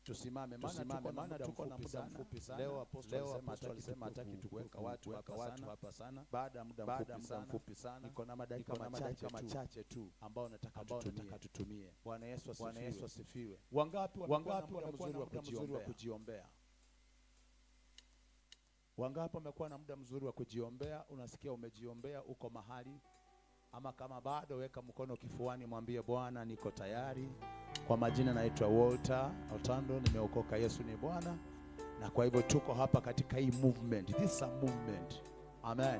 Tusimame maana tuko na muda mfupi sana. Leo apostoli alisema hataki tuweka watu hapa sana. Baada ya muda mfupi sana. Niko na madakika machache tu ambao nataka tutumie. Bwana Yesu asifiwe. Wangapi wana muda mzuri wa kujiombea? Wangapi wamekuwa na muda mzuri wa kujiombea? Unasikia umejiombea, uko mahali, ama kama bado, weka mkono kifuani, mwambie Bwana niko tayari. Kwa majina naitwa Walter Otando, nimeokoka, Yesu ni Bwana. Na kwa hivyo tuko hapa katika hii movement. This is a movement. Amen.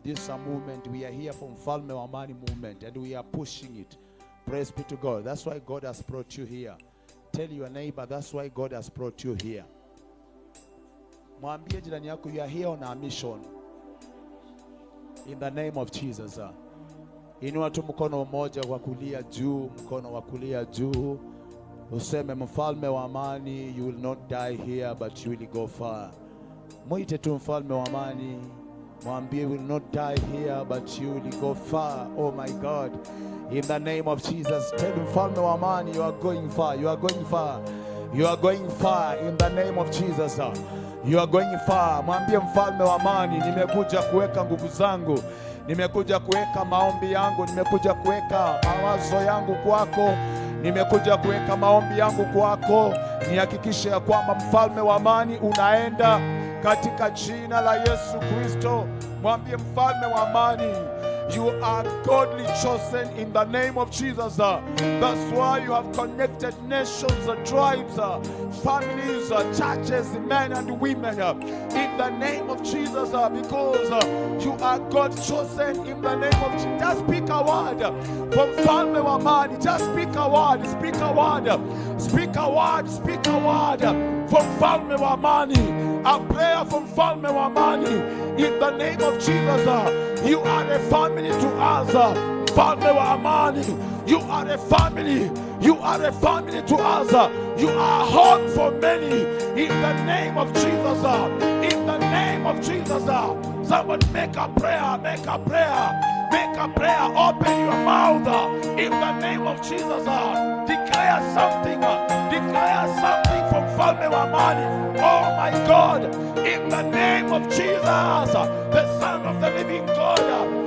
This is a movement. We are here for Mfalme wa Amani movement and we are pushing it. Praise be to God. That's why God has brought you here. Tell your neighbor, that's why God has brought you here. Mwambie jirani yako, you are here on a mission. In the name of Jesus. Inua tu mkono mmoja wa kulia juu, mkono wa kulia juu. Useme, Mfalme wa Amani, you will not die here but you will go far. Mwite tu Mfalme wa Amani, mwambie you will not die here but you will go far. Oh my God. In the name of Jesus, tell Mfalme wa Amani, you are going far, you are going far. You are going far in the name of Jesus. You are going far. Mwambie Mfalme wa Amani, nimekuja kuweka nguvu zangu, nimekuja kuweka maombi yangu, nimekuja kuweka mawazo yangu kwako, nimekuja kuweka maombi yangu kwako. Nihakikishe ya kwamba Mfalme wa Amani unaenda katika jina la Yesu Kristo. Mwambie Mfalme wa Amani, you are godly chosen in the name of Jesus. That's why you have connected nations, tribes, families, churches, men and women in the name of Jesus, because you are God chosen in the name of Jesus. Just speak a word from Mfalme wa Amani. Just speak a word, speak a word, speak a word, speak a word from Mfalme wa Amani. A prayer from Mfalme wa Amani in the name of Jesus. You are a family to us, Mfalme wa Amani. You are a family. You are a family to us. You are home for many in the name of Jesus. In the name of Jesus. Somebody make a prayer. Make a prayer. Make a prayer. Open your mouth in the name of Jesus. Declare something. Declare something from Mfalme wa Amani. Oh my God. In the name of Jesus, the Son of the living God.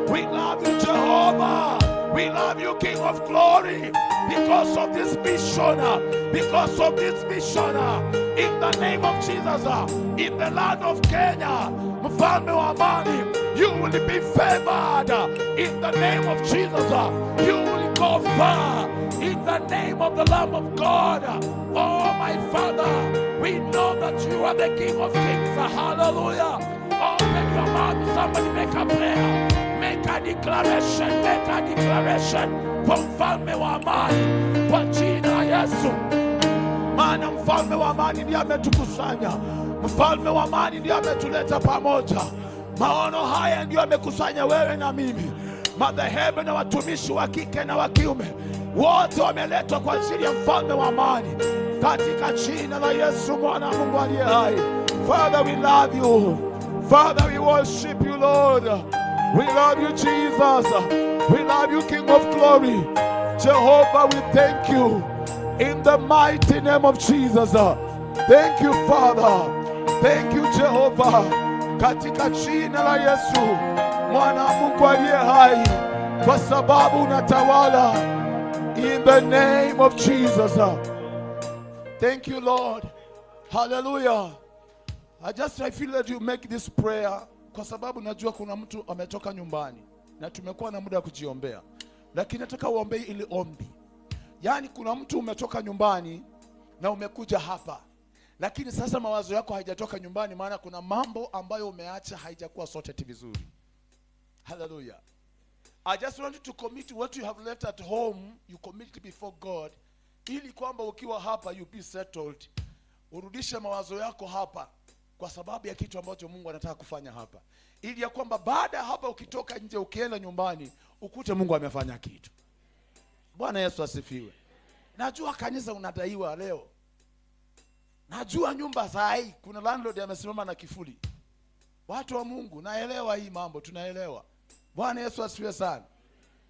We love you, Jehovah. We love you, King of glory, because of this mission, because of this mission, in the name of Jesus, in the land of Kenya, Mfalme wa Amani, you will be favored, in the name of Jesus, you will go far, in the name of the Lamb of God. Oh my Father, we know that you are the King of kings, hallelujah. Open your mouth, somebody make a prayer. Make a declaration, make a declaration kwa Mfalme wa Amani kwa jina la Yesu. Maana Mfalme wa Amani ndiye ametukusanya, Mfalme wa Amani ndiye ametuleta pamoja. Maono haya ndiyo amekusanya wewe na mimi, madhehebu na watumishi wa kike na wa kiume, wote wameletwa kwa ajili ya Mfalme wa Amani katika jina la Yesu mwana wa Mungu aliye hai. Father, we love you. Father, we worship you, Lord. We love you, Jesus. We love you, King of glory. Jehovah, we thank you in the mighty name of Jesus. Thank you, Father. Thank you, Jehovah. Katika jina la Yesu mwana wa Mungu aliye hai, kwa sababu unatawala, in the name of Jesus. Thank you, Lord. Hallelujah. I feel that you make this prayer kwa sababu najua kuna mtu ametoka nyumbani na tumekuwa na muda kujiombea, lakini nataka uombe ili ombi. Yani kuna mtu umetoka nyumbani na umekuja hapa, lakini sasa mawazo yako haijatoka nyumbani, maana kuna mambo ambayo umeacha haijakuwa sorted vizuri. Hallelujah. I just want you to commit what you have left at home, you commit it before God, ili kwamba ukiwa hapa you be settled. Urudishe mawazo yako hapa kwa sababu ya kitu ambacho Mungu anataka kufanya hapa, ili ya kwamba baada hapa ukitoka nje ukienda nyumbani ukute Mungu amefanya kitu. Bwana Yesu asifiwe. Najua kanisa unadaiwa leo. Najua nyumba sahi kuna landlord amesimama na kifuli. Watu wa Mungu, naelewa hii mambo, tunaelewa. Bwana Yesu asifiwe sana.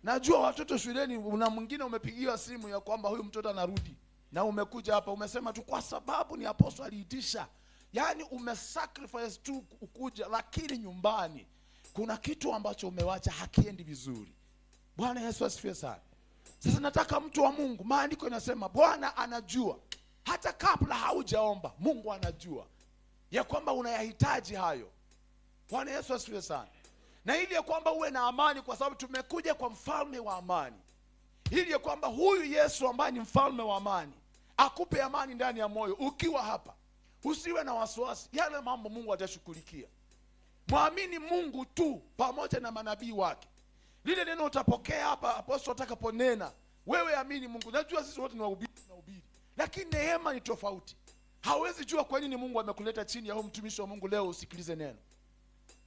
Najua watoto shuleni, una mwingine umepigiwa simu ya kwamba huyu mtoto anarudi. na umekuja hapa umesema tu kwa sababu ni apostle aliitisha. Yaani umesacrifice tu ukuja, lakini nyumbani kuna kitu ambacho umewacha hakiendi vizuri. Bwana Yesu asifiwe sana. Sasa nataka mtu wa Mungu, maandiko yanasema Bwana anajua hata kabla haujaomba. Mungu anajua ya kwamba unayahitaji hayo. Bwana Yesu asifiwe sana. Na ili ya kwamba uwe na amani, kwa sababu tumekuja kwa mfalme wa amani, ili ya kwamba huyu Yesu ambaye ni mfalme wa amani akupe amani ndani ya moyo. Ukiwa hapa usiwe na wasiwasi, yale mambo Mungu atashughulikia. Muamini Mungu tu pamoja na manabii wake. Lile neno utapokea hapa apostle atakaponena, wewe amini Mungu. Najua sisi wote ni wahubiri, lakini neema ni tofauti. Hawezi jua kwa nini Mungu amekuleta chini ya huyu mtumishi wa Mungu leo usikilize neno.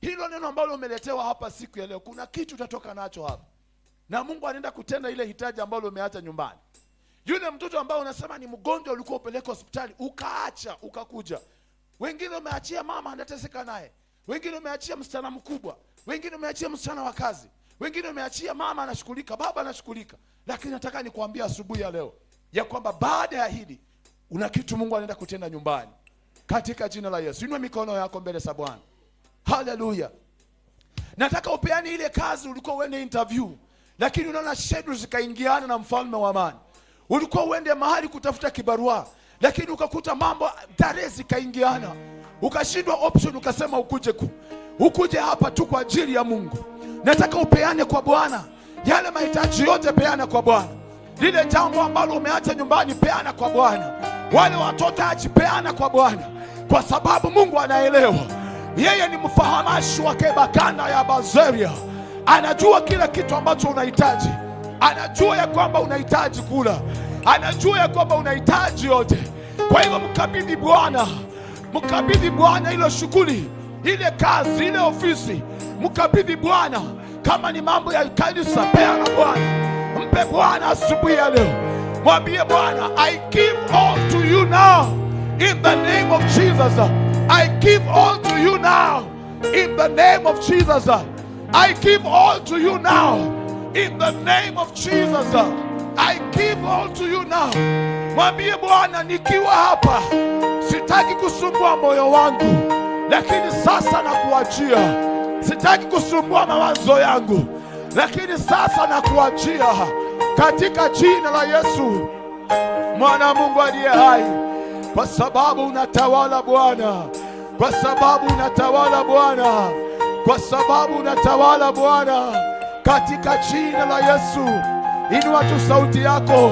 Hilo neno ambalo umeletewa hapa siku ya leo, kuna kitu utatoka nacho hapa. Na Mungu anaenda kutenda ile hitaji ambalo umeacha nyumbani. Yule mtoto ambao unasema ni mgonjwa, ulikuwa upeleke hospitali, ukaacha, ukakuja. Wengine umeachia mama anateseka naye. Wengine umeachia msichana mkubwa. Wengine umeachia msichana wa kazi. Wengine umeachia mama anashughulika, baba anashughulika. Lakini nataka nikuambia asubuhi ya leo ya kwamba baada ya hili una kitu Mungu anaenda kutenda nyumbani. Katika jina la Yesu. Inua mikono yako mbele za Bwana. Haleluya. Nataka upeane ile kazi ulikuwa uende interview, lakini unaona schedule zikaingiana na mfalme wa amani. Ulikuwa uende mahali kutafuta kibarua, lakini ukakuta mambo tarehe zikaingiana. Ukashindwa option, ukasema ukuje hapa tu kwa ajili ya Mungu. Nataka upeane kwa Bwana. Yale mahitaji yote peana kwa Bwana. Lile jambo ambalo umeacha nyumbani peana kwa Bwana. Wale watoto ajipeana kwa Bwana. Kwa sababu Mungu anaelewa. Yeye ni mfahamashi wa kebakanda ya Bazeria. Anajua kila kitu ambacho unahitaji. Anajua ya kwamba unahitaji kula. Anajua ya kwamba unahitaji yote. Kwa hivyo mkabidhi Bwana. Mkabidhi Bwana ile shughuli, ile kazi, ile ofisi. Mkabidhi Bwana. Kama ni mambo ya kanisa, peana Bwana. Mpe Bwana asubuhi ya leo. Mwambie Bwana, I give all to you now in the name of Jesus. I give all to you now in the name of Jesus. I give all to you now in the name of Jesus. I give all to you now. Mwambie Bwana, nikiwa hapa sitaki kusumbua moyo wangu, lakini sasa nakuachia. Sitaki kusumbua mawazo yangu, lakini sasa nakuachia katika jina la Yesu mwana wa Mungu aliye hai. Kwa sababu unatawala Bwana, kwa sababu unatawala Bwana, kwa sababu unatawala Bwana, katika jina la Yesu. Inua tu sauti yako,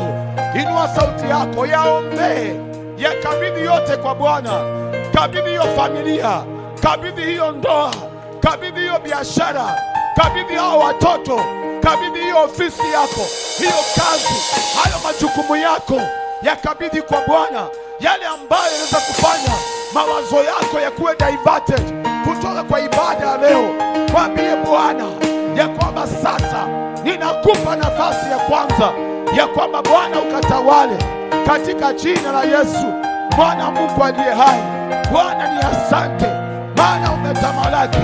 inua sauti yako, yaombe, yakabidhi yote kwa Bwana. Kabidhi hiyo familia, kabidhi hiyo ndoa, kabidhi hiyo biashara, kabidhi hao watoto, kabidhi hiyo ofisi yako, hiyo kazi, hayo majukumu yako, yakabidhi kwa Bwana. Yale ambayo yanaweza kufanya mawazo yako yakuwe diverted kutoka kwa ibada ya leo, mwambie Bwana ya kwamba sasa ninakupa nafasi ya kwanza, ya kwamba Bwana ukatawale katika jina la Yesu Bwana Mungu aliye hai. Bwana ni asante, maana umetamalaki.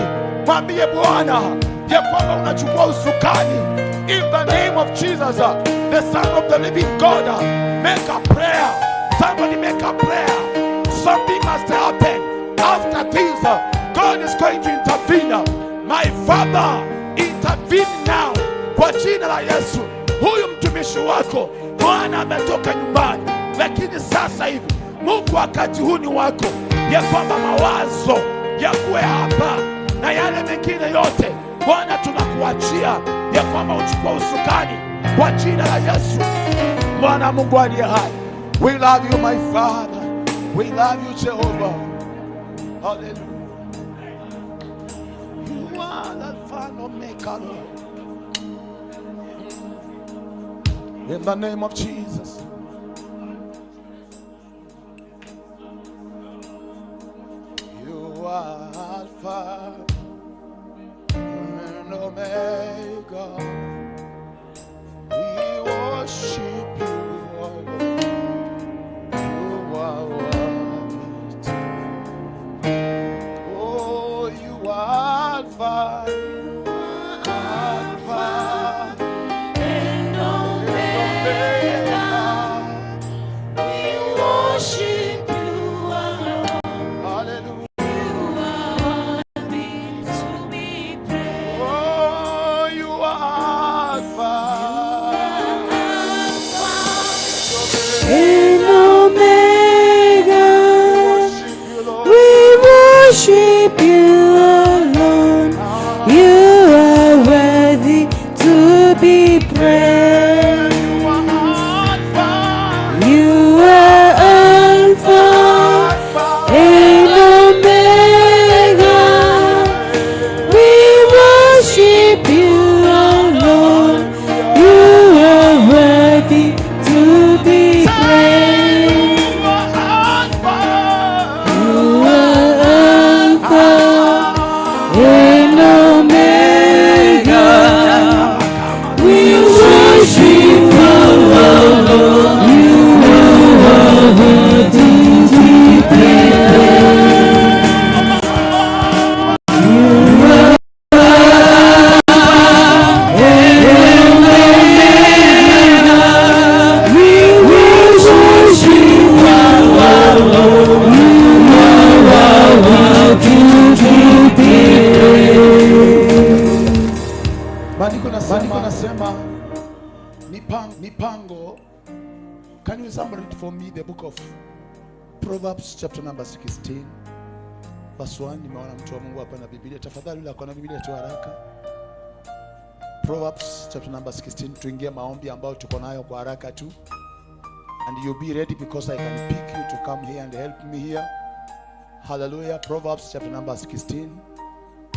Mwambie Bwana ya kwamba unachukua usukani in the name of Jesus, the Son of the living God. Make a prayer. Somebody make a prayer. Something must happen after this. God is going to intervene. My Father, intervene now kwa jina la Yesu. Huyu mtumishi wako Bwana ametoka nyumbani, lakini sasa hivi Mungu wakati huu ni wako, ya kwamba mawazo yakuwe hapa na yale mengine yote Bwana tunakuachia, ya kwamba uchukua usukani kwa jina la Yesu Bwana Mungu aliye hai. We love you my Father, we love you Jehovah. Hallelujah. You are the final maker, Lord. In the name of Jesus. You are Alpha and Omega. We worship you, O Lord. You are worthy. Oh, you are Alpha. Alpha and Omega. read for me the book of Proverbs chapter number 16 verse 1. Nimeona mtu wa Mungu hapa na Biblia. Tafadhali yule akona Biblia tu haraka. Proverbs chapter number 16. Tuingie maombi ambayo tuko nayo kwa haraka tu. And you'll be ready because I can pick you to come here and help me here. Hallelujah. Proverbs chapter number 16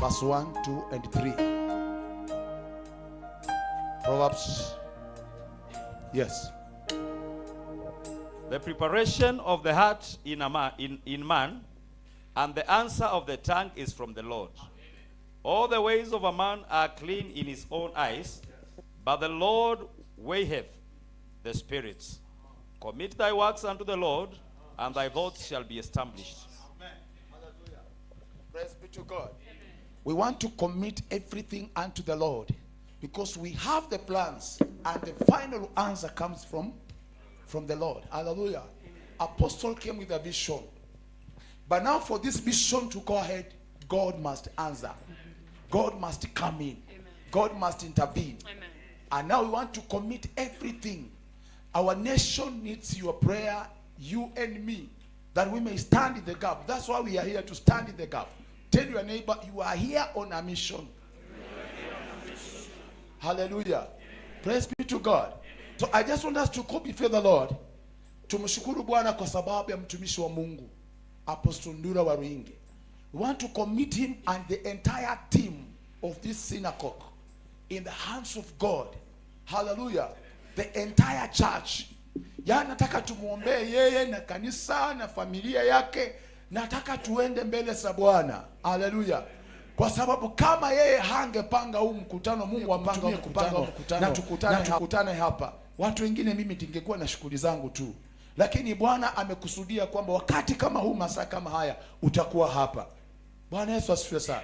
verse 1, 2 and 3. Proverbs. Yes. The preparation of the heart in man, and the answer of the tongue is from the Lord. All the ways of a man are clean in his own eyes, but the Lord weigheth the spirits. Commit thy works unto the Lord, and thy thoughts shall be established. Amen. Hallelujah. Praise be to God. We want to commit everything unto the Lord, because we have the plans, and the final answer comes from the Lord. Hallelujah. Apostle came with a vision, but now for this vision to go ahead, God must answer. God must come in. God must intervene. Amen. And now we want to commit everything. Our nation needs your prayer, you and me, that we may stand in the gap. That's why we are here, to stand in the gap. Tell your neighbor, you are here on a mission. Hallelujah. Praise be to God. So I just want us to go before the Lord. Tumshukuru Bwana kwa sababu ya mtumishi wa Mungu Apostle Ndura wa Ruingi. We want to commit him and the entire team of this synagogue in the hands of God. Hallelujah. The entire church. Ya nataka tumuombee yeye na kanisa na familia yake. Nataka tuende mbele za Bwana. Hallelujah. Kwa sababu kama yeye hangepanga huu mkutano, Mungu amtumie kupanga mkutano na tukutane hapa. Watu wengine mimi tingekuwa na shughuli zangu tu. Lakini Bwana amekusudia kwamba wakati kama huu, masaa kama haya, utakuwa hapa. Bwana Yesu asifiwe sana.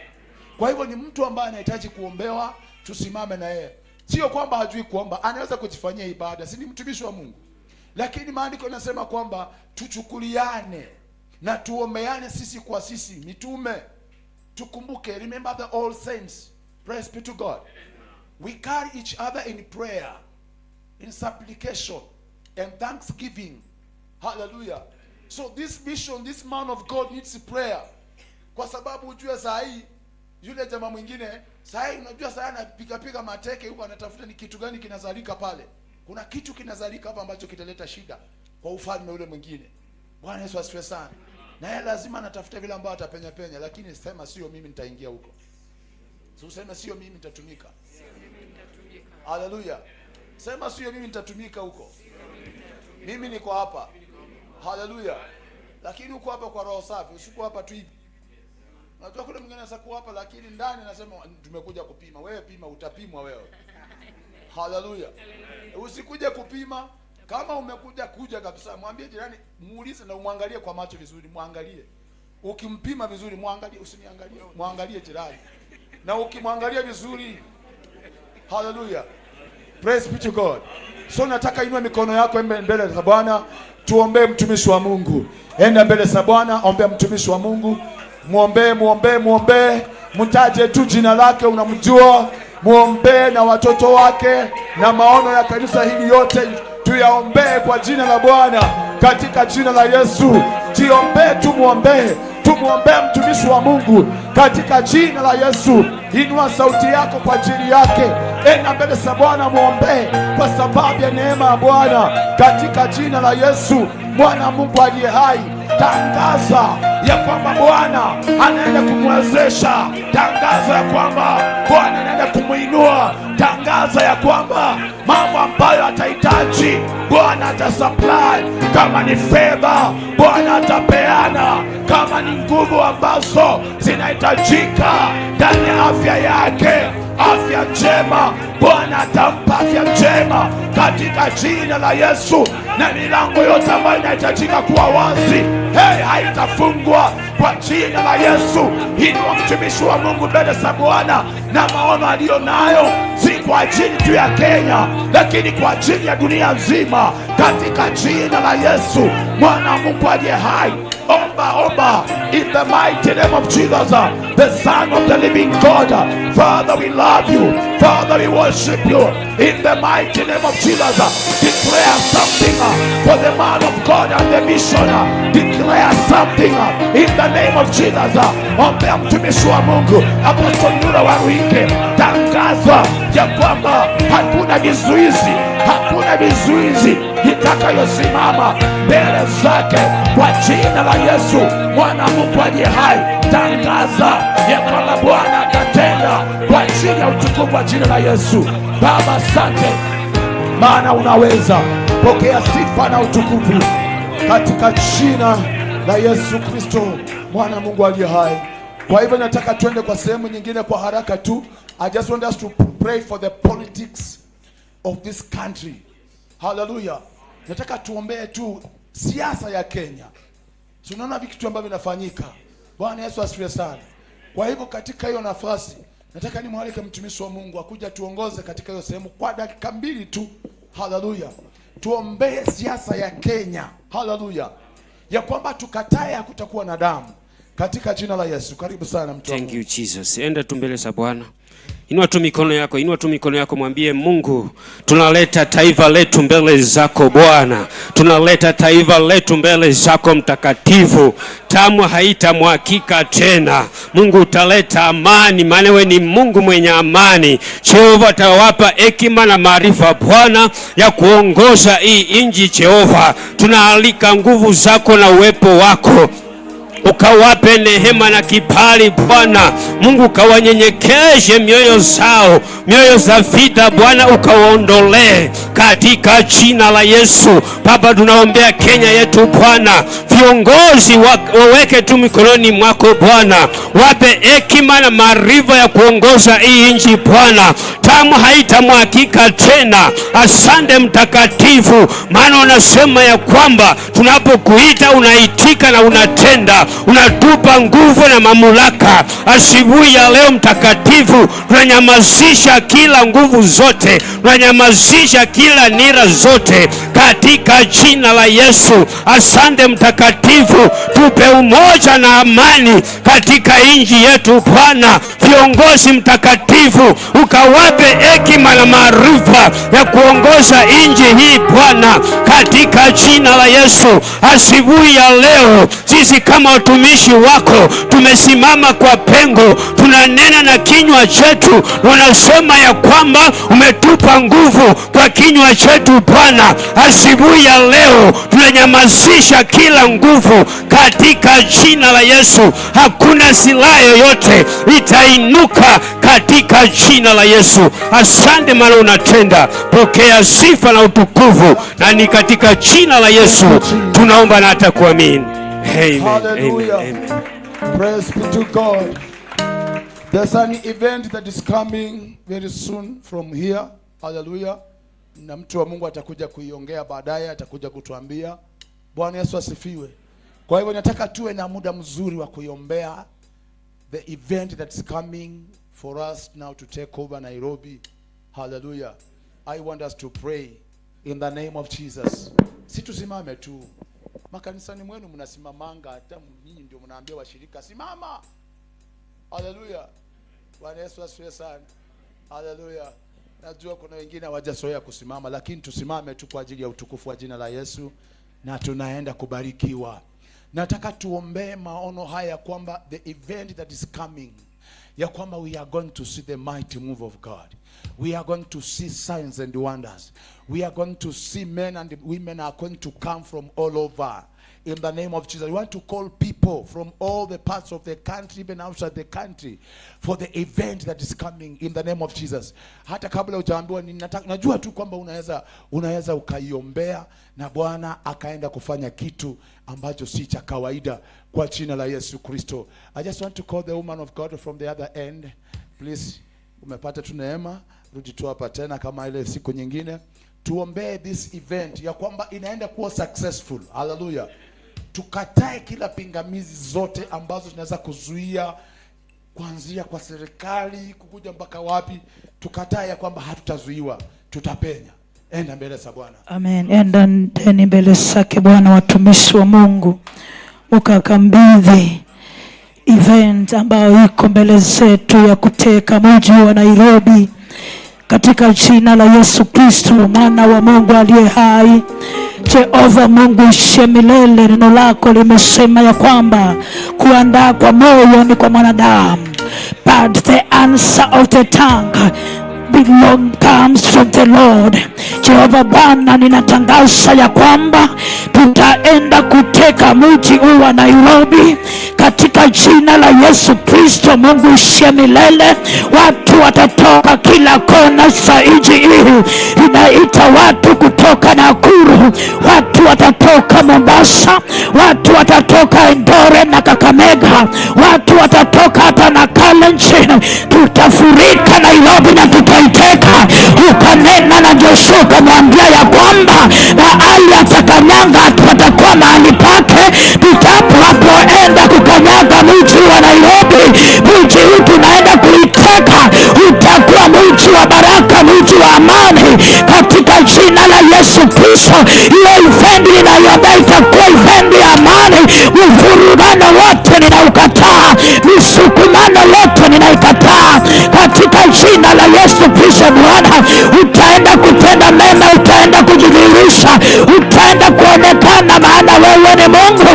Kwa hivyo ni mtu ambaye anahitaji kuombewa, tusimame na yeye. Sio kwamba hajui kuomba, anaweza kujifanyia ibada, si ni mtumishi wa Mungu. Lakini maandiko yanasema kwamba tuchukuliane na tuombeane sisi kwa sisi, mitume. Tukumbuke, remember the old saints. Praise be to God. We carry each other in prayer, in supplication and thanksgiving. Hallelujah. So this vision, this man of God needs prayer. Kwa sababu ujue saa hii yule jamaa mwingine, saa hii unajua saa anapiga mateke huko, anatafuta ni kitu gani kinazalika pale. Kuna kitu kinazalika hapa ambacho kitaleta shida kwa ufalme ule mwingine. Bwana Yesu asifiwe sana. Na yeye lazima anatafuta vile ambao atapenya, lakini sema sio mimi nitaingia huko. So sema sio mimi nitatumika. Hallelujah. Sema sio mimi nitatumika huko. Mimi niko hapa. Hallelujah. Lakini uko hapa kwa roho safi, usiko hapa tu hivi. Unajua kule mwingine anaweza kuwa hapa lakini ndani anasema tumekuja kupima. Wewe pima, utapimwa wewe. Hallelujah. Usikuje kupima. Kama umekuja kuja kabisa, mwambie jirani, muulize na umwangalie kwa macho vizuri, muangalie. Ukimpima vizuri, muangalie, usiniangalie. Muangalie jirani. Na ukimwangalia vizuri. Hallelujah. Praise be to God. So nataka inua mikono yako mbele za Bwana, tuombee mtumishi wa Mungu. Enda mbele za Bwana, ombea mtumishi wa Mungu. Muombe. Mtaje tu jina lake, unamjua. Muombe na watoto wake na maono ya kanisa hili yote tuyaombee kwa jina la Bwana, katika jina la Yesu. Jiombee, tumuombee mtumishi wa Mungu katika jina la Yesu. Inua sauti yako kwa ajili yake. Enda mbele za Bwana, muombee kwa sababu ya neema ya Bwana katika jina la Yesu. Bwana Mungu aliye hai, tangaza ya kwamba Bwana anaenda kumwezesha. Tangaza ya kwamba Bwana anaenda kumuinua. Tangaza ya kwamba mambo ambayo atahitaji Bwana atasupply. Kama ni fedha, Bwana atapeana. Kama ni nguvu ambazo zinahitajika ndani ya afya yake, afya njema, Bwana atampa afya njema katika jina la Yesu. Na milango yote ambayo inahitajika kuwa wazi, haitafungwa kwa jina la Yesu. Inua mtumishi wa Mungu mbele za Bwana, na maono aliyo nayo si kwa ajili tu ya Kenya, lakini kwa ajili ya dunia nzima katika jina la Yesu. Mwana Mungu aliye hai, omba in the mighty name of Jesus, the Son of the living God. Father, we love you. Father, we worship you in the mighty name of Jesus. Declare something for the man of God and the mission. Declare something in the name of Jesus. Ombea mtumishi wa Mungu Apostle Nura Waruhike, tangaza ya kwamba hakuna vizuizi, hakuna vizuizi itakayosimama mbele zake kwa jina la Yesu mwana Mungu aliye hai. Tangaza ya kwamba Bwana atatenda kwa ajili ya utukufu wa jina la Yesu. Baba, asante maana unaweza. Pokea sifa na utukufu katika jina la Yesu Kristo mwana Mungu aliye hai. Kwa hivyo nataka tuende kwa sehemu nyingine kwa haraka tu. I just want us to pray for the politics of this country. Hallelujah. Nataka tuombee tu siasa ya Kenya. Tunaona vitu ambavyo vinafanyika. Bwana Yesu asifiwe sana. Kwa hivyo katika hiyo nafasi nataka nimwalike mtumishi wa Mungu akuja tuongoze katika hiyo sehemu kwa dakika 2 tu. Hallelujah. Tuombee siasa ya Kenya. Hallelujah. Ya kwamba tukatae hakutakuwa na damu katika jina la Yesu. Karibu sana mtu. Thank you Jesus. Enda tu mbele za Bwana. Inua tu mikono yako, mwambie Mungu, tunaleta taifa letu mbele zako Bwana. Tunaleta taifa letu mbele zako mtakatifu. Tamu haitamwagika tena. Mungu utaleta amani, maana wewe ni Mungu mwenye amani. Jehova atawapa hekima na maarifa Bwana ya kuongoza hii nchi Jehova. Tunaalika nguvu zako na uwepo wako ukawape neema na kibali Bwana. Mungu ukawanyenyekeshe mioyo zao, mioyo za vita Bwana ukawaondolee katika jina la Yesu. Baba, tunaombea Kenya yetu Bwana, viongozi waweke tu mikononi mwako Bwana, wape hekima na maarifa ya kuongoza hii nchi Bwana. Damu haitamwagika tena. Asante mtakatifu, maana unasema ya kwamba tunapokuita unaitika na unatenda, unatupa nguvu na mamlaka. Asubuhi ya leo mtakatifu, tunanyamazisha kila nguvu zote, tunanyamazisha kila nira zote katika jina la Yesu. Asante mtakatifu, tupe umoja na amani katika nchi yetu Bwana. Viongozi mtakatifu, ukawape hekima na maarifa ya kuongoza nchi hii Bwana, katika jina la Yesu. Asubuhi ya leo sisi kama watumishi wako tumesimama kwa pengo, tunanena na kinywa chetu, tunasema ya kwamba umetupa nguvu kwa kinywa chetu Bwana. Asubuhi ya leo tunanyamazisha kila nguvu katika jina la Yesu. Hakuna silaha yoyote itainuka katika jina la Yesu. Asante maana unatenda. Pokea sifa na utukufu, na ni katika jina la Yesu tunaomba na hata kuamini. Amen. Hallelujah. Amen. Praise be to God. There's an event that is coming very soon from here. Hallelujah. Na mtu wa Mungu atakuja kuiongea baadaye, atakuja kutuambia. Bwana Yesu asifiwe. Kwa hivyo nataka tuwe na muda mzuri wa kuiombea the event that's coming for us now to take over Nairobi. Hallelujah. I want us to pray in the name of Jesus. Si tusimame tu. Makanisani mwenu mnasimamanga, hata nyinyi ndio mnaambia washirika simama. Hallelujah. Bwana Yesu asifiwe sana. Hallelujah. Najua kuna wengine hawajazoea kusimama, lakini tusimame tu kwa ajili ya utukufu wa jina la Yesu na tunaenda kubarikiwa. Nataka tuombee maono haya kwamba the event that is coming, ya kwamba we are going to see the mighty move of God. We are going to see signs and wonders. We are going to see men and women are going to come from all over. In the name of Jesus, we want to call people from all the parts of the country, even outside the country, for the event that is coming in the name of Jesus. Hata kabla hujaambiwa, najua tu kwamba unaweza ukaiombea na Bwana akaenda kufanya kitu ambacho si cha kawaida kwa jina la Yesu Kristo. I just want to call the woman of God from the other end. Please, umepata tu neema, rudi tu hapa tena kama ile siku nyingine. Tuombee this event ya kwamba inaenda kuwa successful. Hallelujah. Tukatae kila pingamizi zote ambazo zinaweza kuzuia kuanzia kwa serikali kukuja mpaka wapi. Tukatae ya kwamba hatutazuiwa, tutapenya. Enda mbele za Bwana. Amen. Enda mbele zake Bwana, watumishi wa Mungu. ukakabidhi event ambayo iko mbele zetu ya kuteka mji wa Nairobi katika jina la Yesu Kristo, mwana wa Mungu aliye hai. Jehova Mungu ishiye milele, neno lako limesema ya kwamba kuandaa kwa moyo ni kwa mwanadamu, but the answer of the tongue comes from the Lord. Jehova Bwana, ninatangaza ya kwamba tutaenda kuteka mji huu wa Nairobi katika jina la Yesu Kristo, Mungu ishiye milele. Watu watatoka kila kona za nchi hii, inaita watu kutoka Nakuru, watu watatoka Mombasa, watu watatoka Eldoret na Kakamega, watu watatoka hata na Kalenjin. Tutafurika Nairobi na tutaiteka. Ukanena na Joshua ukamwambia ya kwamba mahali atakanyanga atakuwa mahali pake. Tutapoenda kukanyaga mji wa Nairobi, mji huu tunaenda kuiteka, utakuwa mji wa baraka, mji wa amani katika jina la Yesu Kristo. Hiyo event ninayoambia itakuwa event ya amani. Mvurugano wote ninaukataa, misukumano yote ninaikataa katika jina la Yesu Kristo. Bwana, utaenda kutenda mema, utaenda kujidhihirisha, utaenda kuonekana, maana wewe ni Mungu.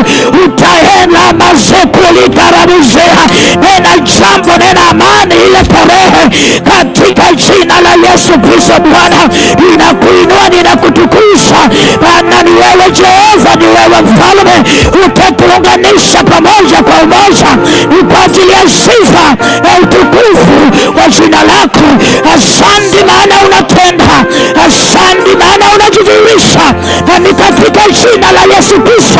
Utaenda mazekulikaramuzea, nena jambo, nena amani ile tarehe katika jina la Yesu Kristo. Bwana, ninakuinua, ninakutukuza, maana ni wewe Jehova, ni wewe Mfalme. Utatuunganisha pamoja kwa umoja, ni kwa ajili ya sifa na utukufu wa jina lako. Asante maana unatenda, asante maana unajidhihirisha, na ni katika jina la Yesu Kristo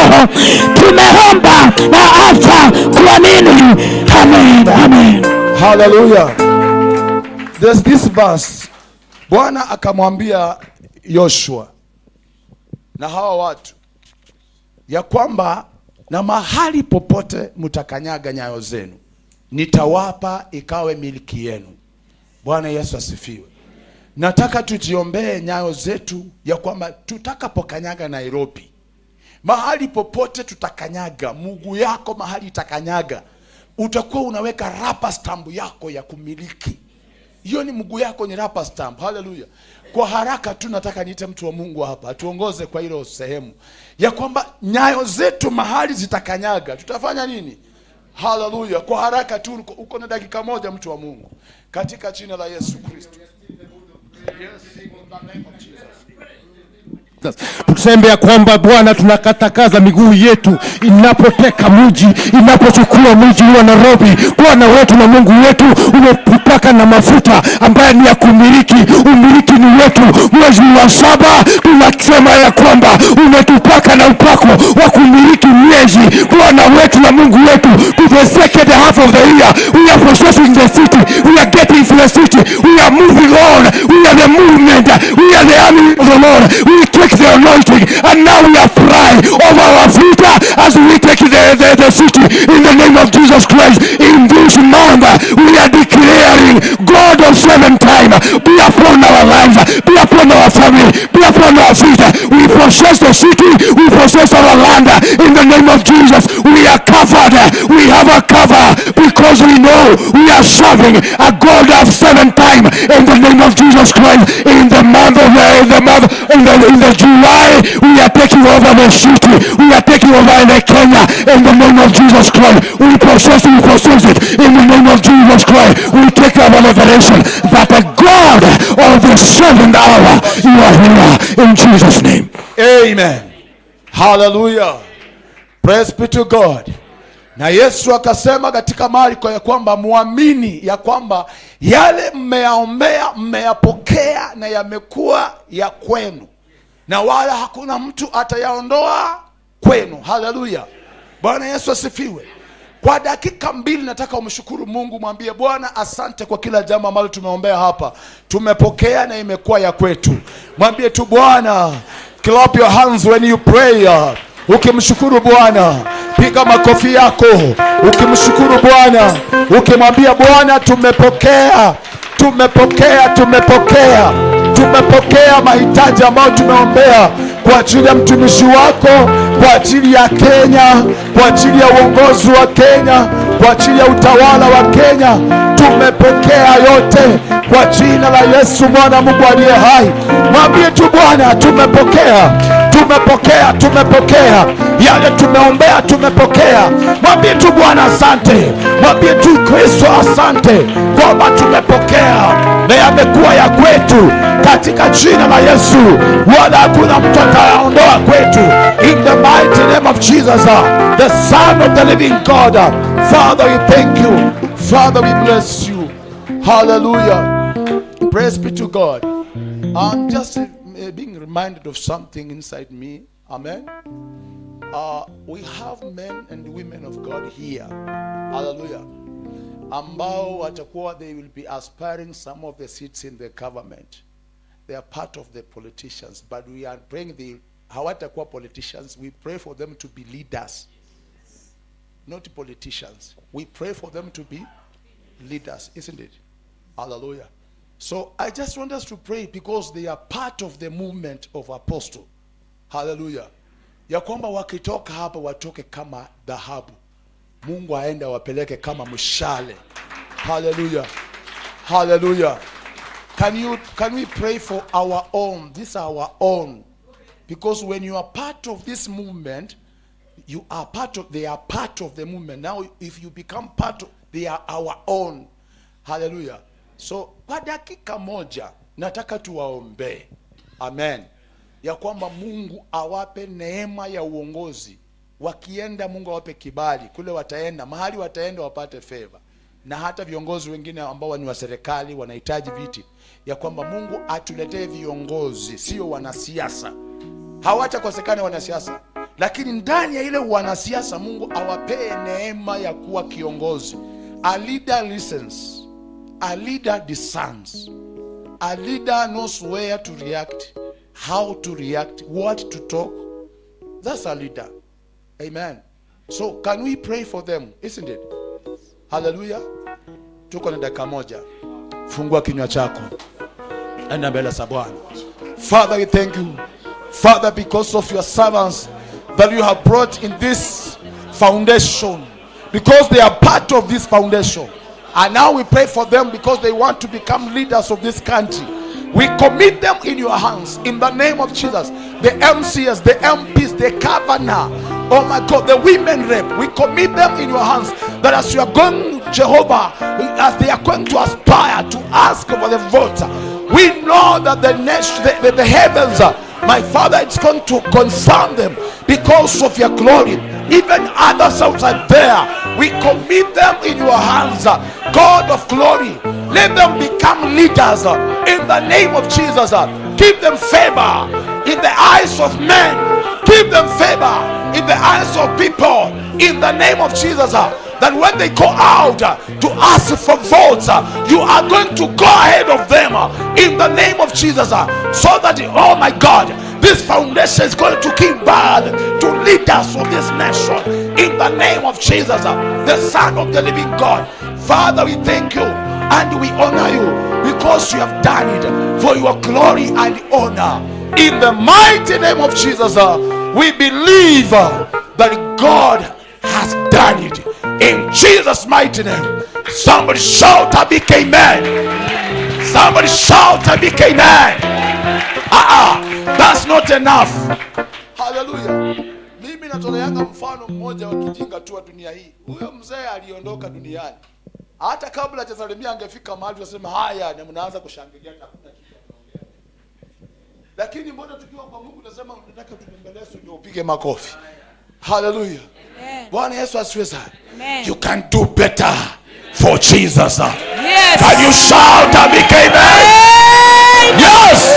tumeomba na hata kuamini. Amen, amen. Hallelujah. There's this verse. Bwana akamwambia Yoshua na hawa watu ya kwamba na mahali popote mtakanyaga nyayo zenu nitawapa ikawe miliki yenu. Bwana Yesu asifiwe. Nataka tujiombee nyayo zetu ya kwamba tutakapokanyaga Nairobi, mahali popote tutakanyaga, mguu yako mahali itakanyaga, utakuwa unaweka rapa stamp yako ya kumiliki. Hiyo ni mguu yako, ni rapa stamp. Hallelujah. Kwa haraka tu nataka niite mtu wa Mungu hapa tuongoze kwa hilo sehemu ya kwamba nyayo zetu mahali zitakanyaga tutafanya nini? Hallelujah. Kwa haraka tu, uko na dakika moja mtu wa Mungu, katika jina la Yesu Kristo. Tuseme ya kwamba Bwana, tunakatakaza miguu yetu inapoteka mji, inapochukua mji wa Nairobi. Bwana wetu na Mungu wetu, umetupaka na mafuta ambaye ni ya kumiliki. Umiliki ni wetu. Mwezi wa 7 tunasema ya kwamba umetupaka na upako wa kumiliki miezi. Bwana wetu na Mungu wetu, to the second half of the year we are possessing the city, we are getting to the city, we are moving on, we are the movement, we are the army of the Lord. We take the anointing and now we are flying over our feet as we take the city in the name of Jesus Christ. In this month we are declaring God of 7 time be upon our lives, be upon our family, be upon our feet. We possess the city, we possess our land in the name of Jesus. We are covered, we have a cover because we know we are serving a God of 7 time in the name of Jesus Christ. In the month of in the July we are taking over the city, we are taking over the Kenya in the name of Jesus Christ. We possess it in the name of Jesus Christ. We take our revelation that the God of the 7th hour, you are here in Jesus' name. Amen. Hallelujah. Praise be to God. Na Yesu akasema katika Marko ya kwamba muamini ya kwamba yale mmeyaombea mmeyapokea na yamekuwa ya kwenu, na wala hakuna mtu atayaondoa kwenu. Haleluya. Bwana Yesu asifiwe. Kwa dakika 2 nataka umshukuru Mungu, mwambie Bwana asante kwa kila jambo ambalo tumeombea hapa, tumepokea na imekuwa ya kwetu. Mwambie tu Bwana, clap your hands when you pray. Ukimshukuru Bwana, piga makofi yako ukimshukuru Bwana, ukimwambia Bwana tumepokea mahitaji ambayo tumeombea kwa ajili ya mtumishi wako, kwa ajili ya Kenya, kwa ajili ya uongozi wa Kenya, kwa ajili ya utawala wa Kenya. Tumepokea yote kwa jina la Yesu mwana Mungu aliye hai. Mwambie tu Bwana, tumepokea, tumepokea, tumepokea yale tumeombea, tumepokea. Mwambie tu Bwana asante, mwambie tu Kristo asante kwamba tumepokea na yamekuwa ya kwetu katika jina la Yesu, wala hakuna mtu atayaondoa kwetu. In the mighty name of Jesus, the Son of the living God. Father, we thank you. Father, we bless you. Hallelujah. Praise be to God. I'm just being reminded of something inside me. Amen. We have men and women of God here. Hallelujah. Ambao watakuwa, they will be aspiring some of the seats in the government. They are part of the politicians, but we are praying hawatakuwa politicians. We pray for them to be leaders, not politicians. We pray for them to be leaders, isn't it? Hallelujah. So I just want us to pray because they are part of the movement of apostle. Hallelujah. Ya kwamba wakitoka hapa watoke kama dhahabu. Mungu aende wapeleke kama mshale. Hallelujah. Hallelujah. Can we pray for our own? This is our own. Because when you are part of this movement, they are part of the movement. Now if you become part of, they are our own. Hallelujah. So kwa dakika moja nataka tuwaombee. Amen. Ya kwamba Mungu awape neema ya uongozi. Wakienda Mungu awape kibali. Kule wataenda, mahali wataenda wapate favor. Na hata viongozi wengine ambao ni wa serikali wanahitaji viti, ya kwamba Mungu atuletee viongozi, sio wanasiasa. Hawatakosekana wanasiasa, lakini ndani ya ile wanasiasa Mungu awapee neema ya kuwa kiongozi. A leader listens. A leader discerns. A leader knows where to react, how to react, what to talk. That's a leader. Amen. So can we pray for them, isn't it? Hallelujah. Tuko na dakika moja. Fungua kinywa chako. Enda mbele za Bwana. Father, we thank you. Father, because of your servants that you have brought in this foundation, because they are part of this foundation. And now we pray for them because they want to become leaders of this country. We commit them in your hands in the name of Jesus. The MCS, the MPs, the governor, oh my God, the women rep, we commit them in your hands, that as you are going, Jehovah, as they are going to aspire to ask for the vote, we know that the heavens, my Father, it's going to confirm them because of your glory. Even others outside there, we commit them in your hands, God of glory. Let them become leaders in the name of Jesus. Give them favor in the eyes of men. Give them favor in the eyes of people in the name of Jesus. That when they go out to ask for votes, you are going to go ahead of them in the name of Jesus. So that, oh my God, this foundation is going to give birth to leaders of this nation in the name of Jesus, the Son of the living God. Father, we thank you and we honor you because you have done it for your glory and honor. In the mighty name of Jesus, we believe that God has done it. In Jesus' mighty name. Somebody shout a big amen. Somebody shout a big amen. That's not enough. Hallelujah. Mimi natoleanga mfano mmoja wa kijinga tu wa dunia hii. Huyo mzee aliondoka duniani. Hata kabla hajasalimia angefika mahali tunasema haya na mnaanza kushangilia na hakuna kitu anaongea. Lakini mbona tukiwa kwa Mungu tunasema tunataka tubembeleze ndio upige makofi. Hallelujah. Bwana Yesu asifiwe sana. You can do better for Jesus. Yes. Can you shout a big amen? Yes.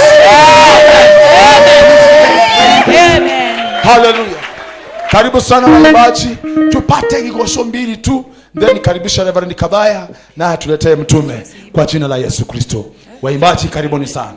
Amen. Hallelujah. Karibu sana waimbaji, tupate kigosho mbili tu, then karibisha Reverend Kadhaya na tuletee mtume kwa jina la Yesu Kristo. Waimbaji karibuni sana.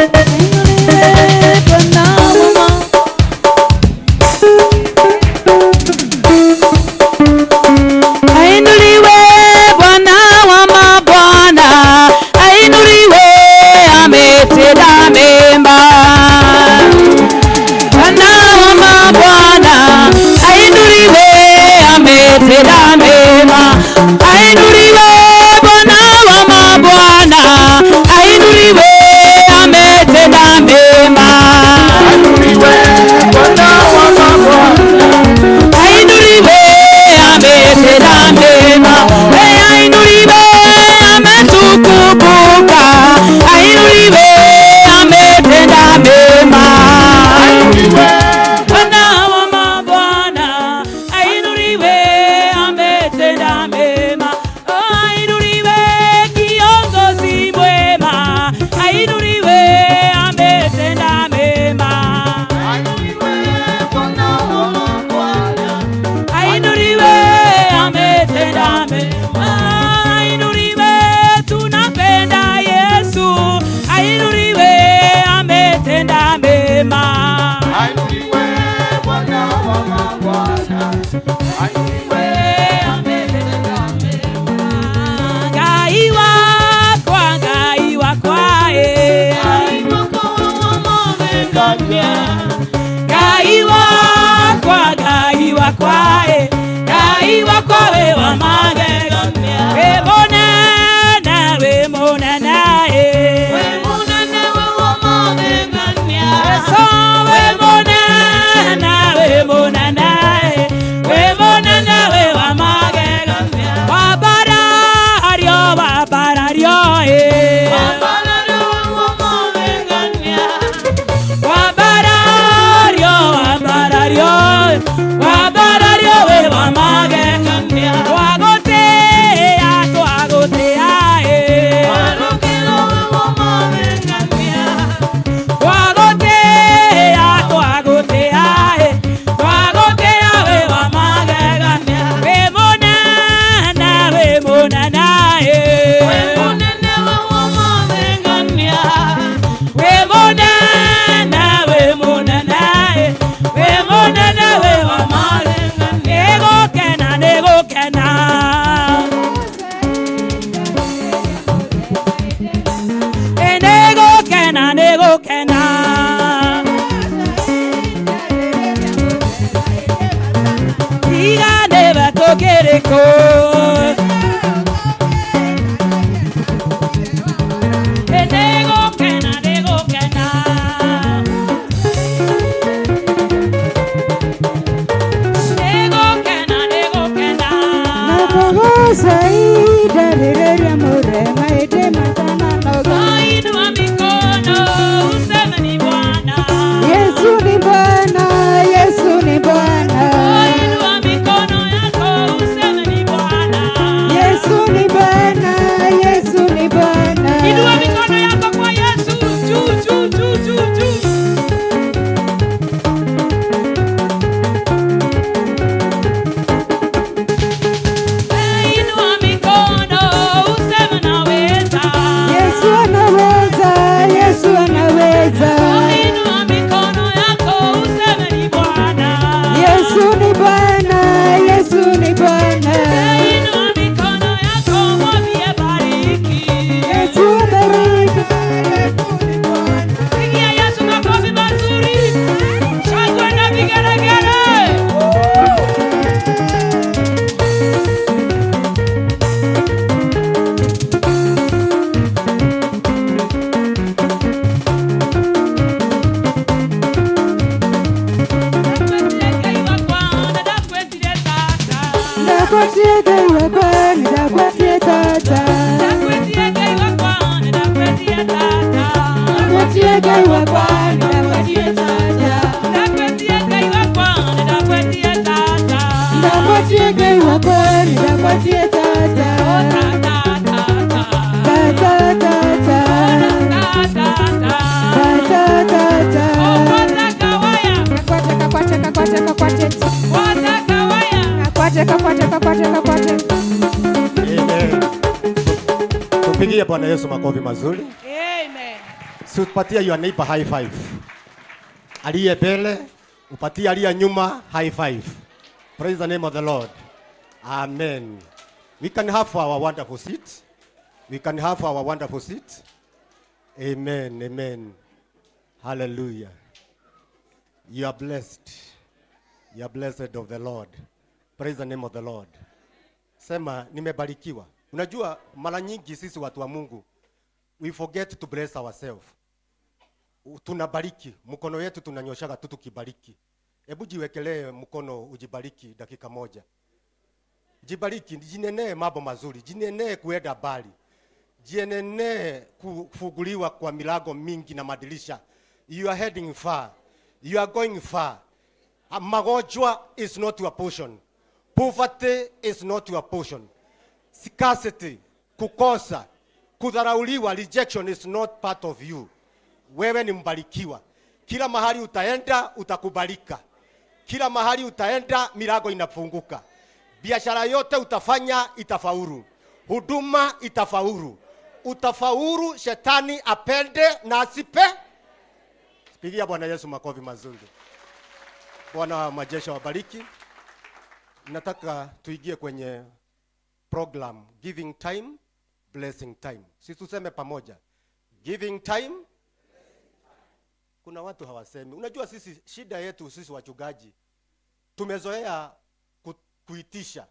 Amen. ametenda mema. Ainuliwe Bwana wa mabwana, ainuliwe, ametenda mema. Ainuliwe Bwana wa mabwana, Ainuliwe, ametenda mema. Ainuliwe, ametukumbuka. Ainuliwe, ametenda mema. ainuliwe Bwana wa mabwana, ainuliwe, ametenda mema. Ainuliwe, kiongozi mwema. Ainuliwe, ametenda mema. ainuliwe Bwana wa mabwana, Ainuliwe, ametenda mema. Ainuliwe, tunapenda Yesu. Ainuliwe, ametenda mema. ainuliwe Bwana wa mabwana, ainuliwe Ngai wakwa, Ngai wakwa, Ngai wakwa wamagegania. Ngai wakwa, Ngai wakwa, Ngai wakwa we wamagegania. We monene, we monene, we monene we wamagegania. So we monene, we monene, we monene we wamagegania. Wabarario, wabarario, wabarario we wamagegania. Wabarario, wabarario, wabarario we wamagegania. Twagotea, twagotea, warokero we wamagegania. Twagotea, twagotea, twagotea we wamagegania. We monene, we monene, we monene we wamagegania. We monene, we monene, we monene we wamagegania. Nego kena, nego kena. Nego kena, nego kena. Diga neba tokereko. Nego kena, nego kena. Nego kena, nego kena. Inua mikono useme ni Bwana. Yesu ni Bwana, Yesu ni Bwana, Inua mikono yako useme ni Bwana. Yesu ni Bwana, Yesu ni Bwana. Inua mikono yako kwa Yesu. Juu, juu, juu, juu, juu. Inua mikono useme naweza. Yesu anaweza, Yesu anaweza. Inua mikono yako useme ni Bwana. Yesu ni Bwana, Yesu ni Bwana. Inua mikono yako mwambie bariki. Yesu abariki, Yesu ni Bwana. Pigia Yesu makofi mazuri. Shangwe na vigelegele. Ndakwatie Ngai wakwa, ndakwatie tata. Ndakwatie Ngai wakwa, ndakwatie tata. Ndakwatie Ngai wakwa, ndakwatie tata. Tata, Amen. Tupigie Bwana Yesu makofi mazuri. Amen. Si upatie your neighbor high five. Aliye mbele, upatie aliye nyuma high five. Praise the name of the Lord. Amen. We can have our wonderful seat. We can have our wonderful seat. Amen. Amen. Hallelujah. You are blessed. You are blessed of the Lord. Praise the name of the Lord. Sema nimebarikiwa. Unajua mara nyingi sisi watu wa Mungu we forget to bless ourselves. Tunabariki, mkono yetu tunanyoshaga tu tukibariki. Hebu jiwekelee mkono ujibariki dakika moja. Jibariki, jinenee mambo mazuri, jinenee kuenda mbali. Jinenee kufunguliwa kwa milango mingi na madirisha. You are heading far. You are going far. Magonjwa is not your portion. Poverty is not your portion. Scarcity, kukosa, kudharauliwa, rejection is not part of you. Wewe ni mbarikiwa. Kila mahali utaenda utakubalika. Kila mahali utaenda milango inafunguka. Biashara yote utafanya itafaulu. Huduma itafaulu. Utafaulu, shetani apende na asipe. Pigia Bwana Yesu makofi mazuri. Bwana wa majeshi wabariki. Nataka tuingie kwenye program giving time, blessing time. Sisi tuseme pamoja. Giving time. Kuna watu hawasemi. Unajua sisi shida yetu sisi wachungaji tumezoea kuitisha.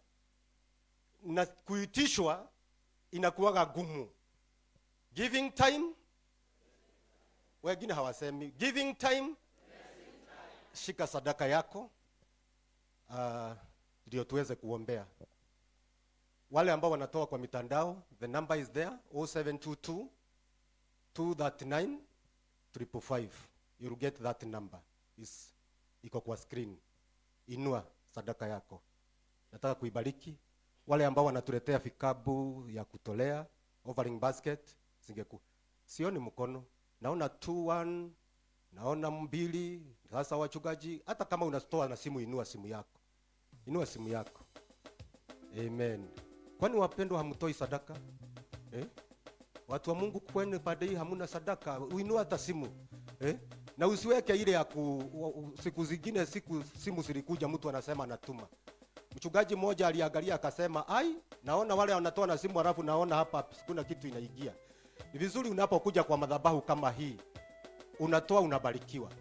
Na kuitishwa inakuwa gumu. Giving time. Wengine hawasemi. Giving time. Shika sadaka yako. Ndio tuweze kuombea. Wale ambao wanatoa kwa mitandao, the number is there, 0722 239 555. You'll get that number. Iko kwa screen. Inua sadaka yako. Nataka kuibariki. Wale ambao wanatuletea vikapu ya kutolea, offering basket, sioni mkono. Naona 21, naona 2. Sasa wachungaji, hata kama unatoa na simu, inua simu yako. Inua simu yako. Amen. Kwani wapendwa hamtoi sadaka? Watu wa Mungu, kwani baadaye hamuna sadaka? Uinua hata simu. Na usiweke ile ya siku zingine simu zilikuja mtu anasema anatuma. Mchungaji mmoja aliangalia akasema, "Ai, naona wale wanatoa na simu halafu naona hapa kuna kitu inaingia." Ni vizuri unapokuja kwa madhabahu kama hii, unatoa unabarikiwa.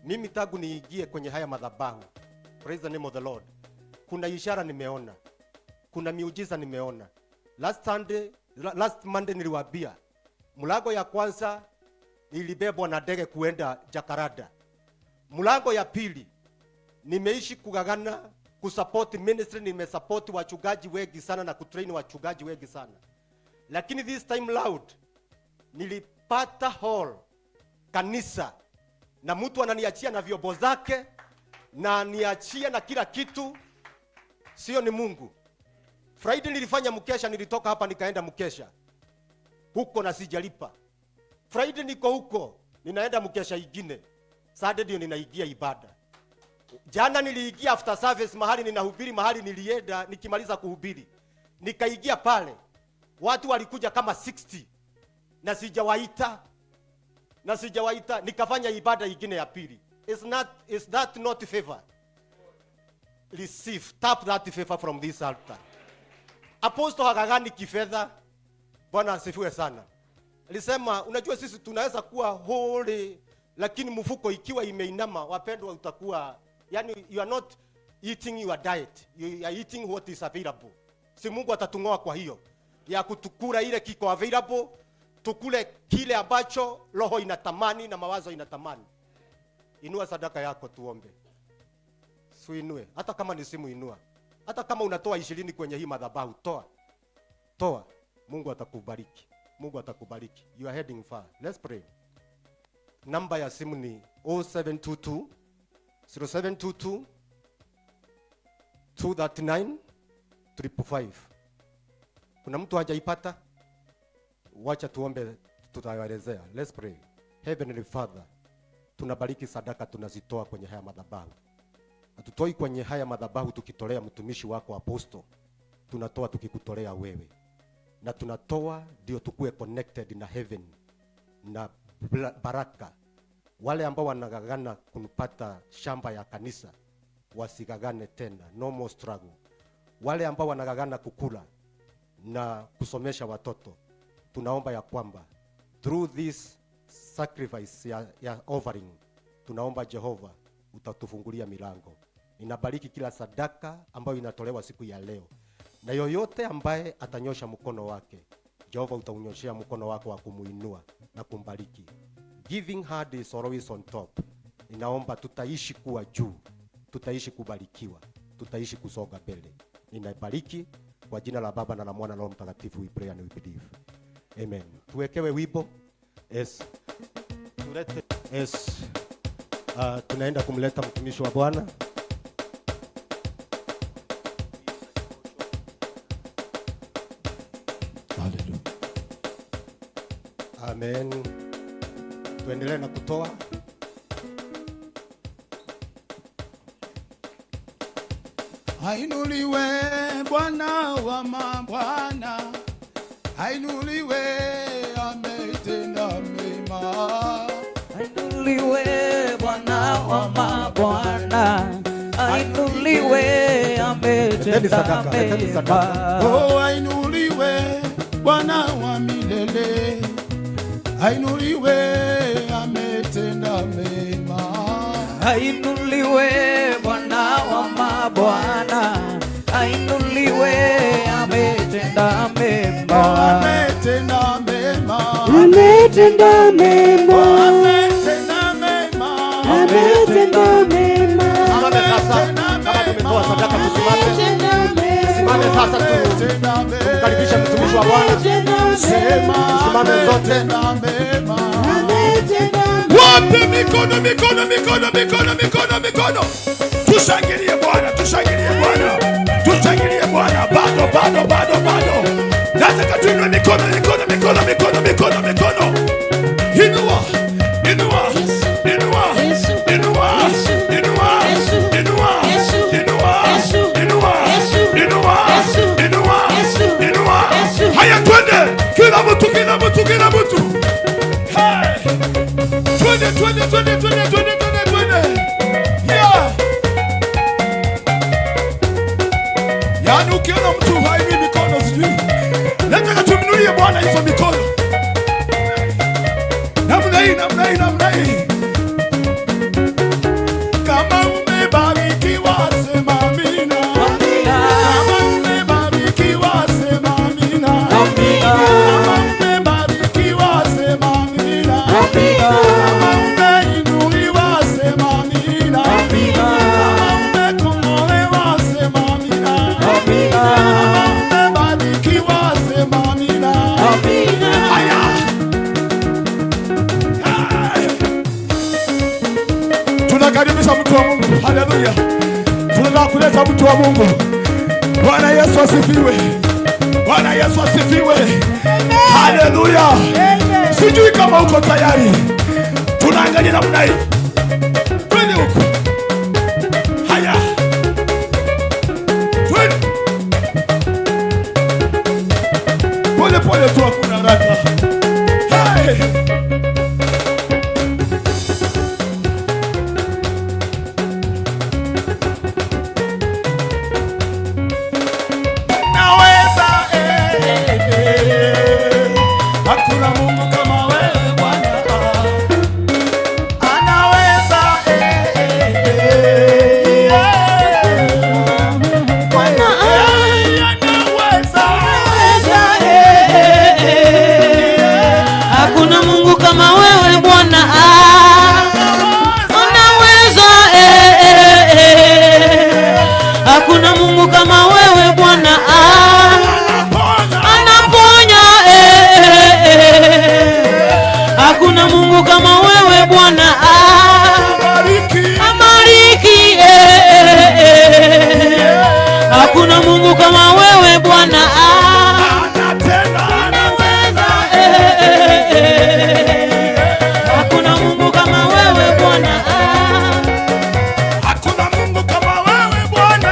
Mimi tangu niingie kwenye haya madhabahu, praise the name of the Lord, kuna ishara nimeona. Kuna miujiza nimeona. Last Monday niliwaambia mlango ya kwanza nilibebwa na ndege kuenda Jakarta. Mlango ya pili nimeishi kugagana kusupport ministry, nimesupport wachungaji wengi sana na kutrain wachungaji wengi sana. Lakini this time loud nilipata hall kanisa na mtu ananiachia na vyombo zake na niachia na kila kitu. Sio ni Mungu. Friday nilifanya mkesha, nilitoka hapa nikaenda mkesha huko na sijalipa. Friday niko huko ninaenda mkesha ingine. Saturday ndio ninaingia ibada. Jana niliingia after service mahali ninahubiri, mahali nilienda nikimaliza kuhubiri. Nikaingia pale. Watu walikuja kama 60 na sijawaita nikafanya ibada ingine ya pili. Is that not favor? Receive, tap that favor from this altar. Apostle hagagani kifedha. Bwana asifiwe sana. Alisema unajua sisi tunaweza kuwa holy lakini mfuko ikiwa imeinama, wapendwa, utakuwa yani you are not eating your diet, you are eating what is available. Si Mungu atatungoa kwa hiyo ya kutukula ile kiko available, tukule kile ambacho roho inatamani na mawazo inatamani. Inua sadaka yako tuombe. Suinue, hata kama ni simu inua. Hata kama unatoa 20 kwenye hii madhabahu, toa. Mungu atakubariki. Mungu atakubariki. You are heading far. Let's pray. Namba ya simu ni 0722 0722 239 555. Kuna mtu hajaipata? Wacha tuombe, tutawaelezea. Let's pray. Heavenly Father, tunabariki sadaka tunazitoa kwenye haya madhabahu. Hatutoi kwenye haya madhabahu tukitolea mtumishi wako apostle. Tunatoa tukikutolea wewe. Na tunatoa ndio tukue connected na heaven na baraka. Wale ambao wanagagana kunupata shamba ya kanisa wasigagane tena, no more struggle. Wale ambao wanagagana kukula na kusomesha watoto, tunaomba ya kwamba through this sacrifice ya offering, tunaomba Jehova utatufungulia milango. Ninabariki kila sadaka ambayo inatolewa siku ya leo. na yoyote ambaye atanyosha mkono wake, Jehova utaunyoshea mkono wako wa kumuinua na kumbariki. Giving hand is always on top. Ninaomba tutaishi kuwa juu, tutaishi kubarikiwa, tutaishi kusonga mbele. Ninabariki kwa jina la Baba na la Mwana na Roho Mtakatifu, we pray and we believe. Amen. Tuwekewe wimbo. Yes. Tulete. Yes. Tunaenda kumleta mtumishi wa Bwana. Hallelujah. Amen. Tuendelee na kutoa. Ainuliwe Bwana wa mabwana, ainuliwe, ametenda mema. Ainuliwe Bwana wa mabwana, ainuliwe, ametenda mema. Oh, ainuliwe Bwana wa milele, ainuliwe, ametenda mema. Ainuliwe Bwana wa mabwana, ainuliwe, ametenda mema. Ametenda mema. Ametenda mema. Ametenda mema. Ametenda mema. Simame sasa. Kama tumetoa sadaka tusimame. Simame sasa tumkaribishe mtumishi wa Bwana. Simame zote. Wapi mikono mikono mikono mikono mikono mikono. Tushangilie Bwana, tushangilie Bwana. Tushangilie Bwana. Bado. Nataka tuinue mikono mikono mikono mikono mikono mikono. Inua. Inua. Inua. Inua. Inua. Inua. Inua. Inua. Inua. Haya twende. Kila mtu. Hey. Twende. Yeah. Yaani ukiona mtu haini mikono sijui. Nataka tumnulie Bwana hizo mikono. Namna hii. Kama umebarikiwa sema amina. Kama umebarikiwa sema amina. Kama umebarikiwa sema amina. Kama umeinuliwa sema amina. Kama umekombolewa sema amina. Kama umebarikiwa sema amina. Haya. Tunakaribisha mtu wa Mungu. Haleluya. Tunataka kuleta mtu wa Mungu. Bwana Yesu asifiwe. Bwana Yesu asifiwe. Haleluya. Sijui kama uko tayari. Tunaangalia namna hii. Twende huko. Haya. Twende. Pole tu hakuna haraka. Hey. Hakuna Mungu kama wewe Bwana. Anaweza Bwana anaweza. Hakuna Mungu kama wewe Bwana. Unaweza. Hakuna Mungu kama wewe Bwana. Anaponya. Hakuna Mungu kama wewe Bwana. Abariki. Hakuna Mungu kama wewe Bwana. Hakuna Mungu kama wewe Bwana.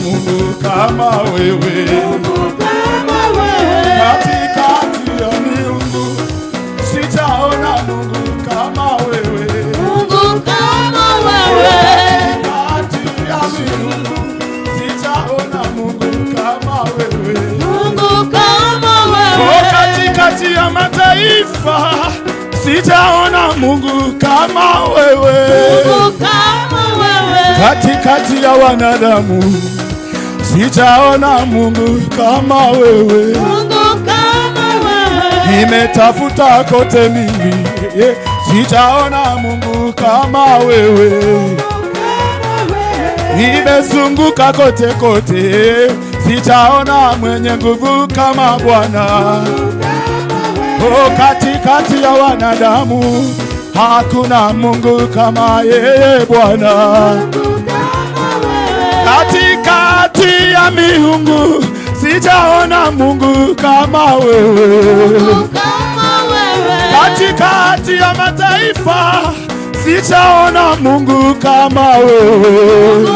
Mungu kama wewe. Katikati ya miungu sijaona Mungu kama wewe. Katikati ya miungu sijaona Mungu kama wewe. Katikati ya mataifa sijaona Mungu kama wewe. Katikati ya wanadamu sijaona Mungu kama wewe. Nimetafuta kote mimi, sijaona Mungu kama wewe. Nimezunguka kote kote, sijaona mwenye nguvu kama Bwana. Katikati ya wanadamu hakuna Mungu kama yeye Bwana. Katikati ya miungu sijaona Mungu kama wewe. Katikati ya mataifa sijaona Mungu kama wewe.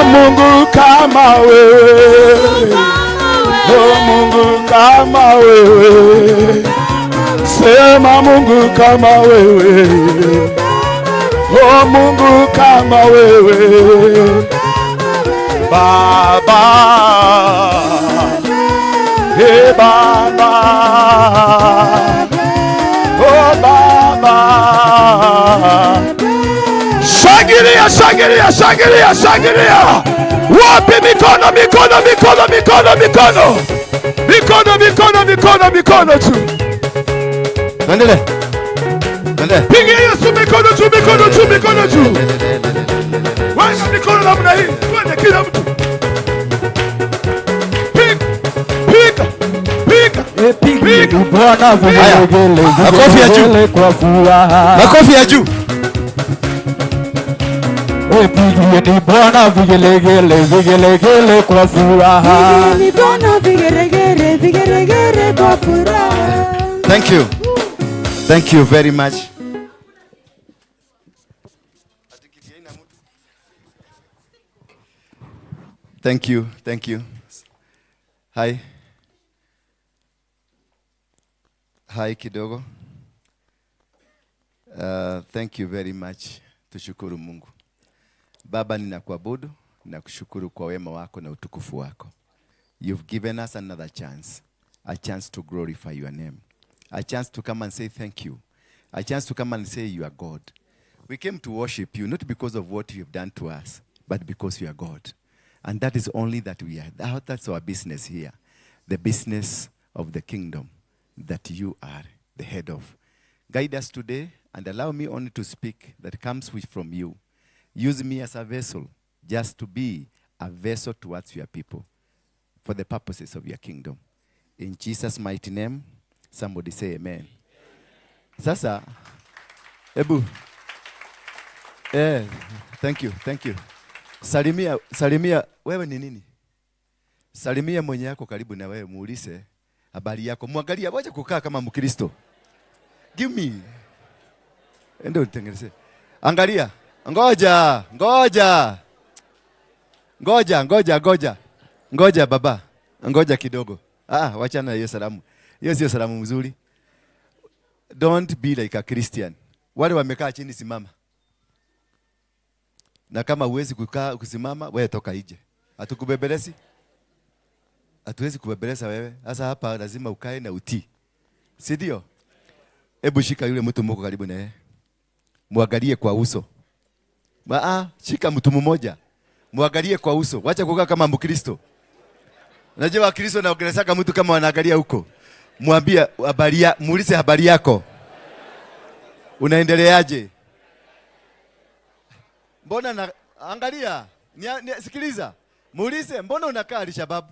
Mungu kama wewe. Mungu kama wewe. Sema Mungu kama wewe. Mungu kama wewe. Baba. Baba. Baba. Shangilia, shangilia, shangilia, shangilia. Wapi mikono, mikono, mikono, mikono, mikono. Mikono, mikono, mikono, mikono tu. Endelea. Endelea. Piga Yesu mikono tu, mikono tu, mikono tu. Weka mikono namna hii. Twende kila mtu. Piga. Piga. Piga. Piga. Bwana vigelegele. Makofi ya juu. Kwa furaha. Makofi ya juu. Pigeni Bwana vigelegele, vigelegele kwa furaha. Pigeni Bwana vigelegele, vigelegele kwa furaha. Thank you. Thank you very much. Thank you. Thank you. Hi. Hi kidogo. Thank you very much. Tushukuru Mungu. Baba, ninakuabudu, ninakushukuru kwa wema wako na utukufu wako. You've given us another chance. A chance to glorify your name. A chance to come and say thank you. A chance to come and say you are God. We came to worship you, not because of what you have done to us, but because you are God. And that is only that we are. That's our business here. The business of the kingdom that you are the head of. Guide us today and allow me only to speak that comes from you. Use me as a vessel, just to be a vessel towards your people for the purposes of your kingdom. In Jesus' mighty name, somebody say amen. Sasa, Ebu. Thank you, thank you. Salimia, wewe ni nini? Salimia mwenye yako karibu na wewe, muulize habari yako. Mwangalia, wacha kukaa kama Mkristo. Give me. Ndio nitengeneze. Angalia. Ngoja baba. Ngoja kidogo. Wachana hiyo salamu. Hiyo sio salamu mzuri. Don't be like a Christian. Wale wamekaa chini, simama. Na kama huwezi kusimama, wewe toka nje. Hatukubebelezi. Hatuwezi kubebeleza wewe. Sasa hapa lazima ukae na utii. Si ndio? Hebu shika yule mtu mko karibu na yeye. Muangalie kwa uso. Shika mtu mmoja. Muangalie kwa uso. Wacha kukaa kama Mkristo. Unajua Wakristo na ukiresaka mtu kama wanaangalia huko. Mwambie muulize habari yako. Unaendeleaje? Mbona angalia, sikiliza. Muulize mbona unakaa Al-Shabaab?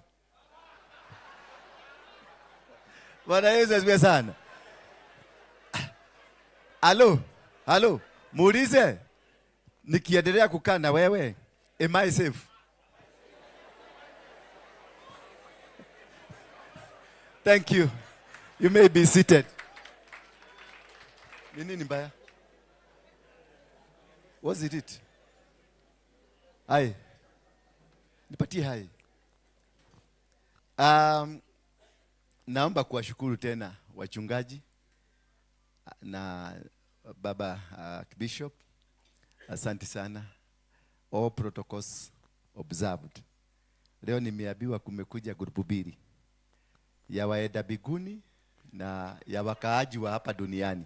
Bwana Yesu asifiwe sana. Halo. Muulize nikiendelea kukaa na wewe, am I safe? Thank you. You may be seated. Nini mbaya? Was it? Nipatie hai. Naomba kuwashukuru tena wachungaji na baba Bishop. Asante sana. All protocols observed. Leo nimeambiwa kumekuja grupu mbili ya waenda biguni na ya wakaaji wa hapa duniani.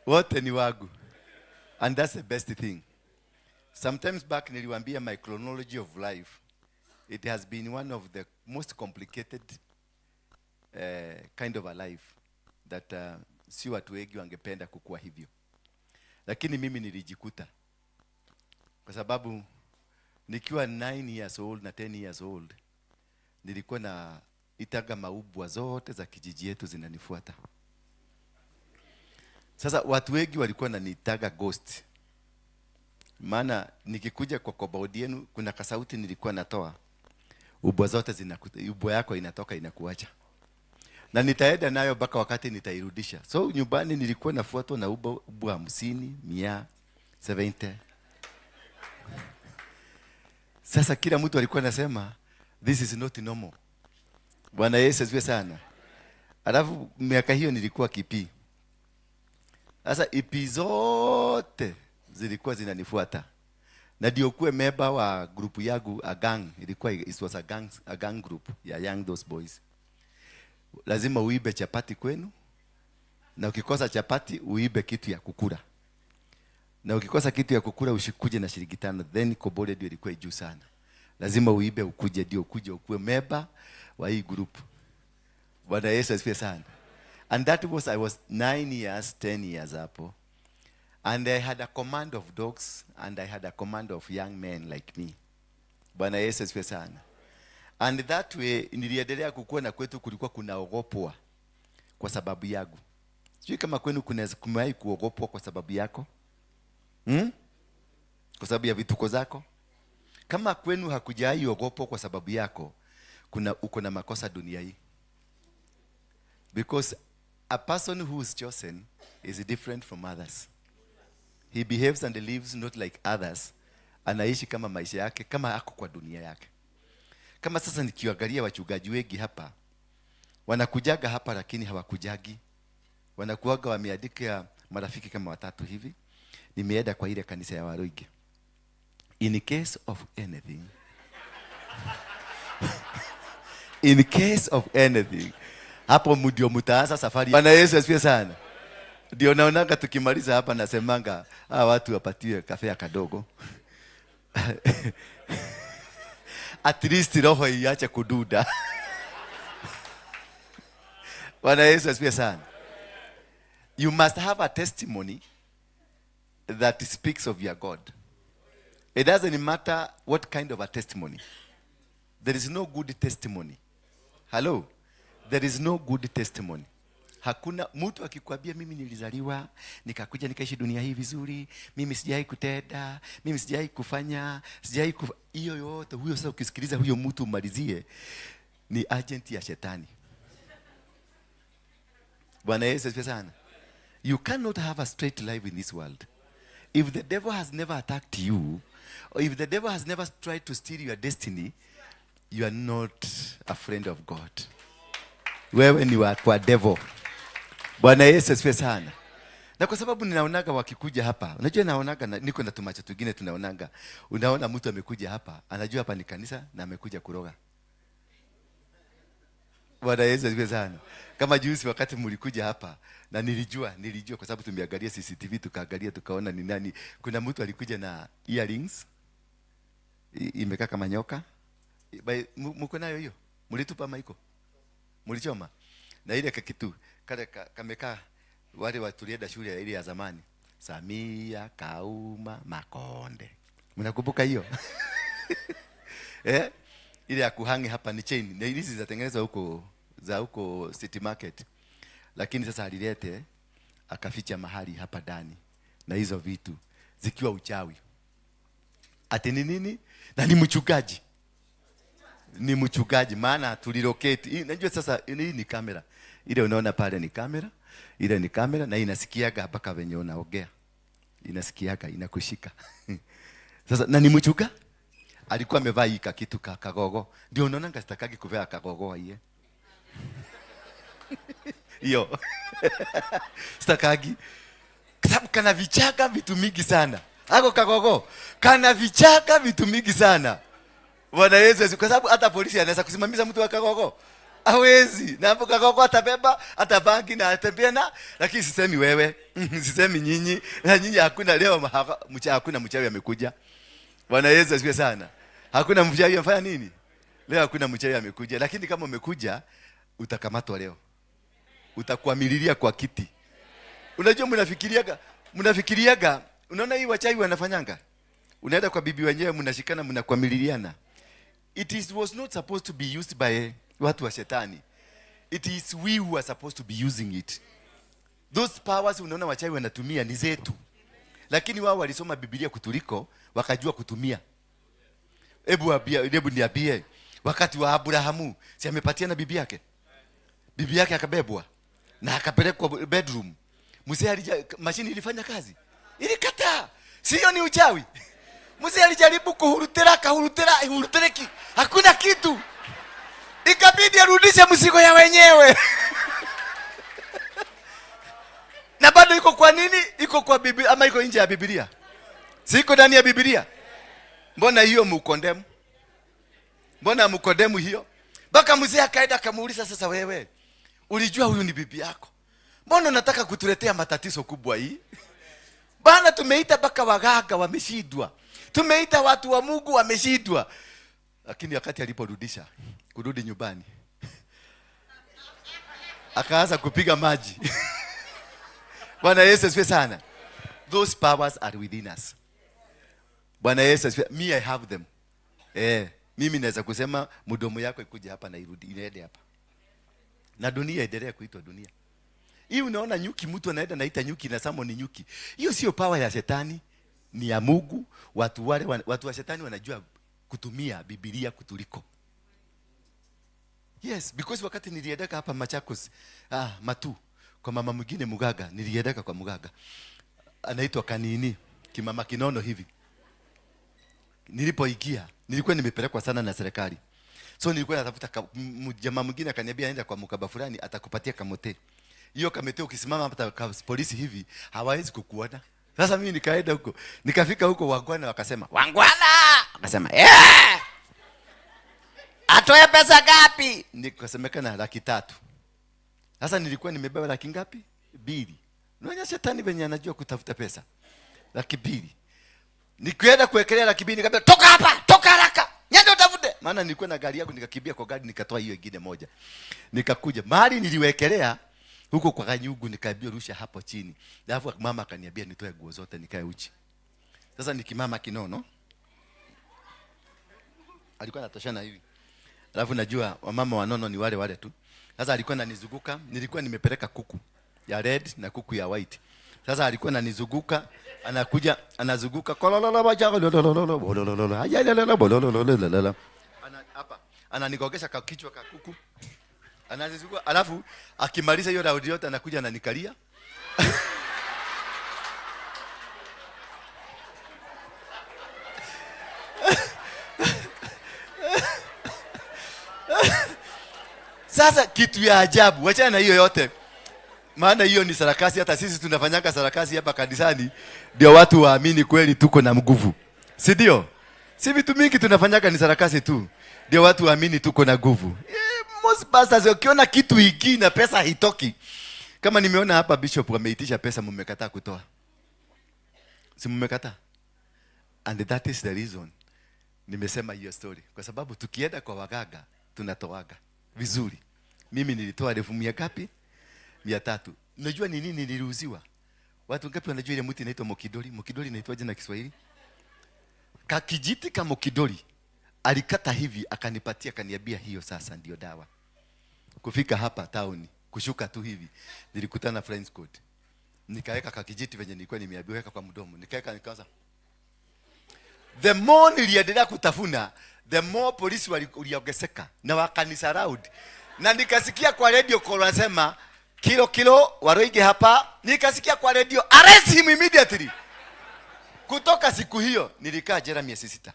Wote ni wangu. And that's the best thing. Sometimes back niliwaambia my chronology of life, it has been one of the most complicated kind of a life that si watu wengi wangependa kukua hivyo. Lakini mimi nilijikuta. Kwa sababu nikiwa 9 years old na 10 years old, nilikuwa na itaga maubwa zote za kijiji yetu zinanifuata. Sasa watu wengi walikuwa wananiitaga ghost. Maana nikikuja kwa kobaudi yenu kuna kasauti nilikuwa natoa. Ubwa zote ubwa yako inatoka inakuacha. Na nitaenda nayo mpaka wakati nitairudisha. So nyumbani nilikuwa nafuatwa na ubwa 50, 100, 70. Sasa kila mtu alikuwa anasema this is not normal. Bwana Yesu asifiwe sana. Alafu miaka hiyo nilikuwa kipi. Sasa ipi zote zilikuwa zinanifuata. Na ndio kuwe member wa grupu yangu a gang, ilikuwa it was a gang group ya young those boys. Lazima uibe chapati kwenu, na ukikosa chapati uibe kitu ya kukula. Na ukikosa kitu ya kukula usikuje na shilingi 5, then kobole ndio ilikuwa juu sana. Lazima uibe ukuje ndio ukuje ukuwe member wa hii group. Bwana Yesu asifiwe sana. And that was I was 9 years, 10 years hapo. And I had a command of dogs and I had a command of young men like me. Bwana Yesu asifiwe sana. And that way niliendelea kukua na kwetu kulikuwa kunaogopwa kwa sababu yangu. Sijui kama kwenu kumewahi kuogopwa kwa sababu yako? Kwa sababu ya vituko zako? Kama kwenu hakujawahi ogopwa kwa sababu yako, uko na makosa dunia hii. Because a person who is chosen is different from others. He behaves and lives not like others. Anaishi kama maisha yake, kama ako kwa dunia yake. Kama sasa nikiangalia wachungaji wengi hapa, wanakujaga hapa lakini hawakujagi. Wanakuaga wameandika marafiki kama 3 hivi. Nimeenda kwa ile kanisa ya Waroige. In case of anything. In case of anything. Hapo ndio mtaanza safari. Bwana Yesu asifiwe sana. Ndio naonanga tukimaliza hapa nasemanga watu wapatiwe kafea kadogo. At least roho iache kududa. Bwana Yesu asifiwe sana. You must have a testimony that speaks of your God. It doesn't matter what kind of a testimony. There is no good testimony. Hello? There is no good testimony. Hakuna mtu akikwambia mimi nilizaliwa, nikakuja nikaishi dunia hii vizuri, mimi sijai kutenda, mimi sijai kufanya, hiyo yote huyo sasa ukisikiliza huyo mtu umalizie ni agent ya shetani. Bwana Yesu asifiwe sana. You cannot have a straight life in this world. If the devil has never attacked you, or if the devil has never tried to steal your destiny, you are not a friend of God. Wewe ni wa devil. Bwana Yesu asifiwe sana. Na kwa sababu ninaonaga wakikuja hapa, unajua naonaga niko na tumacho tugine tunaonaga. Unaona mtu amekuja hapa, anajua hapa ni kanisa na amekuja kuroga. Bwana Yesu asifiwe sana. Kama juzi wakati mlikuja hapa na nilijua kwa sababu tumeangalia CCTV tukaangalia tukaona ni nani. Kuna mtu alikuja na earrings imekaa kama nyoka. Mko nayo hiyo? Mlitupa maiko? Mlichoma? Na ile kitu kale kamekaa wale watulienda shule ile ya zamani. Samia, Kauma, Makonde. Mnakumbuka hiyo? Ile ya kuhangi hapa ni chain. Na hizi zinatengenezwa huko City Market. Lakini sasa alilete akaficha mahali hapa ndani na hizo vitu zikiwa uchawi. Ati ni nini? Na ni mchungaji. Ni mchungaji maana tulilocate. Najua sasa hii ni kamera. Ile unaona pale ni kamera. Ile ni kamera na inasikiaga mpaka venye unaongea. Inasikiaga inakushika. Sasa na ni mchuka alikuwa amevaa hii kitu kagogo. Ndio unaona ngastakaki kuvaa kagogo hiye. Hiyo. Stakaki. Sababu kana vichaka vitu mingi sana. Hako kagogo kana vichaka vitu mingi sana. Bwana Yesu, kwa sababu hata polisi anaweza kusimamisha mtu wa kagogo. Hawezi. Na hapo kagogo atabeba, atabaki na atembea na, lakini sisemi wewe. Sisemi nyinyi. Na nyinyi hakuna leo hakuna mchawi amekuja. Bwana Yesu asifiwe sana. Hakuna mchawi amefanya nini? Leo hakuna mchawi amekuja, lakini kama umekuja utakamatwa leo. Utakuamililia kwa kiti. Unajua mnafikiriaga unaona hii wachawi wanafanyanga. Unaenda kwa bibi wenyewe mnashikana mnakuamililiana. Was not supposed to be used by watu wa shetani. It is we who are supposed to be using it. Those powers unaona wachawi wanatumia ni zetu. Lakini wao walisoma Biblia kutuliko, wakajua kutumia. Hebu niambie, wakati wa Abrahamu, si amepatiana bibi yake? Bibi yake akabebwa na akapelekwa bedroom. Mzee mashini ilifanya kazi. Ilikataa. Sio ni uchawi. Mzee alijaribu kuhurutereki. Hakuna kitu. Ikabidi arudishe mzigo ya wenyewe. Na bado iko kwa nini? Iko kwa Biblia ama iko nje ya Biblia? Siko ndani ya Biblia. Mbona hiyo mukondemu? Mbona mukondemu hiyo? Baka mzee akaenda akamuuliza, sasa wewe ulijua huyu ni bibi yako? Mbona unataka kutuletea matatizo kubwa hii? Bana tumeita baka waganga wameshindwa. Tumeita watu wa Mungu wameshindwa. Lakini wakati aliporudisha kurudi nyumbani akaanza kupiga maji. Bwana Yesu asifiwe sana. Those powers are within us. Bwana Yesu asifiwe. Me I have them. Mimi naweza kusema mdomo yako ikuje hapa na irudi inaende hapa. Na dunia endelea kuitwa dunia. Hii unaona nyuki, mtu anaenda naita nyuki na samo ni nyuki. Hiyo sio power ya shetani, ni ya Mungu. Watu wa shetani wanajua kutumia Biblia kutuliko. Yes, because wakati niliendeka hapa Machakos, Matu, kwa mama mwingine Mugaga, niliendeka kwa Mugaga. Anaitwa Kanini, kimama kinono hivi. Nilipoingia, nilikuwa nimepelekwa sana na serikali. So nilikuwa natafuta jamaa mwingine akaniambia aenda kwa mkaba fulani atakupatia kamote. Hiyo kamote ukisimama hapa polisi hivi hawawezi kukuona. Sasa mimi nikaenda huko. Nikafika huko wangwana wakasema, "Wangwana!" Akasema, "Atoe pesa ngapi?" Nikasemekana 300,000. Sasa nilikuwa nimebeba laki ngapi? 2. Unaona shetani venye anajua kutafuta pesa. 200,000. Nikwenda kuwekelea 200,000 nikamwambia, "Toka hapa, toka haraka. Nenda utafute." Maana nilikuwa na gari yangu nikakimbia kwa gari nikatoa hiyo nyingine moja. Nikakuja. Mahali niliwekelea huko kwa kanyugu nikaambia rusha hapo chini. Alafu mama akaniambia nitoe nguo zote nikae uchi. Sasa nikimama kinono. Alikuwa anatoshana hivi. Alafu najua wamama wanono ni wale tu. Sasa alikuwa ananizunguka, nilikuwa nimepeleka kuku ya red na kuku ya white. Sasa alikuwa ananizunguka, anakuja anazunguka hapa ananigogesha kwa kichwa kwa kuku. Ananizunguka, alafu akimaliza hiyo round yote anakuja ananikalia. Sasa kitu ya ajabu, wachana na hiyo yote. Maana hiyo ni sarakasi, hata sisi tunafanyanga sarakasi hapa kanisani ndio watu waamini kweli tuko na nguvu. Si ndio? Si vitu mingi tunafanyanga ni sarakasi tu. Ndio watu waamini tuko na nguvu. Most pastors ukiona kitu hiki na pesa hitoki. Kama nimeona hapa bishop ameitisha pesa mmekataa kutoa. Si mmekataa? And that is the reason nimesema hiyo story. Kwa sababu tukienda kwa waganga tunatoaga vizuri. Mimi nilitoa 1,000 ngapi? 300. Unajua ni nini niliuziwa? Watu ngapi wanajua ile mti inaitwa mokidori? Mokidori inaitwaje na Kiswahili? Kakijiti kama mokidori. Alikata hivi akanipatia akaniambia hiyo sasa ndio dawa. Kufika hapa town, kushuka tu hivi, nilikutana na Friends Code. Nikaweka kakijiti venye nilikuwa nimeambiwa weka kwa mdomo. Nikaanza. The more niliendelea kutafuna, the more polisi waliongezeka na wakanisa round. Na nikasikia kwa radio call wanasema kilo waroige hapa. Nikasikia kwa radio arrest him immediately. Kutoka siku hiyo nilikaa jela miezi 6.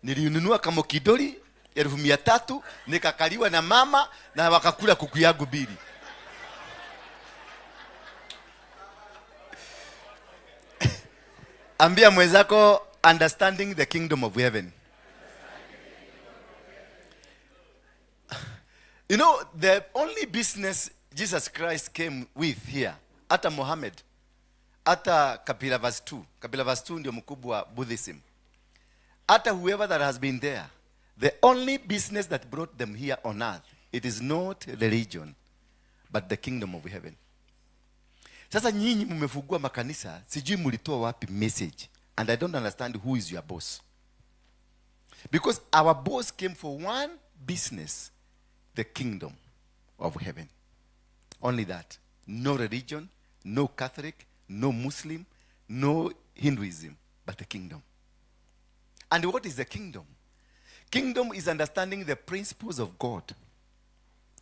Nilinunua kama kidoli 300 nikakaliwa na mama na wakakula kuku yangu 2. Ambia mwenzako, understanding the kingdom of heaven. You know, the only business Jesus Christ came with here, hata Muhammad, hata Kapila verse 2. Kapila verse 2 ndio mkubwa wa Buddhism. Hata whoever that has been there, the only business that brought them here on earth, it is not religion, but the kingdom of heaven. Sasa nyinyi mmefungua makanisa, sijui mlitoa wapi message, and I don't understand who is your boss. Because our boss came for one business, the kingdom of heaven. Only that. No religion, no Catholic, no Muslim, no Hinduism, but the kingdom. And what is the kingdom? Kingdom is understanding the principles of God.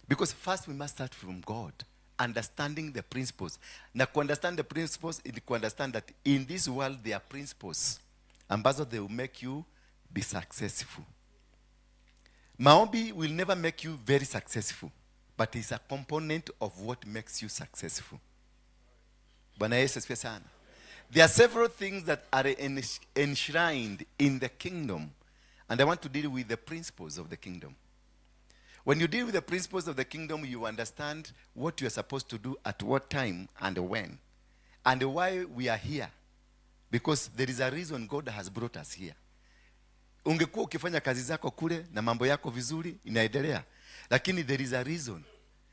Because first we must start from God. Understanding the principles. Now, to understand the principles is to understand that in this world there are principles ambazo they will make you be successful. Maombi will never make you very successful, but it's a component of what makes you successful. Bwana Yesu asifiwe sana. There are several things that are enshrined in the kingdom, and I want to deal with the principles of the kingdom. When you deal with the principles of the kingdom, you understand what you are supposed to do at what time and when, and why we are here. Because there is a reason God has brought us here. Ungekuwa ukifanya kazi zako kule na mambo yako vizuri inaendelea, lakini there is a reason.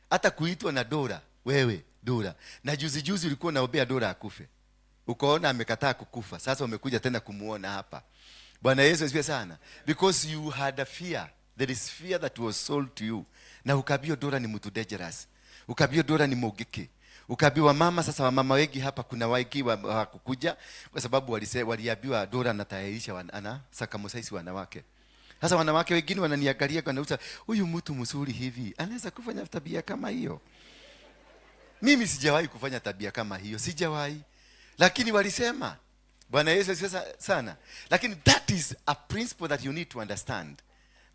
Hata kuitwa na Dora, wewe Dora, na juzi ulikuwa unaombea Dora akufe, ukaona amekataa kukufa, sasa umekuja tena kumuona hapa. Bwana Yesu asifiwe sana. Because you had a fear. There is fear that was sold to you. Na ukaambiwa Dora ni mtu dangerous. Ukaambiwa Dora ni mogeke. Ukaambiwa mama, sasa wamama wengi hapa kuna wengi hawakukuja kwa sababu waliambiwa Dora anatayarisha ana circumcise wanawake. Sasa wanawake wengine wananiangalia kwa nausa, huyu mtu mzuri hivi anaweza kufanya tabia kama hiyo? Mimi sijawahi kufanya tabia kama hiyo, sijawahi. Lakini walisema. Bwana Yesu asifiwe sana. Lakini that is a principle that you need to understand.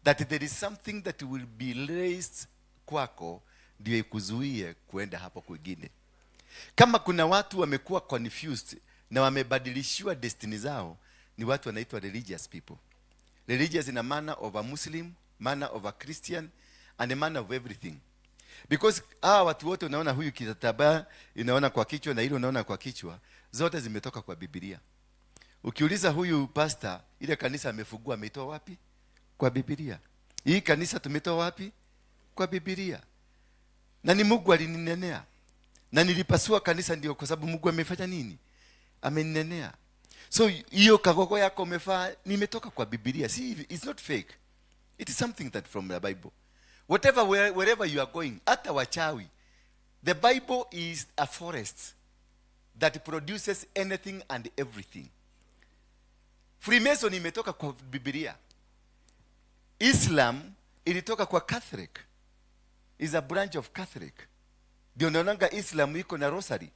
That there is something that will be raised kwako ndio ikuzuie kuenda hapo kwingine. Kama kuna watu wamekuwa confused na wamebadilishiwa destiny zao, ni watu wanaitwa religious people. Religious in a manner of a Muslim, manner of a Christian, and a manner of everything. Because watu wote unaona huyu kitataba, unaona kwa kichwa na hilo unaona kwa kichwa, zote zimetoka kwa Biblia. Ukiuliza huyu pastor, ile kanisa amefungua ameitoa wapi? Kwa Biblia. Hii kanisa tumetoa wapi? Kwa Biblia. Na ni Mungu alininenea. Na nilipasua kanisa ndio kwa sababu Mungu amefanya nini? Ameninenea. So hiyo kagogo yako umefaa nimetoka kwa Biblia. See, it's not fake. It is something that from the Bible. Wherever you are going, hata wachawi. The Bible is a forest that produces anything and everything. Freemason imetoka kwa Biblia. Islam ilitoka kwa Catholic. Is a branch of Catholic. Ndio naonanga Islam iko na rosary.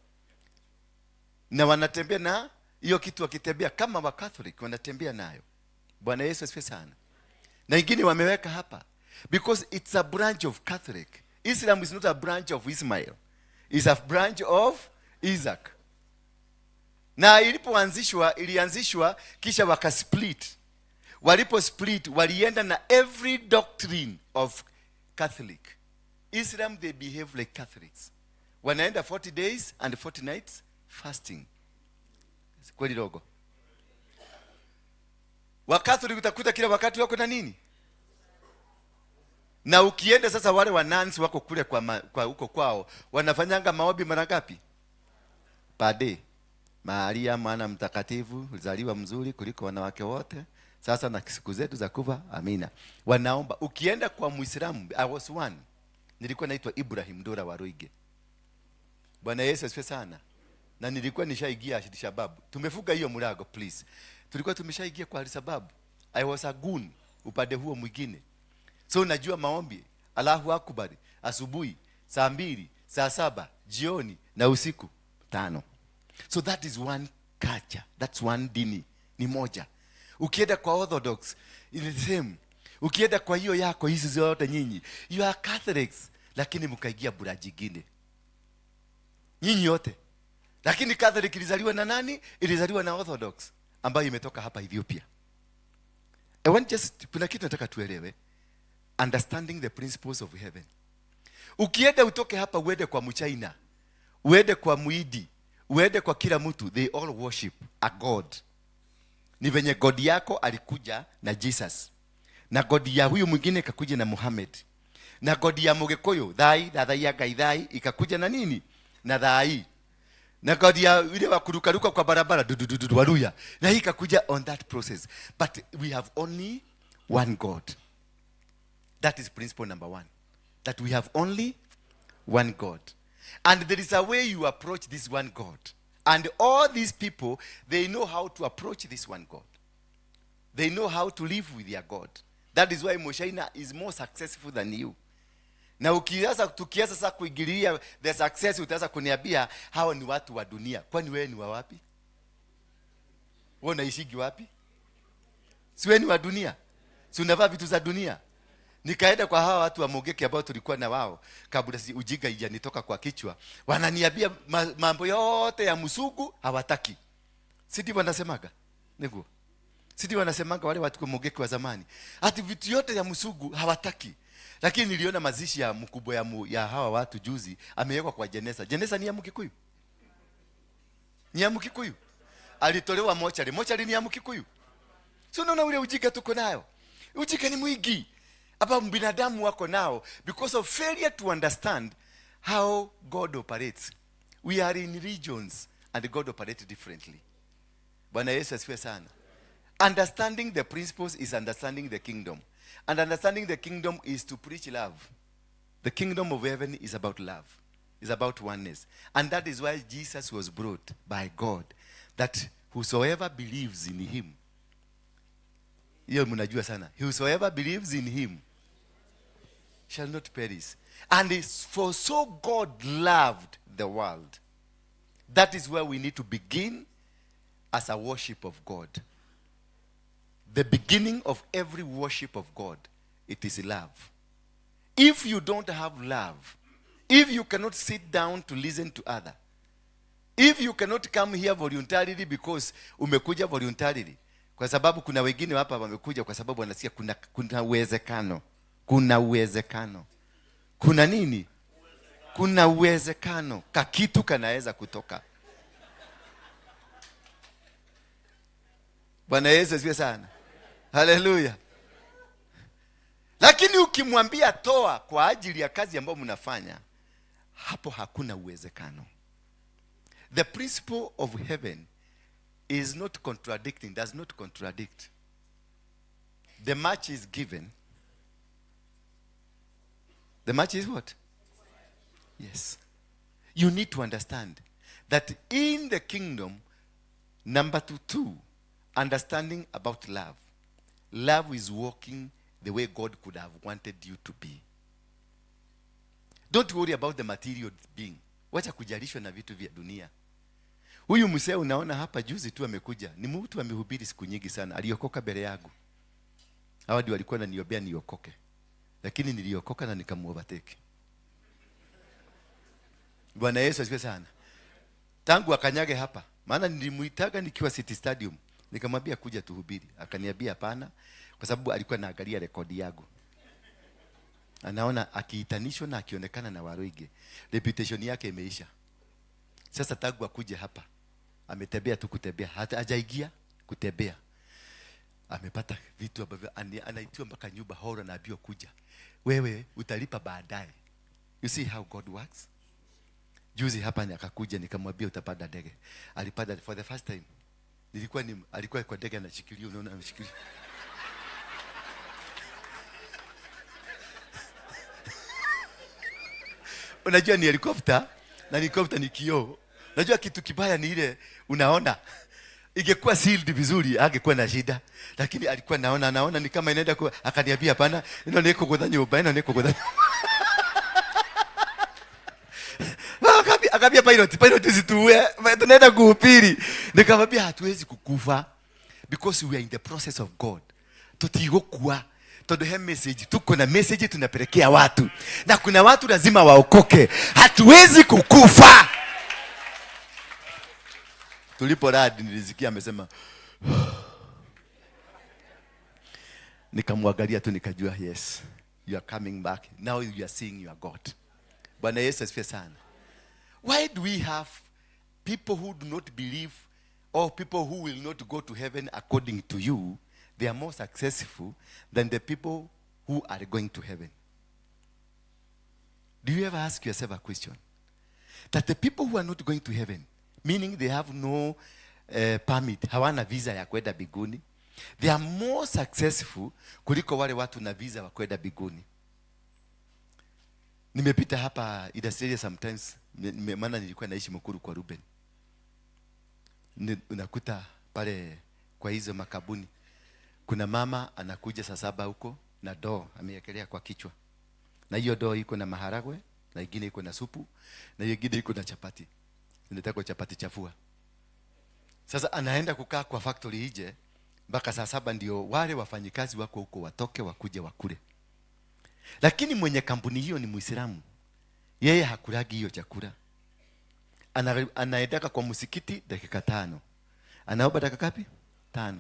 Na wanatembea na hiyo kitu, wakitembea kama wa Catholic wanatembea nayo. Bwana Yesu asifiwe sana. Na wengine wameweka hapa because it's a branch of Catholic. Islam is not a branch of Ismail. It's a branch of Isaac. Na ilianzishwa kisha wakasplit. Walipo split walienda na every doctrine of Catholic. Islam, they behave like Catholics. Wanaenda 40 days and 40 nights fasting. Kweli dogo. Wakatholiki utakuta kila wakati wako na nini? Na ukienda sasa wale wanansi wako kule kwa huko kwao, wanafanyanga maombi mara ngapi? Pade. Maria mwana mtakatifu, ulizaliwa mzuri kuliko wanawake wote. Sasa na siku zetu za kufa, amina. Wanaomba. Ukienda kwa Muislamu, I was one. Nilikuwa naitwa Ibrahim Dora wa Ruige. Bwana Yesu asifiwe sana. Na nilikuwa nishaigia Al-Shabaab. Tumefuga hiyo murago please. Tulikuwa tumeshaigia kwa Al-Shabaab. I was a goon upande huo mwingine. So najua maombi. Allahu Akbar asubuhi, saa 2, saa 7, jioni na usiku 5. So that is one culture. That's one dini, ni moja. Ukienda kwa Orthodox, it is the same. Ukienda kwa hiyo yako, hizi zote nyinyi, you are Catholics, lakini mkaingia bura jingine. Nyinyi yote. Lakini Catholic ilizaliwa na nani? Ilizaliwa na Orthodox, ambayo imetoka hapa Ethiopia. I want just, kuna kitu nataka tuelewe. Understanding the principles of heaven. Ukienda utoke hapa uende kwa Mchina, uende kwa Muidi, uende kwa kila mtu, they all worship a God. Ni venye God yako alikuja na Jesus. Na God ya huyu mwingine ikakuja na Muhammad. Na God ya Mugikuyu, thai ya gaithai ikakuja na nini? Na thai. Na God ya ile wakurukaruka kwa barabara waluya. Na hii ikakuja on that process. But we have only one God. That is principle number 1. That we have only one God. And there is a way you approach this one God. And all these people, they know how to approach this one God. They know how to live with their God. That is why Moshaina is more successful than you. Na tukianza sasa kuingilia the success, utaanza kuniambia hawa ni watu wa dunia. Kwani wewe ni wa wapi? Wewe unaishigi wapi? Si wewe ni wa dunia? Si unavaa vitu za dunia? Nikaenda kwa hawa watu wa Mogeki ambao tulikuwa na wao kabla ujinga ijanitoka kwa kichwa. Wananiambia mambo yote ya msugu hawataki. Si ndivyo wanasemaga? Niguo. Si ndivyo wanasemaga wale watu wa Mogeki wa zamani. Ati vitu yote ya msugu hawataki. Lakini niliona mazishi ya mkubwa ya hawa watu juzi amewekwa kwa jeneza. Jeneza ni ya Mkikuyu. Ni ya Mkikuyu. Alitolewa mochari. Mochari ni ya Mkikuyu. So unaona ule ujinga tuko nayo. Ujinga ni mwingi. Hapa binadamu wako nao because of failure to understand how God operates. We are in regions and God operates differently. Bwana Yesu asifiwe sana. Understanding the principles is understanding the kingdom. And understanding the kingdom is to preach love. The kingdom of heaven is about love. It's about oneness. And that is why Jesus was brought by God. That whosoever believes in him. Hiyo mnajua sana. Whosoever believes in him shall not perish. And for so God loved the world. That is where we need to begin as a worship of God. The beginning of every worship of God, it is love. If you don't have love, if you cannot sit down to listen to others, if you cannot come here voluntarily because umekuja voluntarily, kwa sababu kuna wengine hapa wamekuja kwa sababu wanasikia kuna uwezekano. Kuna uwezekano. Kuna nini? Kuna uwezekano. Kakitu kanaweza kutoka. Bwana Yesu asifiwe sana. Hallelujah. Lakini ukimwambia toa kwa ajili ya kazi ambayo mnafanya, hapo hakuna uwezekano. The principle of heaven is not contradicting, does not contradict. The much is given. The much is what? Yes. You need to understand that in the kingdom, number 2, understanding about love. Love is walking the way God could have wanted you to be. Don't worry about the material being. Wacha kujalishwa na vitu vya dunia. Huyu mzee unaona hapa juzi tu amekuja. Ni mtu amehubiri siku nyingi sana. Aliokoka mbele yangu. Hawa ndio walikuwa wananiombea niokoke. Lakini niliokoka na nikamuovertake. Bwana Yesu asifiwe sana. Tangu akanyage hapa. Maana nilimuitaga nikiwa City Stadium. Nikamwambia kuja tuhubiri. Akaniambia hapana kwa sababu alikuwa anaangalia rekodi yangu. Anaona akiitanishwa na akionekana na Waroige, reputation yake imeisha. Sasa tangu akuje hapa, ametembea tu kutembea, hata hajaingia kutembea. Amepata vitu ambavyo anaitiwa mpaka nyumba horo na abio kuja. Wewe utalipa baadaye. You see how God works? Juzi hapa akakuja nikamwambia utapanda ndege. Alipanda for the first time. Alikuwa kwa ndege anashikilia, unaona ameshikilia. Unajua ni helicopter na helicopter ni kioo. Unajua kitu kibaya ni ile unaona ingekuwa sealed vizuri angekuwa na shida, lakini alikuwa naona ni kama inaenda kwa, akaniambia hapana, ino niko kwa nyumba, ino niko kwa wakambia pilot usituue, tunaenda kuhubiri. Nikamwambia hatuwezi kukufa because we are in the process of God. Tutigokua todo he message, tuko na message tunapelekea watu, na kuna watu lazima waokoke, hatuwezi kukufa. Tulipo radi nilisikia amesema nikamwangalia tu nikajua yes, you are coming back now, you are seeing your God. Bwana Yesu asifiwe sana. Why do we have people who do not believe, or people who will not go to heaven according to you? They are more successful than the people who are going to heaven. Do you ever ask yourself a question? That the people who are not going to heaven, meaning they have no permit, hawana visa ya kwenda biguni, they are more successful kuliko wale watu na visa wa kwenda biguni. Nimepita hapa Idasiria sometimes, maana nilikuwa naishi Mukuru kwa Ruben. Unakuta pale kwa hizo makabuni, kuna mama anakuja saa 7 huko na doo amewekelea kwa kichwa. Na hiyo doo iko na maharagwe, na ingine iko na supu, na hiyo ingine iko na chapati. Ninataka chapati chafua. Sasa anaenda kukaa kwa factory ije mpaka saa 7 ndio wale wafanyikazi wako huko watoke wakuje wakule. Lakini mwenye kampuni hiyo ni Muislamu. Yeye hakulagi hiyo chakula. Anaendaka kwa msikiti dakika 5. Anaomba dakika ngapi? 5.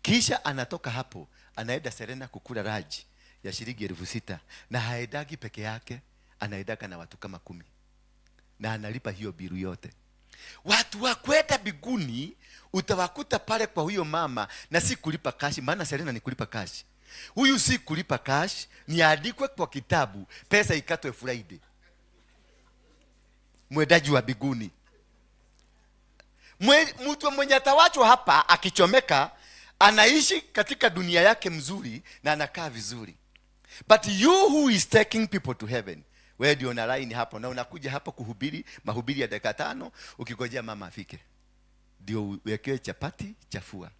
Kisha anatoka hapo, anaenda Serena kukula raji ya shilingi 6,000, na haendagi peke yake, anaendaka na watu kama 10. Na analipa hiyo biru yote. Watu wa kwenda biguni utawakuta pale kwa huyo mama, na si kulipa cash, maana Serena ni kulipa cash. Huyu si kulipa cash, ni andikwe kwa kitabu, pesa ikatwe Friday. Mwendaji wa biguni. Mtu mwenye atawachwa hapa akichomeka, anaishi katika dunia yake mzuri na anakaa vizuri. But you who is taking people to heaven, wewe ndio una line hapo na unakuja hapo kuhubiri mahubiri ya dakika 5 ukigojea mama afike. Ndio uwekewe chapati chafua.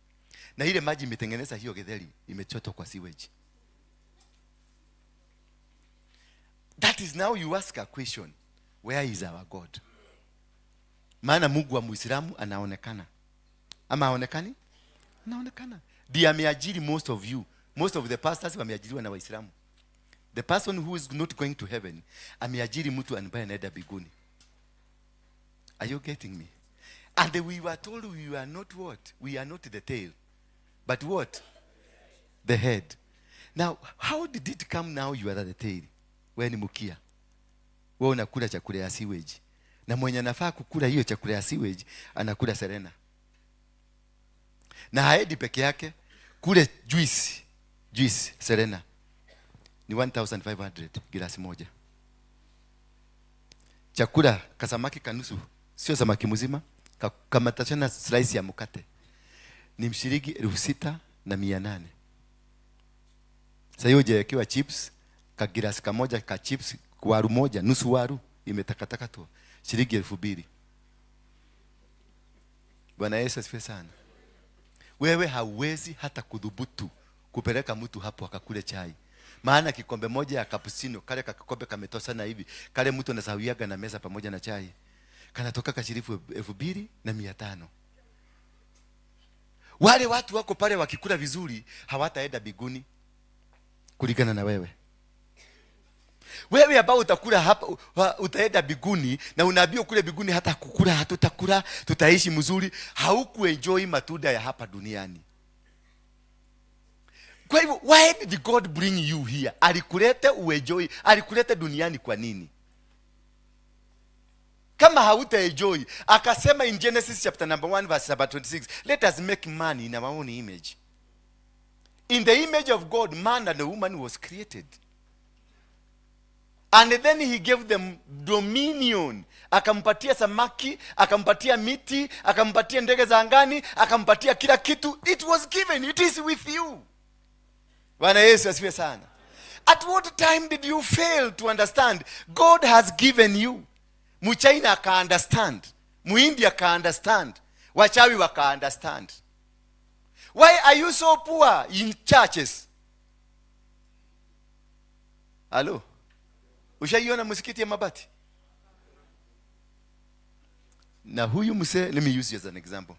Na ile maji imetengeneza hiyo getheri imechotwa kwa sewage. That is now you ask a question. Where is our God? Maana Mungu wa Muislamu anaonekana. Ama haonekani? Anaonekana. Ndiye ameajiri most of you. Most of the pastors wameajiriwa na Waislamu. The person who is not going to heaven ameajiri mtu ambaye anaenda biguni. Are you getting me? And we were told we are not what? We are not the tail. But what? The head. Now, how did it come now you are the tail? Wewe ni mkia. Wewe unakula chakula ya sewage. Na mwenye anafaa kukula hiyo chakula ya sewage anakula Serena. Na haedi peke yake, kule juice Serena ni 1,500 gilasi moja. Chakula kasamaki kanusu, sio samaki mzima, kama tachana slice ya mkate ni shilingi 6,800. Sasa hiyo je chips, ka gilasi kamoja ka chips, waru moja, nusu waru imetakataka tu shilingi 2,000. Bwana Yesu asifiwe sana. Wewe hauwezi hata kudhubutu kupeleka mtu hapo akakule chai. Maana kikombe moja ya cappuccino, kale kikombe kametosana hivi, kale mtu anasawiaga na meza pamoja na chai, kanatoka ka shilingi 2,500. Wale watu wako pale wakikula vizuri hawataenda biguni kulingana na wewe. Wewe ambao utakula hapa utaenda biguni, na unaambiwa kule biguni hata kukula hatutakula, tutaishi mzuri, haukuenjoy matunda ya hapa duniani. Kwa hivyo, why did God bring you here? Alikuleta uenjoy, alikuleta duniani kwa nini? Kama hautaenjoy, akasema in Genesis chapter number 1 verse 26, let us make man in our own image. In the image of God, man and the woman was created. And then he gave them dominion. Akampatia samaki, akampatia miti, akampatia ndege za angani, akampatia kila kitu. It was given, it is with you. Bwana Yesu asifiwe sana. At what time did you fail to understand God has given you? Mchina aka understand, Muindia aka understand, wachawi waka understand. Why are you so poor in churches? Hello? Ushaiona msikiti ya mabati? Na huyu mse, let me use you as an example.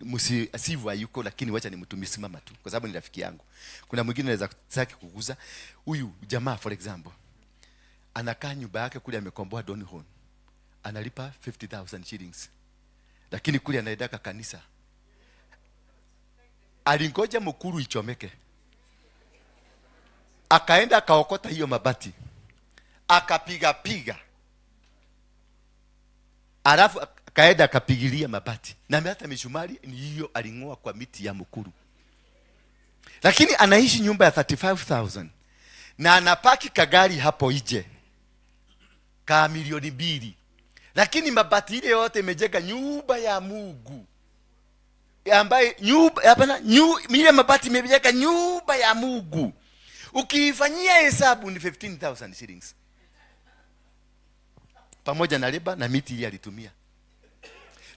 Msi asivu hayuko, lakini wacha nimtumie simama tu kwa sababu ni rafiki yangu. Kuna mwingine anaweza kutaka kuguza. Huyu jamaa for example, anakaa nyumba yake kule amekomboa Donholm. Analipa 50,000 shillings. Lakini kule anaendaka kanisa. Alingoja mkuru ichomeke. Akaenda akaokota hiyo mabati. Akapiga. Alafu akaenda akapigilia mabati. Na hata mishumari ni hiyo alingoa kwa miti ya mkuru. Lakini anaishi nyumba ya 35,000. Na anapaki kagari hapo nje. Ka milioni 2. Lakini mabati ile yote imejenga nyumba ya Mungu. Ambaye ile mabati imejenga nyumba ya Mungu. Ukiifanyia hesabu ni 15,000 shillings. Pamoja na leba na miti ile alitumia.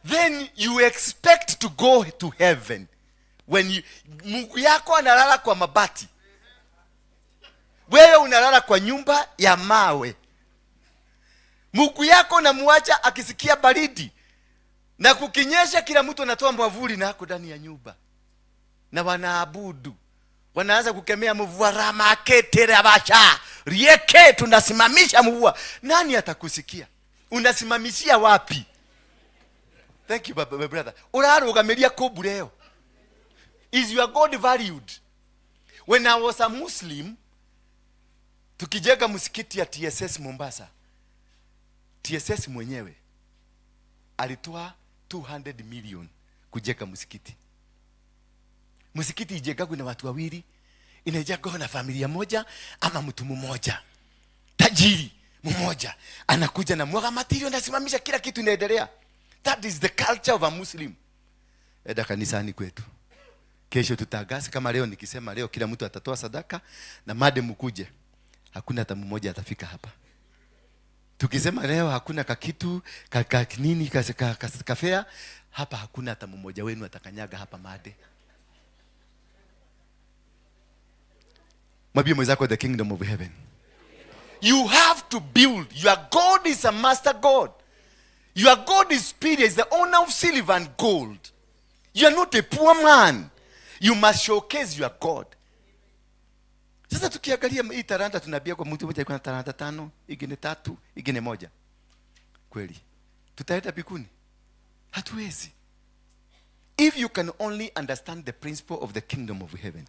Then you expect to go to heaven when Mungu yako analala kwa mabati. Wewe unalala kwa nyumba ya mawe. Mungu yako unamuacha akisikia baridi. Na kukinyesha kila mtu anatoa mwavuli na hako ndani ya nyumba. Na wanaabudu. Wanaanza kukemea mvua rama ketera basha. Rieke tunasimamisha mvua. Nani atakusikia? Unasimamishia wapi? Thank you my brother. Urarugamiria kubu leo. Is your God valued? When I was a Muslim, tukijenga msikiti ya TSS Mombasa. TSS mwenyewe alitoa 200 million kujenga msikiti. Msikiti ijengagwa na watu wawili, inajengwa na familia moja ama mtu mmoja. Tajiri mmoja anakuja na mwaga material na simamisha kila kitu inaendelea. That is the culture of a Muslim. Eda kanisani kwetu. Kesho tutagasi kama leo nikisema leo kila mtu atatoa sadaka na madem kuje. Hakuna hata mmoja atafika hapa. Tukisema leo hakuna kakitu, nini kafea, hapa hakuna hata mmoja wenu atakanyaga hapa made. Mwambie mwenzako the kingdom of heaven. You have to build. Your God is a master God. Your God is spirit, is the owner of silver and gold. You are not a poor man. You must showcase your God. Sasa tukiangalia hii talanta tunabia kwa mtu mmoja alikuwa na talanta 5, ingine 3, ingine 1. Kweli tutaenda bikuni? Hatuwezi. If you can only understand the principle of the kingdom of heaven,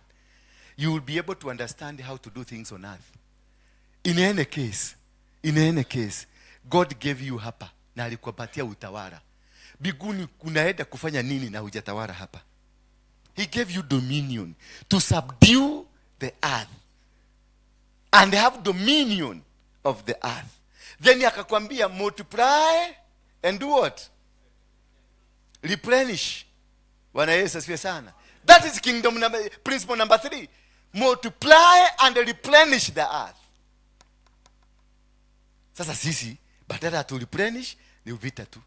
you will be able to understand how to do things on earth. In any case, God gave you hapa na alikupatia utawala. Biguni unaenda kufanya nini na hujatawala hapa? He gave you dominion to subdue the earth and have dominion of the earth. Then akakwambia multiply and do what? Replenish. Bwana Yesu asifiwe sana. That is kingdom principle number 3. Multiply and replenish the earth. Sasa sisi badala tu replenish ni vita tu.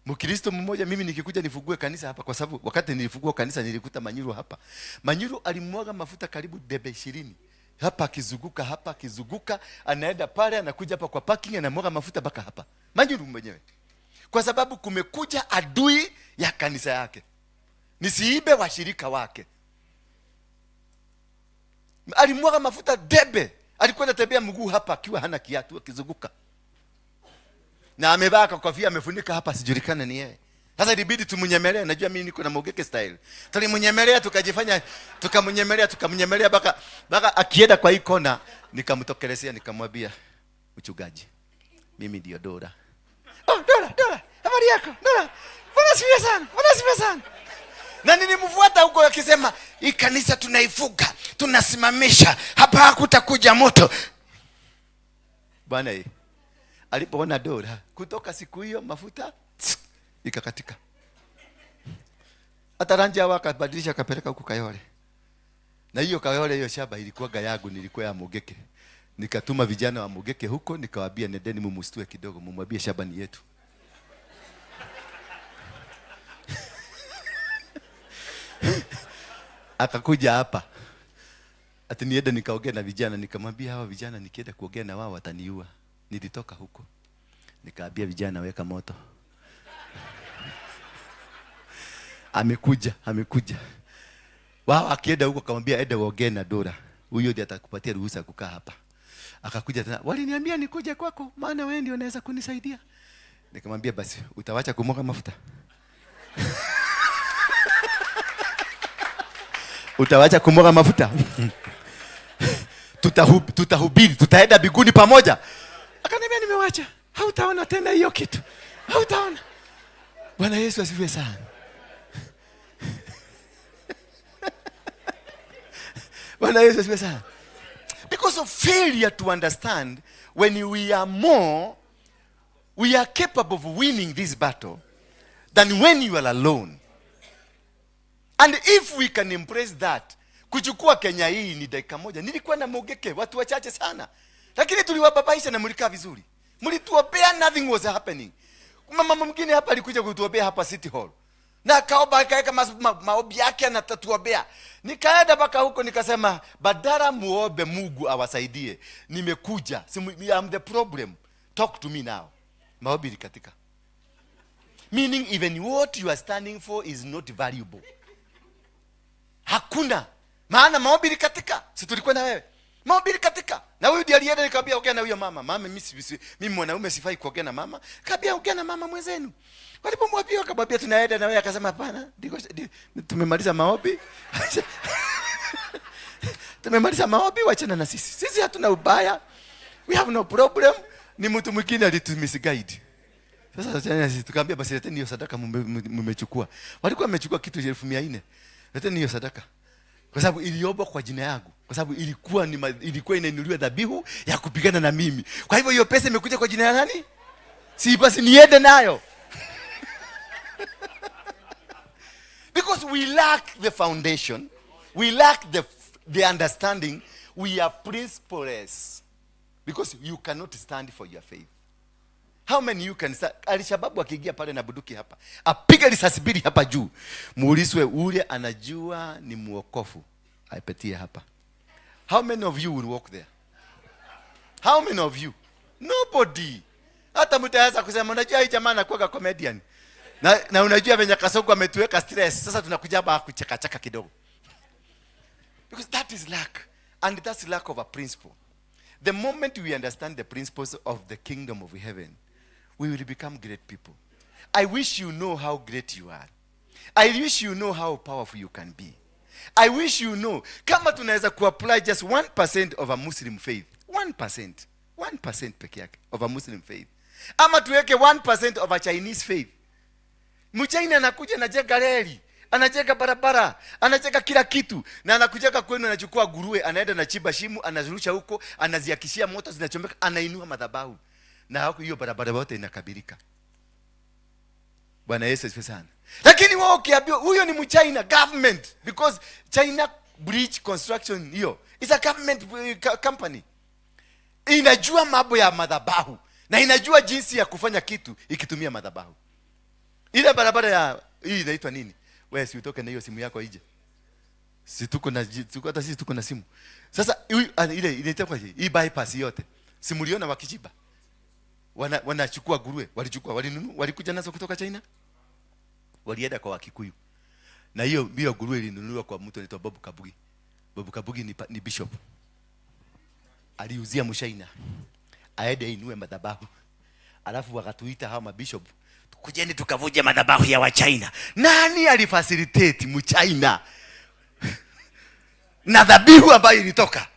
Mkristo mmoja mimi nikikuja nifugue kanisa hapa kwa sababu wakati nilifungua kanisa nilikuta Manyuru hapa. Manyuru alimwaga mafuta karibu debe 20. Hapa akizunguka anaenda pale anakuja hapa kwa parking anamwaga mafuta baka hapa. Manyuru mwenyewe. Kwa sababu kumekuja adui ya kanisa yake. Nisiibe washirika wake. Alimwaga mafuta debe. Alikuwa anatembea mguu hapa akiwa hana kiatu akizunguka. Na amevaa kofia amefunika hapa sijulikana ni yeye. Sasa ilibidi tumunyemelea, najua mimi niko na Mogeke style. Tulimunyemelea tukamnyemelea baka akienda kwa hii kona nikamtokelezea nikamwambia mchungaji. Mimi ndio Dora. Oh Dora, habari yako? Dora. Bwana sifiwe sana. Na nilimfuata huko akisema hii kanisa tunaifuga, tunasimamisha, hapa hakutakuja moto. Bwana yeye alipoona Dora kutoka siku hiyo mafuta ikakatika. Ataranja wakabadilisha kapeleka huko Kayole. Na hiyo Kayole hiyo shamba ilikuwa yangu, nilikuwa ya Mogeke. Nikatuma vijana wa Mogeke huko nikawaambia nendeni mumustue kidogo mumwambie shamba ni yetu. Akakuja hapa. Ati niende nikaongea na vijana nikamwambia hawa vijana nikienda kuongea na wao wataniua. Nilitoka huko. Nikaambia vijana weka moto. amekuja. Wao akienda huko akamwambia enda uongee na Dora. Huyo ndiye atakupatia ruhusa kukaa hapa. Akakuja tena, waliniambia nikuje kwako maana wewe ndio unaweza kunisaidia. Nikamwambia basi utawacha kumwaga mafuta. Utawacha kumwaga mafuta. Tutahubiri, tutaenda biguni pamoja. Akaniambia nimewacha. Hautaona tena hiyo kitu. Hautaona. Bwana Yesu asifiwe sana. Bwana Yesu asifiwe sana. Because of failure to understand, when we are more, we are capable of winning this battle than when you are alone. And if we can embrace that, kuchukua Kenya hii ni dakika moja. Nilikuwa na Mogeke, watu wachache sana. Lakini tuliwababaisha na mlikaa vizuri. Mlituopea, nothing was happening. Mama mwingine hapa alikuja kutuopea hapa City Hall. Na akaomba akaweka maombi yake anatatuombea. Nikaenda mpaka huko nikasema badala muombe Mungu awasaidie. Nimekuja. I'm the problem. Talk to me now. Maombi katika. Meaning even what you are standing for is not valuable. Hakuna. Maana maombi katika. Si tulikuwa na wewe. Maombi katika. Na huyu ndiye alienda nikamwambia ongea na huyo mama. Mama mimi mwanaume sifai kuongea na mama. Kaambia ongea na mama mwenzenu. Walipomwambia akamwambia tunaenda na wewe akasema hapana. Tumemaliza maombi. Tumemaliza maombi, wachana na sisi. Sisi hatuna ubaya. We have no problem. Ni mtu mwingine alitumisguide. Sasa sisi tukamwambia basi leteni hiyo sadaka mmechukua. Walikuwa wamechukua kitu 1400. Leteni hiyo sadaka. Kwa sababu iliombwa kwa jina yangu. Kwa sababu ilikuwa inainuliwa dhabihu ya kupigana na mimi. Kwa hivyo hiyo pesa imekuja kwa jina ya nani? Si basi niende nayo. Because we lack the foundation, we lack the understanding, we are principleless. Because you cannot stand for your faith. How many you can stand? Alishababu akiingia pale na buduki hapa, apiga risasi mbili hapa juu, muuliswe ule anajua ni muokofu, aipatie hapa. How many of you will walk there? How many of you? Nobody. Hata mtaweza kusema unajua hii jamaa anakuwa comedian. Na unajua venye Kasongo ametuweka stress. Sasa tunakuja hapa kucheka kidogo. Because that is lack. And that's lack of a principle. The moment we understand the principles of the kingdom of heaven, we will become great people. I wish you know how great you are. I wish you know how powerful you can be. I wish you know. Kama tunaweza kuapply just 1% of a Muslim faith. 1%. 1% peke yake of a Muslim faith. Ama tuweke 1% of a Chinese faith. Mchina anakuja anajenga reli, anajenga barabara, anajenga kila kitu, na anakuja kwenu anachukua nguruwe, anaenda na chimba shimo, anazirusha huko, anaziakishia moto zinachomeka, anainua madhabahu. Na hapo hiyo barabara yote inakabilika. Bwana Yesu asifiwe sana. Lakini wao ukiambiwa huyo ni Mchina government, because China Bridge Construction hiyo is a government company. Inajua mambo ya madhabahu na inajua jinsi ya kufanya kitu ikitumia madhabahu. Ile barabara ya hii inaitwa nini? Wewe si utoke na hiyo simu yako ije. Si tuko hata sisi tuko na simu. Sasa ile inaitwa hii bypass yote. Simuliona wakijiba. Wanachukua nguruwe, walinunua, walikuja nazo kutoka China. Walienda kwa Wakikuyu. Na hiyo nguruwe ilinunuliwa kwa mtu anaitwa Bob Kabugi. Bob Kabugi ni bishop. Aliuzia Mchina. Aende inue madhabahu. Alafu wakatuita hao mabishop, kujeni tukavuje madhabahu ya Wachina. Nani alifacilitate Mchina na dhabihu ambayo ilitoka?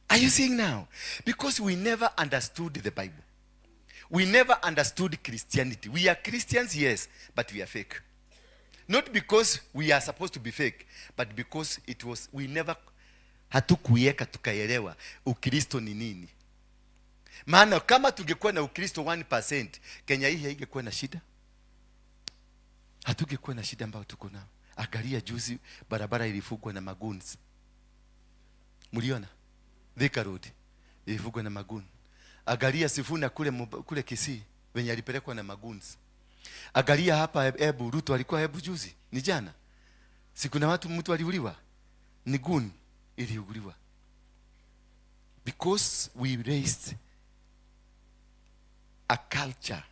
Are you seeing now? Because we never understood the Bible. We never understood Christianity. We are Christians, yes, but we are fake. Not because we are supposed to be fake, but because we never hatukuiweka tukaelewa Ukristo ni nini. Maana kama tungekuwa na Ukristo 1%, Kenya hii haingekuwa na shida. Hatungekuwa na shida ambayo tuko nao. Angalia juzi barabara ilifungwa na magoons. Mliona? Thika Road ilifungwa na magoon. Angalia Sifuna kule Kisii wenye alipelekwa na magoons. Angalia hapa Ebu, Ruto alikuwa Ebu juzi, ni jana. Siku na mtu aliuliwa. Ni goon iliuliwa. Because we raised a culture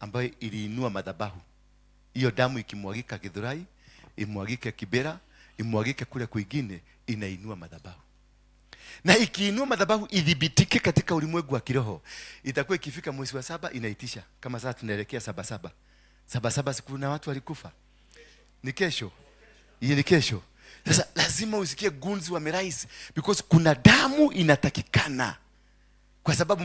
ambayo iliinua madhabahu hiyo damu ikimwagika Githurai, imwagike Kibera, imwagike kule kwingine, inainua madhabahu. Na ikiinua madhabahu idhibitike katika ulimwengu wa kiroho, itakuwa ikifika mwezi wa 7 inaitisha. Kama sasa tunaelekea 7 siku na watu walikufa. Ni kesho. Hii ni kesho. Sasa lazima usikie gunzi wa merais, because kuna damu inatakikana. Kwa sababu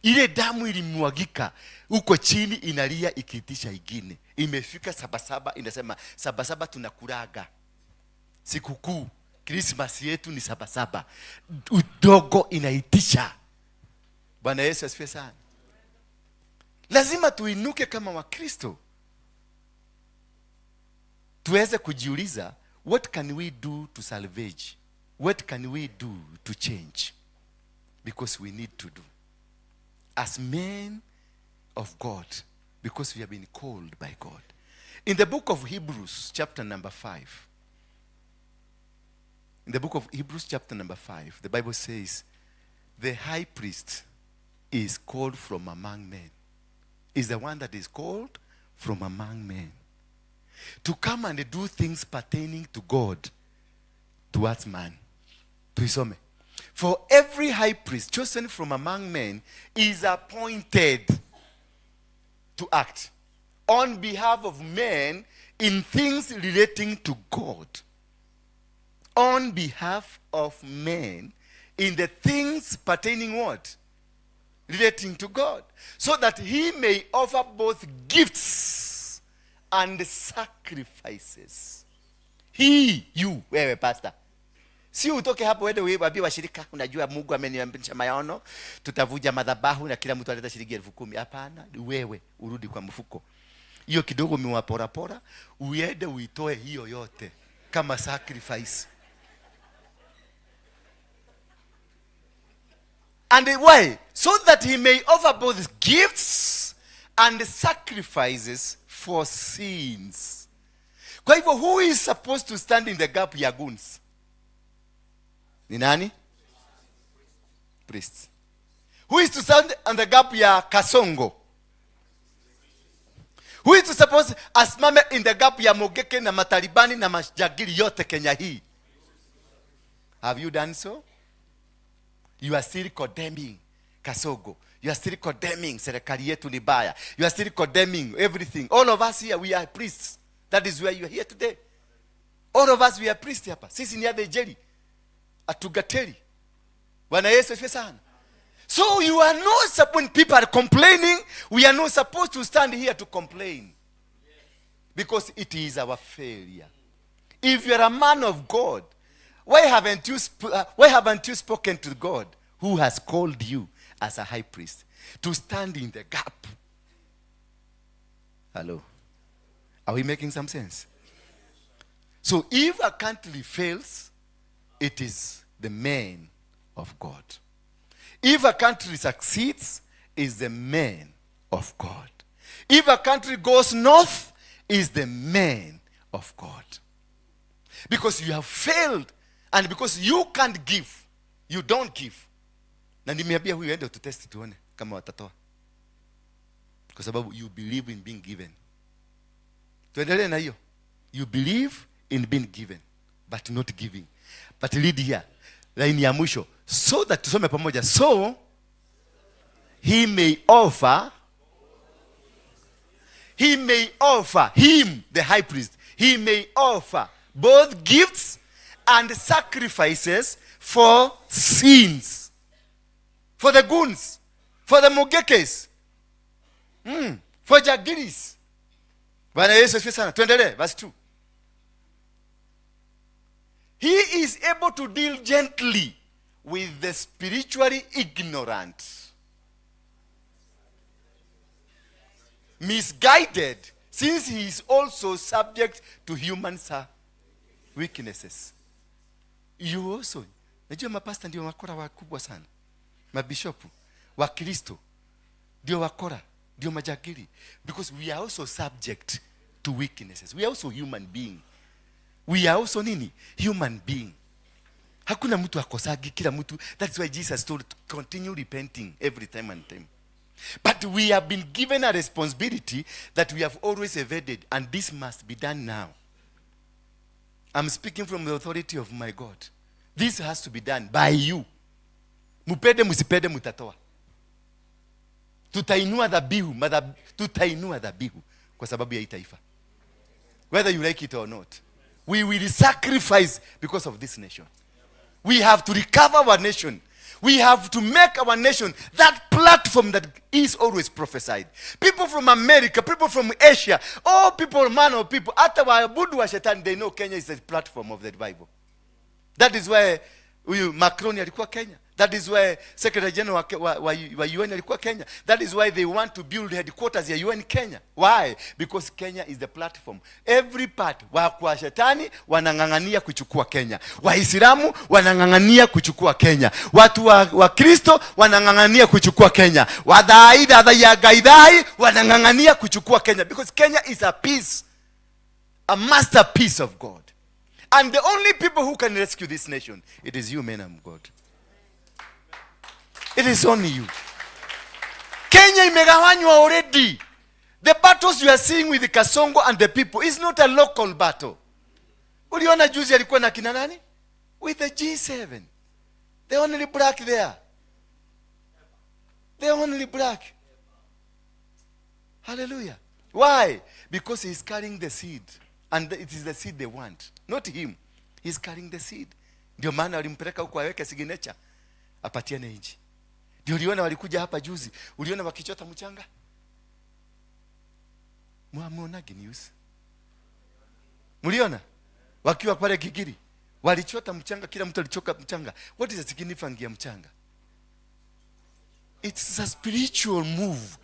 ile damu ilimwagika huko chini, inalia ikiitisha ingine. Imefika 7 inasema 7 tunakulaga. Sikukuu Christmas yetu ni 7. Udogo inaitisha. Bwana Yesu asifiwe sana. Lazima tuinuke kama Wakristo, tuweze kujiuliza, what can we do to salvage? What can we do to change? Because we need to do as men of God, because we have been called by God. In the book of Hebrews chapter number 5, in the book of Hebrews chapter number 5, the Bible says, the high priest is called from among men. Is the one that is called from among men, to come and do things pertaining to God towards man. Tuisome. For every high priest chosen from among men is appointed to act on behalf of men in things relating to God. On behalf of men in the things pertaining what? Relating to God. So that he may offer both gifts and sacrifices. You, wewe pastor. Si utoke hapo wende waambie washirika, unajua Mungu ameniambia maono, tutavuja madhabahu na kila mtu aleta shilingi 10,000. Hapana, wewe urudi kwa mfuko. Hiyo kidogo umewapora pora, uende uitoe hiyo yote kama sacrifice. And why? So that he may offer both gifts and sacrifices for sins. Kwa hivyo, who is supposed to stand in the gap ya goons? Ni nani? Priests. Who is to stand on the gap ya Kasongo? Who is to suppose asimame in the gap ya Mogeke na Matalibani na majagiri yote Kenya hii? Have you done so? You are still condemning Kasongo. You are still condemning serikali yetu ni baya. You are still condemning everything. All of us here, we are priests. That is why you are here today. All of us, we are priests hapa. Sisi ni adejeli. Atugateli. Bwana Yesu asifiwe sana. So you are not, when people are complaining, we are not supposed to stand here to complain. Because it is our failure. If you are a man of God, why haven't you spoken to God who has called you as a high priest to stand in the gap? Hello? Are we making some sense? So if a country fails, it is the man of God. If a country succeeds, is the man of God. If a country goes north, is the man of God. Because you have failed, and because you can't give, you don't give. Na nimeambia huyu ende tutesti tuone kama watatoa. Kwa sababu you believe in being given. Tuendelee na hiyo. You believe in being given, but not giving. But read here. Line ya mwisho. So that tusome pamoja. So he may offer him, the high priest, he may offer both gifts and sacrifices for sins. For the goons, for the mogekes, for jagiris. Bwana Yesu asifiwe sana. Tuendelee, verse 2. He is able to deal gently with the spiritually ignorant, misguided, since he is also subject to human weaknesses. You also, najua mapasta ndio wakora wakubwa sana. Mabishopu, wakristo, ndio wakora, ndio majagiri. Because we are also subject to weaknesses. We are also human being. We are also nini? Human being. Hakuna mtu akosagi, kila mtu. That's why Jesus told to continue repenting every time and time. But we have been given a responsibility that we have always evaded, and this must be done now. I'm speaking from the authority of my God. This has to be done by you. Mupende musipende mutatoa. Tutainua dhabihu kwa sababu ya hii taifa. Whether you like it or not. We will sacrifice because of this nation. We have to recover our nation. We have to make our nation that platform that is always prophesied. People from America, people from Asia, all people, man of people, hata waabudu wa shetani, they know Kenya is the platform of the Bible. That is why Macron alikuwa Kenya. That is why Secretary General wa UN alikuwa Kenya. That is why they want to build headquarters ya UN Kenya. Why? Because Kenya is the platform. Every part wa kwa shetani wanangangania kuchukua Kenya. Waislamu wanangangania kuchukua Kenya. Watu wa Kristo wanangangania kuchukua Kenya. Gaidai wanangangania kuchukua Kenya, because Kenya is a piece, a masterpiece of God. And the only people who can rescue this nation, it is you, men of God. It is only you. Kenya imegawanywa already. The battles you are seeing with the Kasongo and the people is not a local battle. Uliona juzi alikuwa na kina nani? With the G7. The only black there. The only black. Hallelujah. Why? Because he is carrying the seed. And it is the seed they want. Not him. He is carrying the seed. Ndio maana walimpeleka huko aweke signature. Apatiane nchi. Ndio uliona walikuja hapa juzi. Uliona wakichota mchanga? Muona news? Muliona? Wakiwa pale Gigiri. Walichota mchanga, kila mtu alichoka mchanga. What is the significance ya mchanga? It's a spiritual move.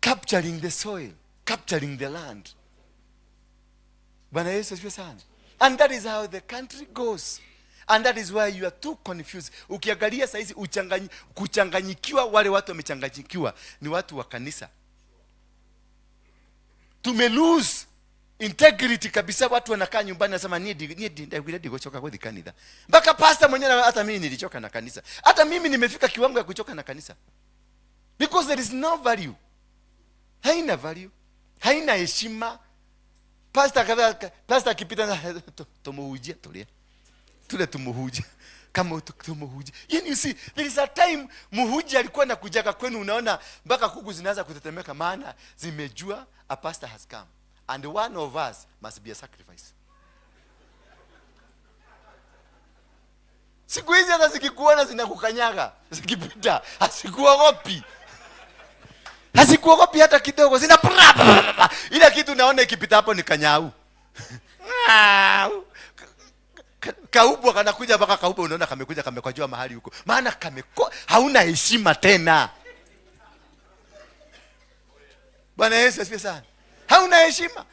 Capturing the soil. Capturing the land. Bwana Yesu asifiwe sana. And that is how the country goes. And that is why you are too confused. Ukiangalia saizi kuchanganyikiwa, wale watu wamechanganyikiwa ni watu wa kanisa. Tumelose integrity kabisa. Watu wanakaa nyumbani nasema nidi kuchoka kwa kanisa. Mpaka pastor mwenyewe, hata mimi nilichoka na kanisa. Hata mimi nimefika kiwango ya kuchoka na kanisa. Because there is no value. Haina value. Haina heshima. Pastor akipita tumuhujia tulia. Tule tumuhujia. Kama tumuhujia. You see, there is a time muhujia alikuwa na kujaga kwenu, unaona mpaka kuku zinaanza kutetemeka, maana zimejua a pastor has come. And one of us must be a sacrifice. Siku hizi hata zikikuona zinakukanyaga. Zikipita, hasikuogopi. Hasikuogopi hata kidogo. Zina ile kitu naona ikipita hapo ni kanyau. Kaubwa kanakuja, mpaka kaubwa unaona kamekuja kamekojua mahali huko. Maana hauna heshima tena. Bwana Yesu asifiwe sana. Hauna heshima.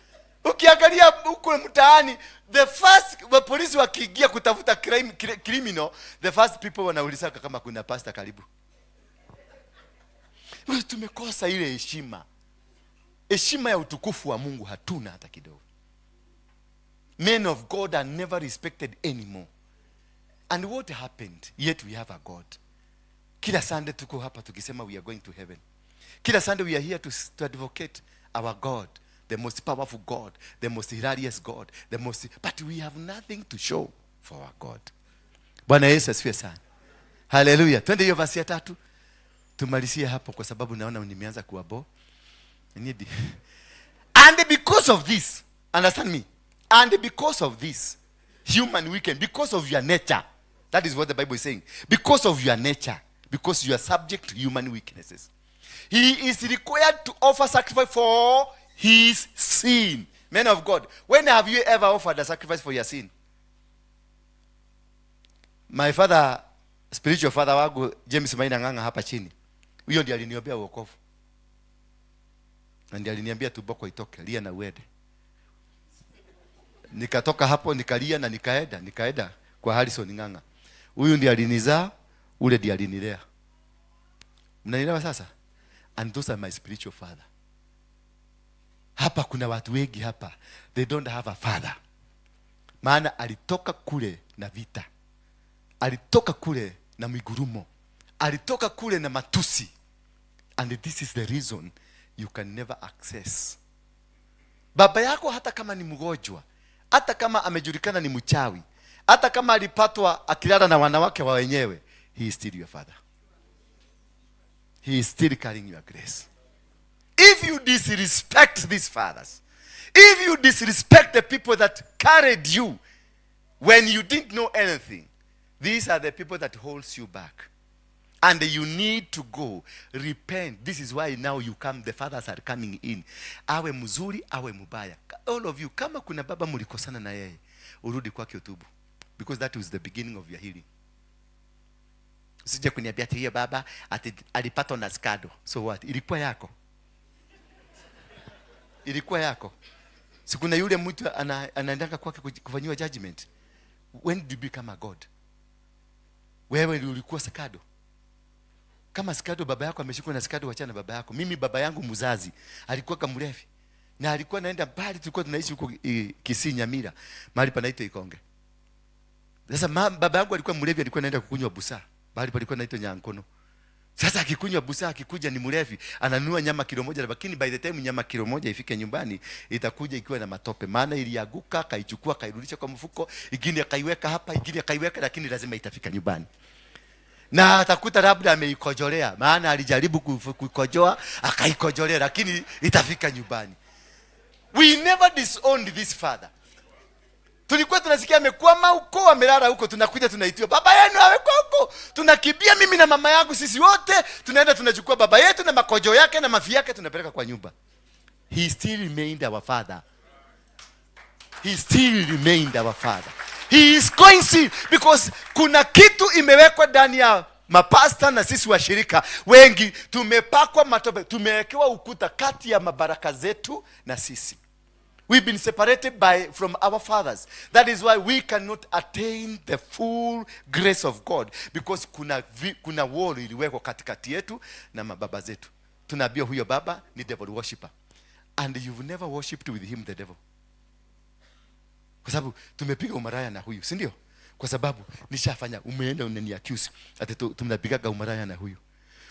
Ukiangalia huko mtaani, the first polisi wakiingia kutafuta criminal, the first people wanauliza kama kuna pastor karibu. Wewe tumekosa ile heshima. Heshima ya utukufu wa Mungu hatuna hata kidogo. Men of God are never respected anymore. And what happened? Yet we have a God. Kila Sunday tuko hapa tukisema we are going to heaven. Kila Sunday we are here to advocate our God, the most powerful God, the most hilarious God, but we have nothing to show for our God. Bwana Yesu asifiwe sana. Hallelujah. Twende hiyo verse ya 3. Tumalizie hapo kwa sababu naona nimeanza kuwabo. And because of this, understand me? And because of this, human weakness, because of your nature, that is what the Bible is saying. Because of your nature, because you are subject to human weaknesses, he is required to offer sacrifice for his sin. Men of God, when have you ever offered a sacrifice for your sin? My father, spiritual father wangu James Maina Nganga hapa chini, huyo ndiye aliniombea wokovu. Na ndiye aliniambia tuboko itoke, lia na uende. Nikatoka hapo nikalia na nikaenda kwa Harrison Nganga. Huyu ndiye alinizaa, ule ndiye alinilea. Mnanielewa sasa? And those are my spiritual father. Hapa kuna watu wengi hapa, they don't have a father. Maana alitoka kule na vita. Alitoka kule na migurumo. Alitoka kule na matusi. And this is the reason you can never access. Baba yako hata kama ni mgonjwa, hata kama amejulikana ni mchawi, hata kama alipatwa akilala na wanawake wa wenyewe, he is still your father. He is still carrying your grace. If you disrespect these fathers, if you disrespect the people that carried you when you didn't know anything, these are the people that holds you back. And you need to go, repent. This is why now you come, the fathers are coming in. Awe mzuri, awe mubaya. All of you, kama kuna baba mulikosana na yeye, urudi kwake utubu. Because that was the beginning of your healing. Usije kuniambia ati hiyo baba ati alipatwa na skado. So what? Ilikuwa yako. Ilikuwa yako. Sikuna yule mtu anaendanga kwake kufanyiwa judgment. When did you become a God? Wewe ulikuwa skado. Kama skado baba yako ameshikwa na skado, wachana baba yako. Mimi baba yangu mzazi alikuwa kamlevi. Na alikuwa naenda mbali, tulikuwa tunaishi huko Kisii Nyamira, mahali panaitwa Ikonge. Sasa baba yangu alikuwa mlevi, alikuwa naenda kukunywa busaa, mahali palikuwa naitwa Nyankono. Sasa akikunywa busaa, akikuja ni mlevi, ananunua nyama kilo moja, lakini by the time nyama kilo moja ifike nyumbani, itakuja ikiwa na matope. Maana ilianguka, kaichukua, kairudisha kwa mfuko, ingine akaiweka hapa, ingine akaiweka, lakini lazima itafika nyumbani. Na atakuta labda ameikojolea, maana alijaribu kuikojoa, akaikojolea, lakini itafika nyumbani. We never disowned this father. Tulikuwa tunasikia amekwama huko, amelala huko, tunakuja tunaitiwa, baba yenu amekuwa huko. Tunakimbia mimi na mama yangu, sisi wote tunaenda tunachukua baba yetu na makojo yake na mafi yake, tunapeleka kwa nyumba. He still remained our father. He still remained our father. He is going still, because kuna kitu imewekwa ndani ya mapasta na sisi washirika wengi, tumepakwa matope, tumewekewa ukuta kati ya mabaraka zetu na sisi. We've been separated from our fathers. That is why we cannot attain the full grace of God, because kuna wall iliwekwa katikati yetu na mababa zetu. Tunaambia huyo baba ni devil worshipper, and you've never worshipped with him the devil. Kwa sababu tumepiga umaraya na huyu, si ndio? Kwa sababu nishafanya, umeenda unani accuse ati tunapiga umaraya na huyu.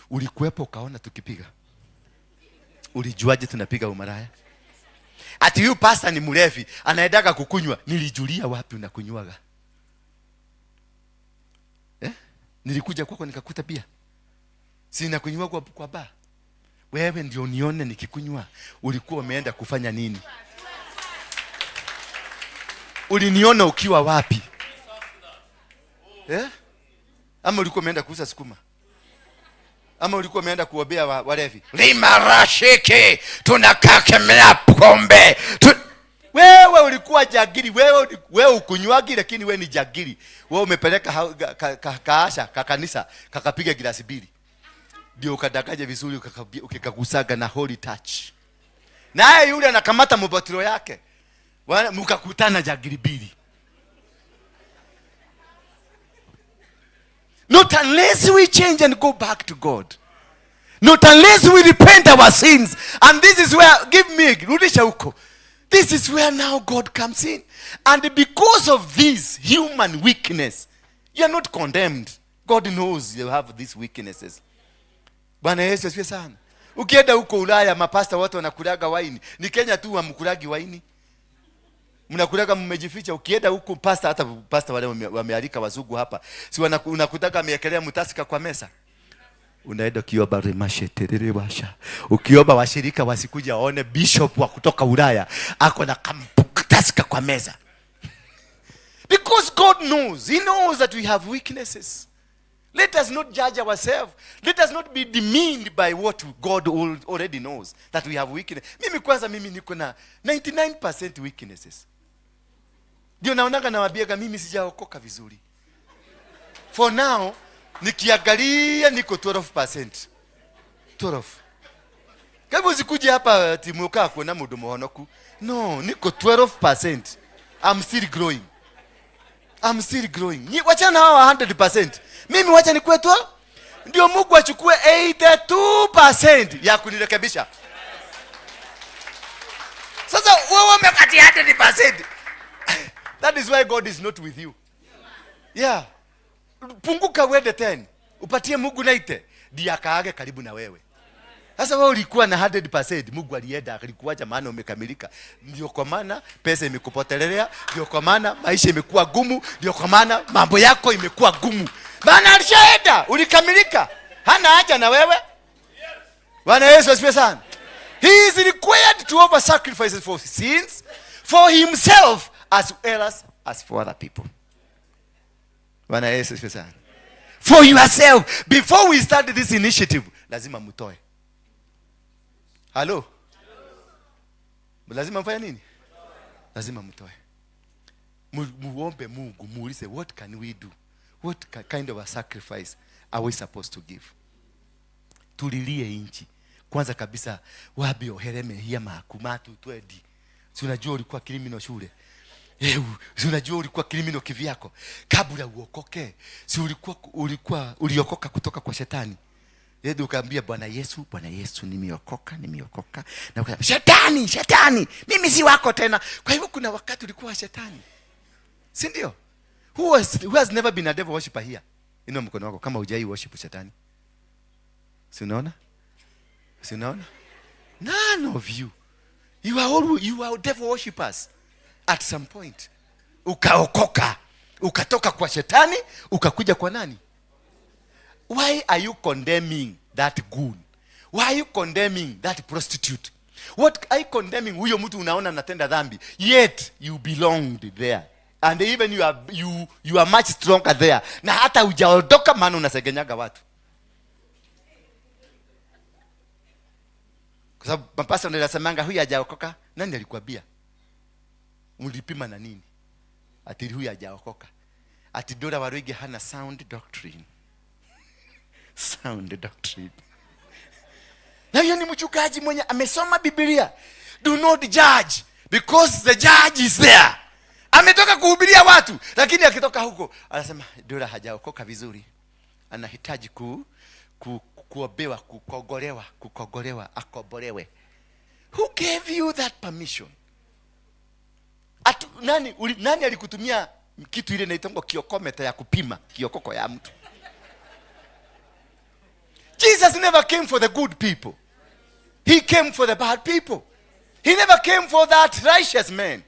Ulikuwepo ukaona tukipiga? Ulijuaje tunapiga umaraya? Ati huyu pastor ni mlevi, anaendaga kukunywa. Nilijulia wapi unakunywaga? Nilikuja kwako nikakuta pia. Si nakunywa kwa bar. Wewe ndio nione nikikunywa. Ulikuwa umeenda kufanya nini? Uliniona ukiwa wapi? Ama ulikuwa umeenda kuuza sukuma? Ama ulikuwa umeenda kuombea walevi? Limarashiki, tunakakemea pombe. Wewe ulikuwa jagiri, wewe ukunywaji, lakini wewe ni jagiri. Wewe umepeleka kaasha kanisa, kakapiga glasi mbili. Ndio ukadakaje vizuri, ukikagusaga na holy touch. Naye yule anakamata mbatiro yake, mkakutana jagiri mbili. Not unless we change and go back to God. Not unless we repent our sins. And this is where, rudisha huko. This is where now God comes in. And because of this human weakness, you are not condemned. God knows you have these weaknesses. Bwana Yesu asifiwe sana. Ukienda huko Ulaya, mapasta watu wanakulaga waini. Ni Kenya tu hamkulagi waini. Mnakulaga mmejificha. Ukienda huko pasta, hata pasta wale wamealika wazungu hapa, si unakutaka ameekelea mutasika kwa mesa. Unaenda kiomba remasheterere washa. Ukiomba washirika wasikuja waone bishop wa kutoka Ulaya ako na mutasika kwa meza. Because God knows. He knows that we have weaknesses. Let us not judge ourselves. Let us not be demeaned by what God already knows, that we have weakness. Mimi niko na 99% weaknesses. Ndio naonaga na wabiega mimi sijaokoka vizuri. For now, nikiangalia niko 12%. 12. Kama usikuje hapa timuka kuona mudomo honoku. No, niko 12%. I'm still growing. Wachana hawa 100%. Mimi wacha nikuwe tu. Ndio Mungu achukue 82% ya kunirekebisha. Sasa wewe umekati 100%. That is why God is not with you. Yeah. Punguka wende 10. Upatie Mungu 90. Ndiye akaage karibu na wewe. Sasa wewe ulikuwa na 100%, Mungu alienda alikuacha maana umekamilika. Ndio kwa maana pesa imekupotelelea, ndio kwa maana maisha imekuwa gumu, ndio kwa maana mambo yako imekuwa gumu. Maana alishaenda, ulikamilika. Hana haja na wewe. Bwana Yesu asifiwe sana. He is required to offer sacrifices for sins, for himself as well as for other people. Bwana Yesu asifiwe sana. For yourself. Before we start this initiative, lazima mtoe. Hello? Lazima mfanye nini? Lazima mtoe. Muombe Mungu, muulize, what can we do? What kind of a sacrifice are we supposed to give? Tulilie inchi. Kwanza kabisa wabi ohereme hiya makumatu twedi. Si unajua ulikuwa criminal shule. Si unajua ulikuwa criminal kivyako. Kabla uokoke, si uliokoka kutoka kwa shetani. Yeye ukaambia Bwana Yesu, nimeokoka. Na ukaambia shetani, mimi si wako tena. Kwa hivyo kuna wakati ulikuwa shetani. Si ndio? Who has never been a devil worshiper here? Inua mkono wako kama hujai worship shetani. Si unaona? None of you. You are devil worshippers at some point. Ukaokoka, ukatoka kwa shetani, ukakuja kwa nani? Why are you condemning that goon? Why are you condemning that prostitute? What are you condemning? Huyo mtu unaona anatenda dhambi, yet you belonged there. And even you are much stronger there. Na hata hujaondoka maana unasegenyaga watu. Kwa sababu mpasa ndio anasemanga huyu hajaokoka. Nani alikwambia? Mlipima na nini? Ati huyu hajaokoka. Ati Dora Waruige hana sound doctrine. Sound doctrine. Na yeye ni mchungaji mwenye amesoma Biblia. Do not judge because the judge is there. Ametoka kuhubiria watu, lakini akitoka huko anasema Dora hajaokoka vizuri. Anahitaji kuobewa, kukogolewa, akobolewe. Who gave you that permission? Nani alikutumia kitu ile inaitwa kiokometa ya kupima kiokoko ya mtu? Jesus never came for the good people. He came for the bad people. He never came for that righteous man.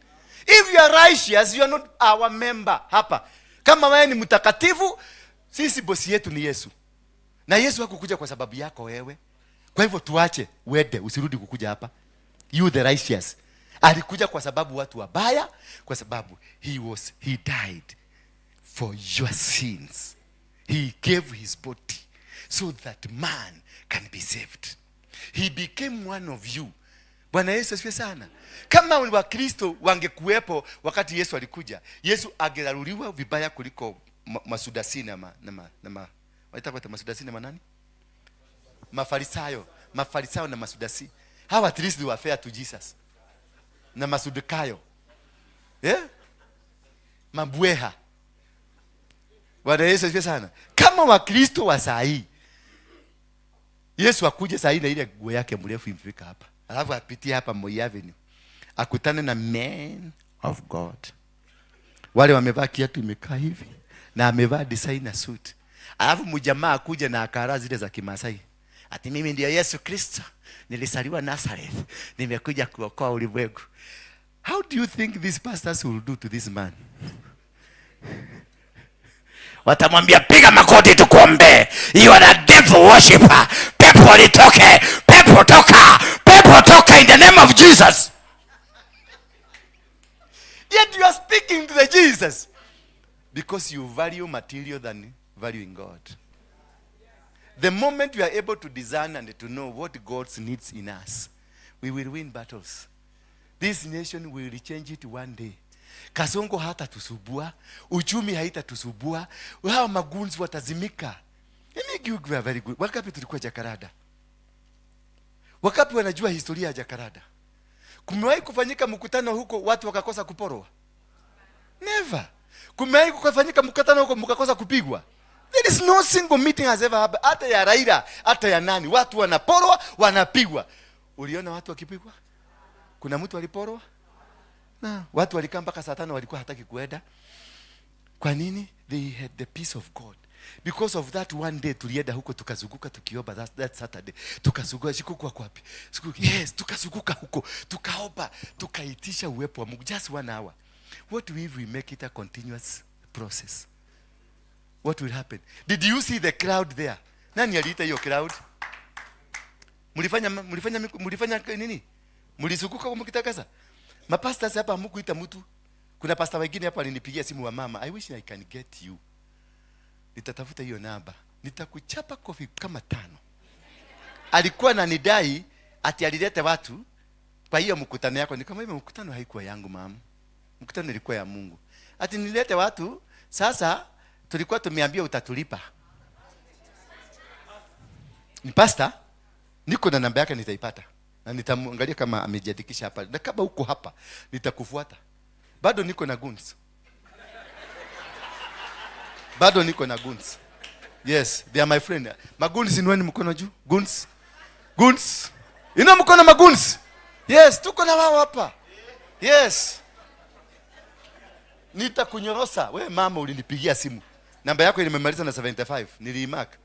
If you are righteous, you are not our member hapa. Kama wewe ni mtakatifu, sisi bosi yetu ni Yesu. Na Yesu hakukuja kwa sababu yako wewe. Kwa hivyo tuache uende, usirudi kukuja hapa. You the righteous. Alikuja kwa sababu watu wabaya, kwa sababu he died for your sins. He gave his body so that man can be saved. He became one of you. Bwana Yesu asifiwe sana. Kama wa Kristo wangekuwepo wakati Yesu alikuja, Yesu angelaluliwa vibaya kuliko Masudasi na waita Masudasi na nani? Mafarisayo na Masudasi. How at least they were fair to Jesus. Na Masadukayo. Mabweha. Bwana Yesu asifiwe sana. Kama wa Kristo wa saa hii, Yesu akuje saa hii na ile nguo yake mrefu imfika hapa. Alafu apitie hapa Moi Avenue. Akutane na men of God. Wale wamevaa kiatu imekaa hivi na amevaa designer suit. Alafu mjamaa akuja na akara zile za Kimasai. Ati mimi ndio Yesu Kristo. Nilisaliwa Nazareth. Nimekuja kuokoa ulimwengu. How do you think these pastors will do to this man? Watamwambia piga makoti tukuombe. You are a devil worshiper. Pepo litoke. Pepo toka in the name of Jesus. Yet you are speaking to the Jesus because you value material than valuing God. The moment you are able to discern and to know what God needs in us, we will win battles. This nation will change it one day. Kasongo hata tusubua, uchumi haita tusubua, hao magunzi watazimika. You are very good. Wakapi tulikuwa Jakarada? Wakapi wanajua historia ya Jakarada? Kumewahi kufanyika mkutano huko watu wakakosa kuporwa? Never. Kumewahi kufanyika mkutano huko mkakosa kupigwa? There is no single meeting has ever happened. Hata ya Raila, hata ya nani, watu wanaporwa, wanapigwa. Uliona watu wakipigwa? Kuna mtu aliporwa? Na watu walikaa mpaka saa 5 walikuwa hataki kuenda. Kwa nini? They had the peace of God. Because of that one day tulienda huko tukazunguka tukiomba that Saturday. Tukazunguka sikukuwa kwapi. Yes, tukazunguka huko. Tukaomba, tukaitisha uwepo wa Mungu just 1 hour. What if we make it a continuous process? What will happen? Did you see the crowd there? Nani aliita hiyo crowd? Mulifanya nini? Mlizunguka mkitakasa? Mapastors hapa hamkuita mtu. Kuna pastor wengine hapa alinipigia simu wa mama. I wish I can get you. Nitatafuta hiyo namba. Nitakuchapa kofi kama 5. Alikuwa ananidai ati alilete watu kwa hiyo mkutano yako. Nikamwambia mkutano haikuwa yangu mama. Mkutano ilikuwa ya Mungu. Ati nilete watu, sasa tulikuwa tumeambia utatulipa. Ni pastor, niko na namba yake nitaipata. Na nitamwangalia kama amejiandikisha hapa. Na kama uko hapa, nitakufuata. Bado niko na guns. Bado niko na guns. Yes, they are my friend. Maguns ni wani mkono juu? Guns. Guns. Ina mkono maguns. Yes, tuko na wao hapa. Yes. Nitakunyorosa. Wewe mama ulinipigia simu. Namba yako nimemaliza na 75. Nilimark.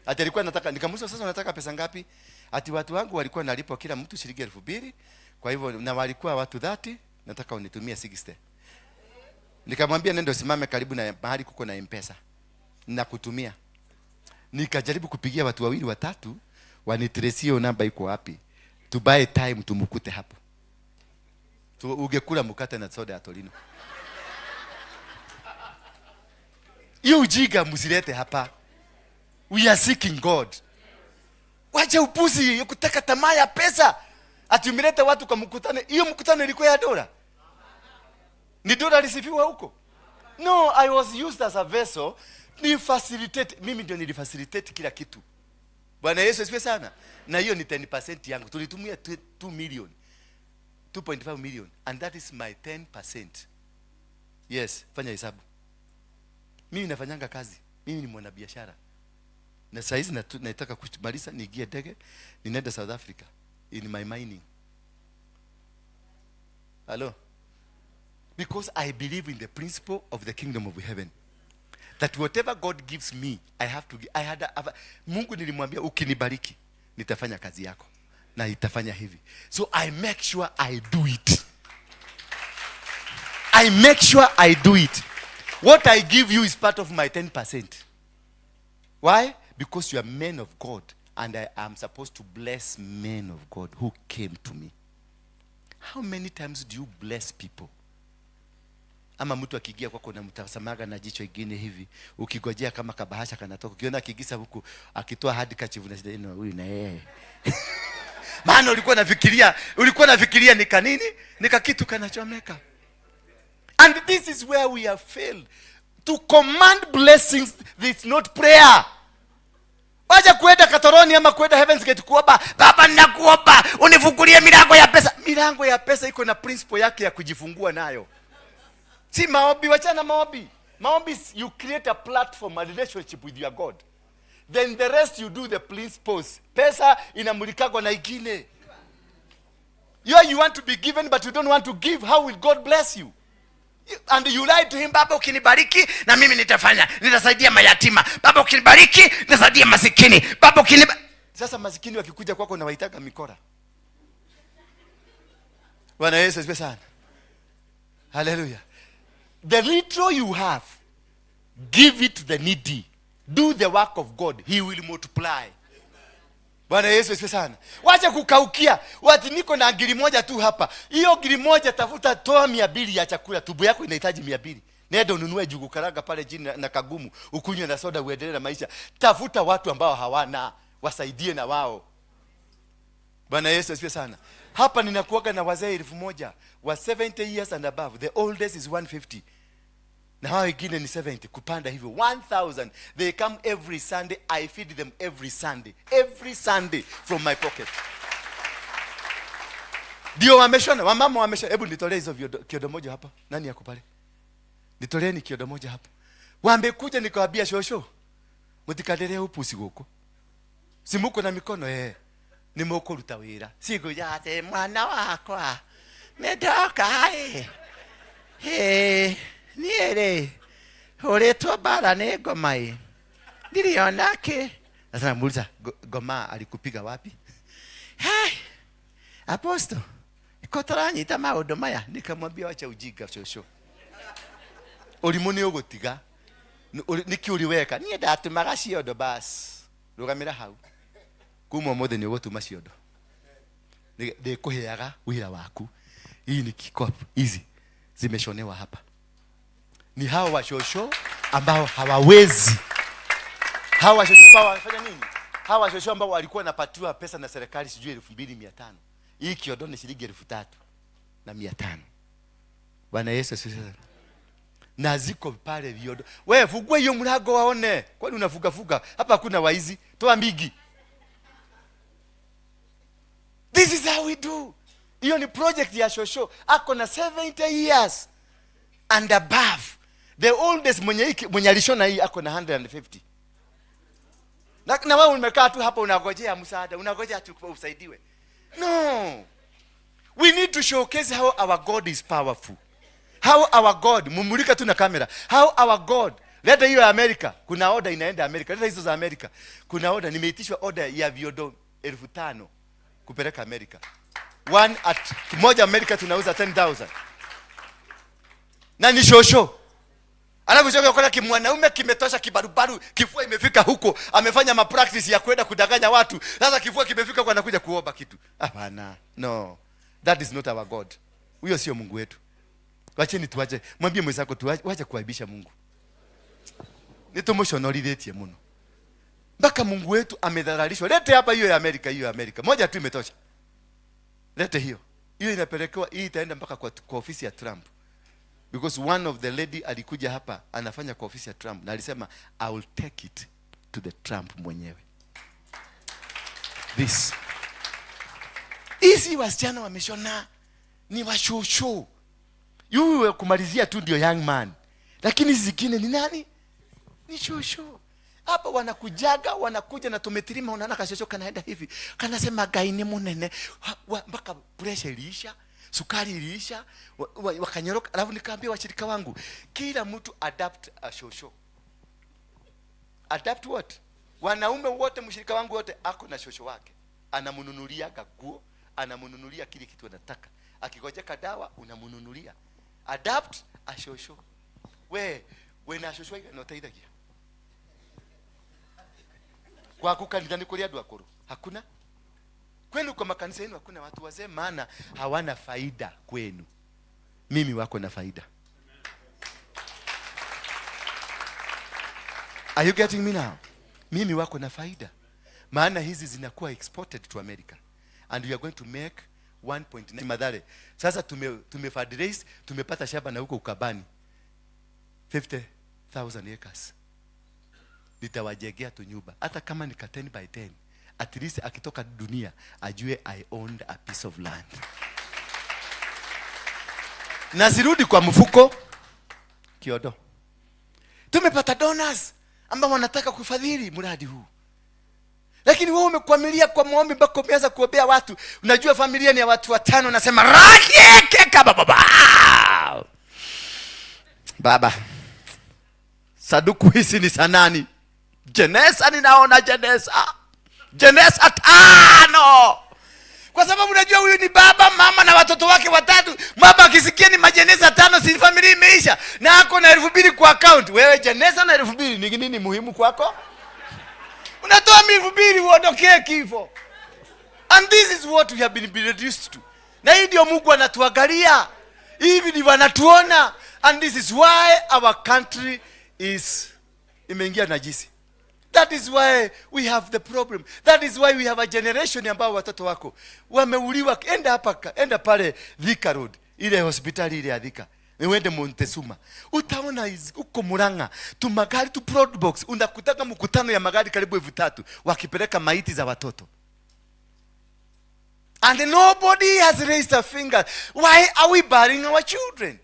Ati alikuwa anataka, nikamuuliza sasa unataka pesa ngapi? Ati watu wangu walikuwa nalipwa kila mtu shilingi 2,000. Kwa hivyo na walikuwa watu 30, nataka unitumie 60. Nikamwambia nenda usimame karibu na mahali kuko na M-Pesa. Nakutumia. Nikajaribu kupigia watu 2 3 wanitrace hiyo namba iko wapi. To buy time tumukute hapo. Ungekula mkate na soda ya Torino. Hiyo ujiga msilete hapa. We are seeking God. Wacha upuzi ya kutaka tamaa ya pesa. Ati umeleta watu kwa mkutano. Hiyo mkutano ilikuwa ya dola. Ni dola risifiwa huko. No, I was used as a vessel. Ni facilitate. Mimi ndio nilifacilitate kila kitu. Bwana Yesu asifiwe sana. Na hiyo ni 10% yangu. Tulitumia 2 million. 2.5 million. And that is my 10%. Yes, fanya hesabu. Mimi nafanyanga kazi. Mimi ni mwanabiashara. Na saizi nataka kumaliza niingie ndege ninaenda South Africa in my mining. Hello. Because I believe in the principle of the kingdom of heaven. That whatever God gives me, I have to give. Mungu nilimwambia ukinibariki nitafanya kazi yako na itafanya hivi. So I make sure I do it. I make sure I do it. What I give you is part of my 10%. Why? Because you are men of God and I am supposed to bless men of God who came to me. How many times do you bless people? Ama mtu akigia kwako na mtasamaga na jicho ingine hivi, ukigojea kama kabahasha kanatoka, ukiona akigisa huku akitoa hadi kachivu na shida ino huyu na yeye. Maana ulikuwa nafikiria ni kanini? Nika kitu kanachomeka. And this is where we have failed. To command blessings, it's not prayer. Wacha kuenda Katoroni ama kuenda Heaven's Gate kuomba, Baba ninakuomba unifungulie milango ya pesa. Milango ya pesa iko na principle yake ya kujifungua nayo. Si maombi, wachana maombi. Maombi, you create a platform, a relationship with your God. Then the rest you do the principles. Pesa inamulikagwa na ingine. You want to be given but you don't want to give. How will God bless you? And you lie to him, Baba ukinibariki na mimi nitasaidia mayatima. Baba ukinibariki nitasaidia masikini. Baba Sasa masikini wakikuja kwako na waitaka mikora. Bwana Yesu asifiwe sana. Hallelujah. The little you have, give it to the needy. Do the work of God. He will multiply. Bwana Yesu asifiwe sana. Wacha kukaukia. Wati niko na ngiri moja tu hapa. Hiyo ngiri moja tafuta toa 200 ya chakula. Tubo yako inahitaji 200. Nenda ununue jugu karanga pale chini na kagumu. Ukunywe na soda uendelee na maisha. Tafuta watu ambao hawana. Wasaidie na wao. Bwana Yesu asifiwe sana. Hapa ninakuaga na wazee 1000 wa 70 years and above. The oldest is 150. Na hao wengine ni 70 kupanda hivyo 1000. They come every Sunday. I feed them every Sunday. Every Sunday from my pocket. Ndio wameshona, wamama wameshona. Hebu nitolee hizo kiodo moja hapa. Nani yako pale? Nitoleeni kiodo moja hapa. Wamekuja nikawaambia shosho. Mutikadelee upusi huko. Simuko na mikono ni moko rutawira. Sigo yate mwana wakwa. Medoka niere. Uretwa bara nego mai. nilionake. Sasa namuuliza, Goma alikupiga wapi? Hai, Apostle, ikotoranyita maundu maya. Nikamwambia wacha ujiga shosho. Ulimuni ugotiga. Niki uliweka. Niye ndatumaga ciondo bas. Rugamira hau. Kuma mothe ni ugotuma ciondo. Ndikuheaga wira waku. Hii ni kikop hizi zimeshonewa hapa. Ni hao washosho ambao hawawezi. Hawa washosho ambao wanafanya nini? Hawa washosho ambao walikuwa wanapatiwa pesa na serikali sijui 2,500. Hii kiodo ni shilingi 3,500. Bwana Yesu asifiwe. Na ziko pale viodo. Wewe fungua hiyo mlango waone. Kwani unafuga hapa hakuna waizi? Toa mbigi. This is how we do. Hiyo ni project ya shosho. Ako na 70 years and above. The oldest mwenye alishona hii ako na 150. Na wewe umekaa tu hapa unagojea msaada, unagojea tu usaidiwe. No. We need to showcase how our God is powerful. How our God, mumulika tu na kamera. How our God. Leta hiyo Amerika. Kuna order inaenda Amerika. Leta hizo za Amerika. Kuna order, nimeitishwa order ya viodo 5,000 kupeleka Amerika. One at moja Amerika tunauza 10,000. Na ni shosho. Anakuchoka kwa kimwanaume kimetosha kibarubaru, kifua imefika huko, amefanya ma practice ya kwenda kudanganya watu. Sasa kifua kimefika kwa anakuja kuomba kitu. Hapana. No. That is not our God. Huyo sio Mungu wetu. Wacheni tuache. Mwambie mwenzako tuache kuaibisha Mungu. Nitomoshonoliretie muno. Mpaka Mungu wetu amedhalalishwa. Lete hapa hiyo ya Amerika, hiyo ya Amerika. Moja tu imetosha. Lete hiyo. Hiyo inapelekewa, hii itaenda mpaka kwa ofisi ya Trump. Because one of the lady alikuja hapa anafanya kwa ofisi ya Trump na alisema I will take it to the Trump mwenyewe. This. Hizi wasichana wameshona ni washosho. Yule kumalizia tu ndio young man. Lakini zingine ni nani? Ni shosho. Hapa wanakuja na tumetirima unaona kashosho kanaenda hivi. Kanasema gaini munene mpaka pressure iliisha. Sukari iliisha, wakanyoroka. Alafu nikaambia washirika wangu, kila mtu adapt a shosho. Adapt what? Wanaume wote, mshirika wangu wote ako na shosho wake. Anamununulia gaguo, anamununulia kile kitu anataka. Akigojeka dawa unamununulia. Adapt a shosho. We na shosho wake notaithagia. Kwa kukanisa ni kulia dua koro. Hakuna? Kwenu kwa makanisa yenu hakuna watu wazee, maana hawana faida kwenu. Mimi wako na faida. Are you getting me now? Mimi wako na faida. Maana hizi zinakuwa exported to America. And we are going to make 1.9 madhare. Sasa tumefundraise, tumepata shamba na huko Ukabani. 50,000 acres. Nitawajengea tu nyumba. Hata kama ni 10 by 10. At least akitoka dunia ajue I owned a piece of land. Nazirudi kwa mfuko kiodo. Tumepata donors ambao wanataka kufadhili mradi huu. Lakini wewe umekwamilia kwa maombi mpaka umeanza kuombea watu. Unajua familia ni ya watu 5, nasema rakieke baba. Baba. Saduku hizi ni sanani. Jenesa ninaona Jenesa. Jenesa 5. Kwa sababu unajua huyu ni baba, mama na watoto wake 3. Baba akisikia ni majeneza 5, si familia imeisha. Na ako na 2,000 kwa account. Wewe jeneza na 2,000 ni nini muhimu kwako? Unatoa 2,000 uondokee kifo. And this is what we have been reduced to. Na hii ndio Mungu anatuangalia. Hivi ndivyo wanatuona. And this is why our country is imeingia najisi. That is why we have the problem. That is why we have a generation ambao watoto wako wameuliwa. Enda pale Thika Road, ile hospitali ile ya Thika. Uende Montezuma. Utaona uko Murang'a, tu magari tu road box, unakutaka mkutano ya magari karibu 3,000 wakipeleka maiti za watoto. And nobody has raised a finger. Why are we burying our children?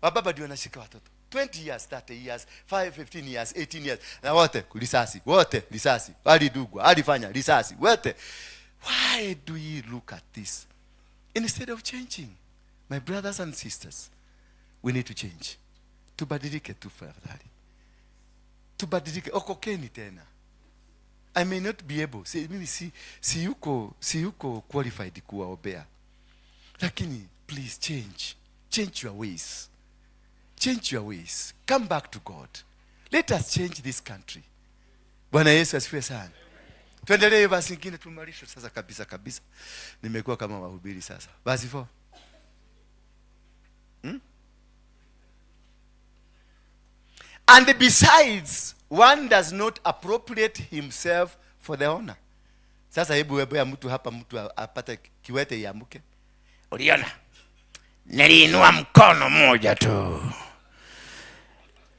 Wababa ndio wanashika watoto. 20 years, 30 years, 5, 15 years, 18 years. Na wote risasi, wote risasi. Alidugwa, alifanya risasi, wote. Why do you look at this? Instead of changing, my brothers and sisters, we need to change. Tubadilike tu fadhali. tubadilike. Okokeni tena. I may not be able. Mimi si yuko qualified kuwaombea. Lakini please change. Change your ways. Change your ways. Come back to God. Let us change this country. Bwana Yesu asifiwe sana. Tuendelee basi nyingine tumalishe sasa kabisa. Nimekuwa kama wahubiri sasa. Basi 4. And besides, one does not appropriate himself for the honor. Sasa hebu webea mtu hapa, mtu apate kiwete yamuke. Uliona? Niliinua mkono mmoja tu,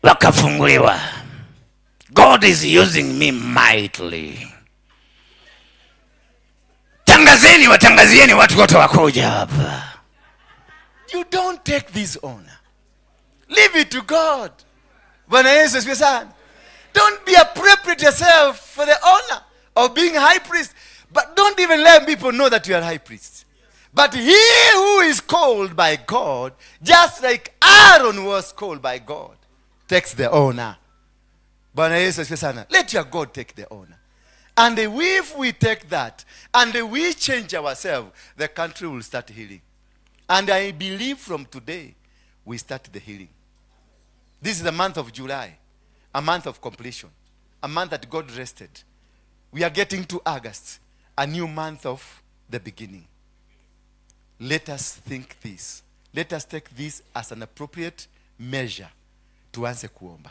wakafunguliwa. God is using me mightily. Watangazieni watu wote wakuja hapa. You don't take this honor. Leave it to God. Bwana Yesu asifiwe sana. Don't be appropriate yourself for the honor of being high priest. But don't even let people know that you are high priest. But he who is called by God, just like Aaron was called by God, takes the honor. Bwana Yesu asifiwe sana. Let your God take the honor. And if we take that, and we change ourselves, the country will start healing. And I believe from today, we start the healing. This is the month of July, a month of completion, a month that God rested. We are getting to August, a new month of the beginning. Let us think this. Let us take this as an appropriate measure to answer kuomba.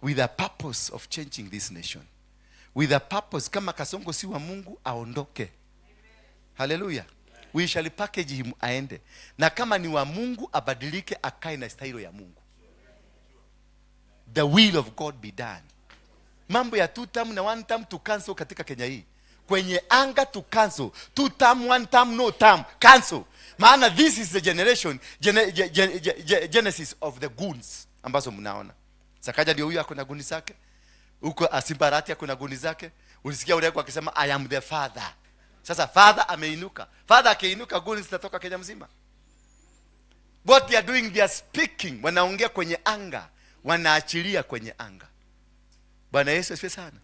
With a purpose of changing this nation. With a purpose, kama Kasongo si wa Mungu, aondoke. Hallelujah. We shall package him aende. Na kama ni wa Mungu, abadilike akae na style ya Mungu. The will of God be done. Mambo ya 2 term na 1 term to cancel katika Kenya hii. Kwenye anga to cancel. 2 term, 1 term, no term. Cancel. Maana this is the generation, genesis of the goons ambazo mnaona. Sakaja ndio huyu ako na guni zake. Huko Asimbarati ako na guni zake. Ulisikia ule akisema I am the father. Sasa father ameinuka. Father akiinuka guni zitatoka Kenya mzima. What they are doing, they are speaking. Wanaongea kwenye anga. Wanaachilia kwenye anga. Bwana Yesu asifiwe sana.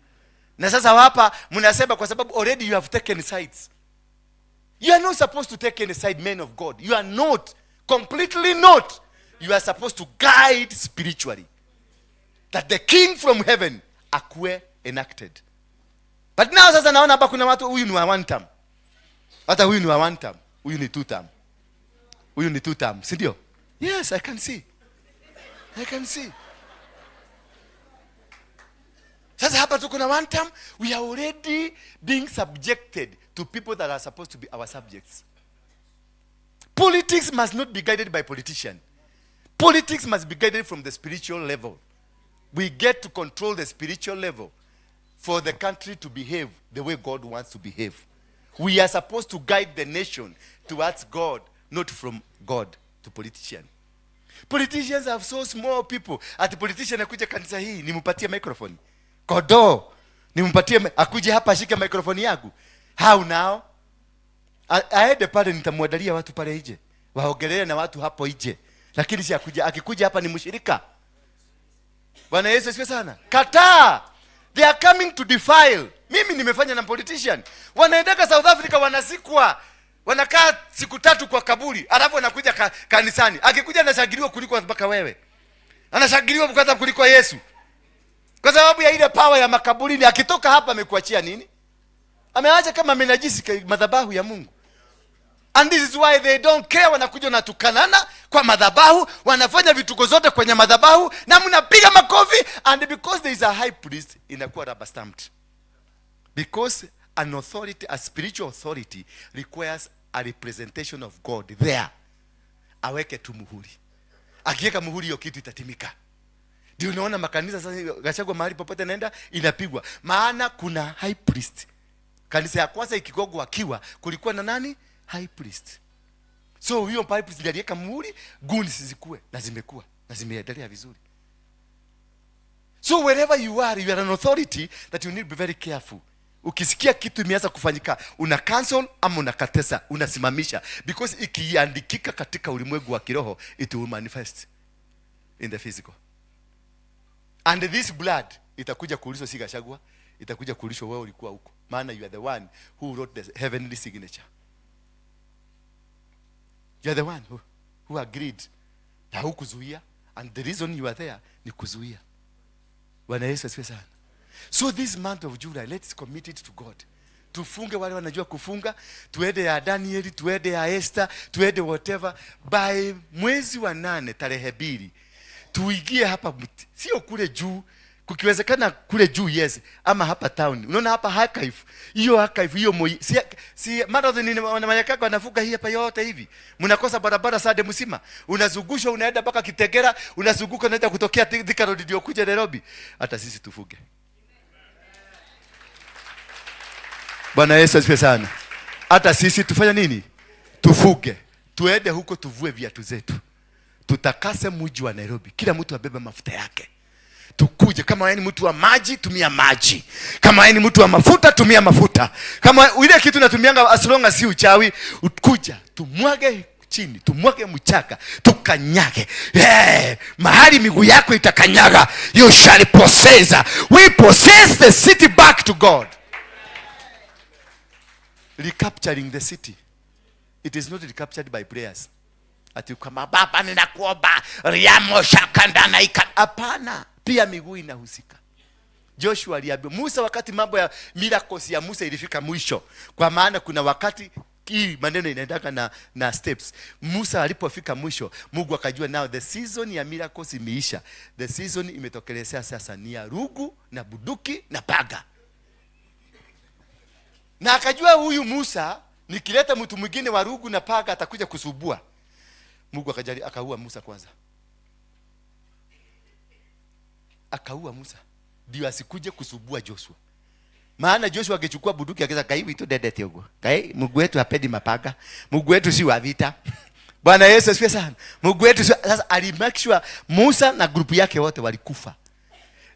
Na sasa hapa mnasema kwa sababu already you have taken sides. You are not supposed to take any side, men of God. You are not. Completely not. You are supposed to guide spiritually. That the king from heaven akue enacted. But now sasa naona hapa kuna watu huyu ni wa 1 term. Hata huyu ni wa 1 term. Huyu ni 2 term. Huyu ni 2 term. Si ndio? Yes, I can see. I can see. Sasa hapa tuko na 1 term. We are already being subjected to people that are supposed to be our subjects. Politics must not be guided by politicians. Politics must be guided from the spiritual level. We get to control the spiritual level for the country to behave the way God wants to behave. We are supposed to guide the nation towards God, not from God to politicians. Politicians have so small people. Ati politician akuja kanisa hii, nimpatie microphone. Kodo, nimpatie akuje hapa ashike microphone yangu. How now? Aende pale nitamwadalia watu pale nje. Waogelee na watu hapo nje. Lakini si akikuja hapa ni mshirika. Bwana Yesu asifiwe sana. Kataa. They are coming to defile. Mimi nimefanya na politician. Wanaendeka South Africa wanasikwa. Wanakaa siku 3 kwa kaburi. Alafu anakuja kanisani. Akikuja anashangiliwa kuliko mpaka wewe. Anashangiliwa mkata kuliko Yesu. Kwa sababu ya ile power ya makaburini. Akitoka hapa amekuachia nini? Ameacha kama amenajisi madhabahu ya Mungu. And this is why they don't care. Wanakuja na tukanana kwa madhabahu, wanafanya vituko zote kwenye madhabahu na mnapiga makofi, and because there is a high priest inakuwa rubber stamped. Because an authority, a spiritual authority requires a representation of God there. Aweke tu muhuri. Akiweka muhuri hiyo kitu itatimika. Ndio unaona makanisa sasa Gachagua mahali popote naenda inapigwa. Maana kuna high priest. Kanisa ya kwanza ikigogwa akiwa kulikuwa na nani? High priest. So huyo high priest aliweka muhuri, guns zikue na zimekuwa na zimeendelea vizuri. So wherever you are an authority that you need to be very careful. Ukisikia kitu imeanza kufanyika, una cancel ama unakatesa, unasimamisha, because ikiandikika katika ulimwengu wa kiroho, it will manifest in the physical. And this blood itakuja kuulizwa si Gachagua, itakuja kuulizwa wewe ulikuwa huko. Maana you are the one who wrote the heavenly signature. You are the one who agreed na hukuzuia, and the reason you are there ni kuzuia. Bwana Yesu asifiwe sana. So this month of July, let's commit it to God. Tufunge wale wanajua kufunga, tuende ya Danieli, tuende ya Esther, tuende whatever. By mwezi wa 8 tarehe 2 tuingie hapa, sio kule juu, kukiwezekana kule juu yes, ama hapa town. Unaona hapa archive, hiyo archive hiyo si mara ni mayakaka wanafuka hii hapa yote hivi. Mnakosa barabara sade msima. Unazungushwa unaenda mpaka Kitegera, unazunguka unaenda kutokea Thika Road ndio kuja Nairobi. Hata sisi tufuge. Bwana Yesu asifiwe sana. Hata sisi tufanya nini? Tufuge. Tuende huko tuvue viatu zetu. Tutakase mji wa Nairobi. Kila mtu abebe mafuta yake. Tukuje, kama wewe ni mtu wa maji, tumia maji. Kama wewe ni mtu wa mafuta, tumia mafuta. Kama ile kitu natumianga as long as si uchawi, ukuja, tumwage chini, tumwage mchaka, tukanyage. Mahali miguu yako itakanyaga, you shall possess. We possess the city back to God. Recapturing the city. It is not recaptured by prayers. Ati kama baba ninakuomba riamo shakandana hapana. Pia miguu inahusika. Joshua aliambia Musa, wakati mambo ya miracles ya Musa ilifika mwisho, kwa maana kuna wakati hii maneno inaendaka na steps. Musa alipofika mwisho, Mungu akajua now the season ya miracles imeisha. The season imetokelezea sasa ni ya rugu na buduki na paga. Na akajua huyu Musa nikileta mtu mwingine wa rugu na paga atakuja kusubua. Mungu akajali akaua Musa kwanza. Akaua Musa ndio asikuje kusubua Joshua. Maana Joshua angechukua buduki akaweza kaiwi tu dedete huko. Kai Mungu wetu hapendi mapaga. Mungu wetu si wa vita. Bwana Yesu asifiwe sana. Mungu wetu sasa alimake sure Musa na grupu yake wote walikufa.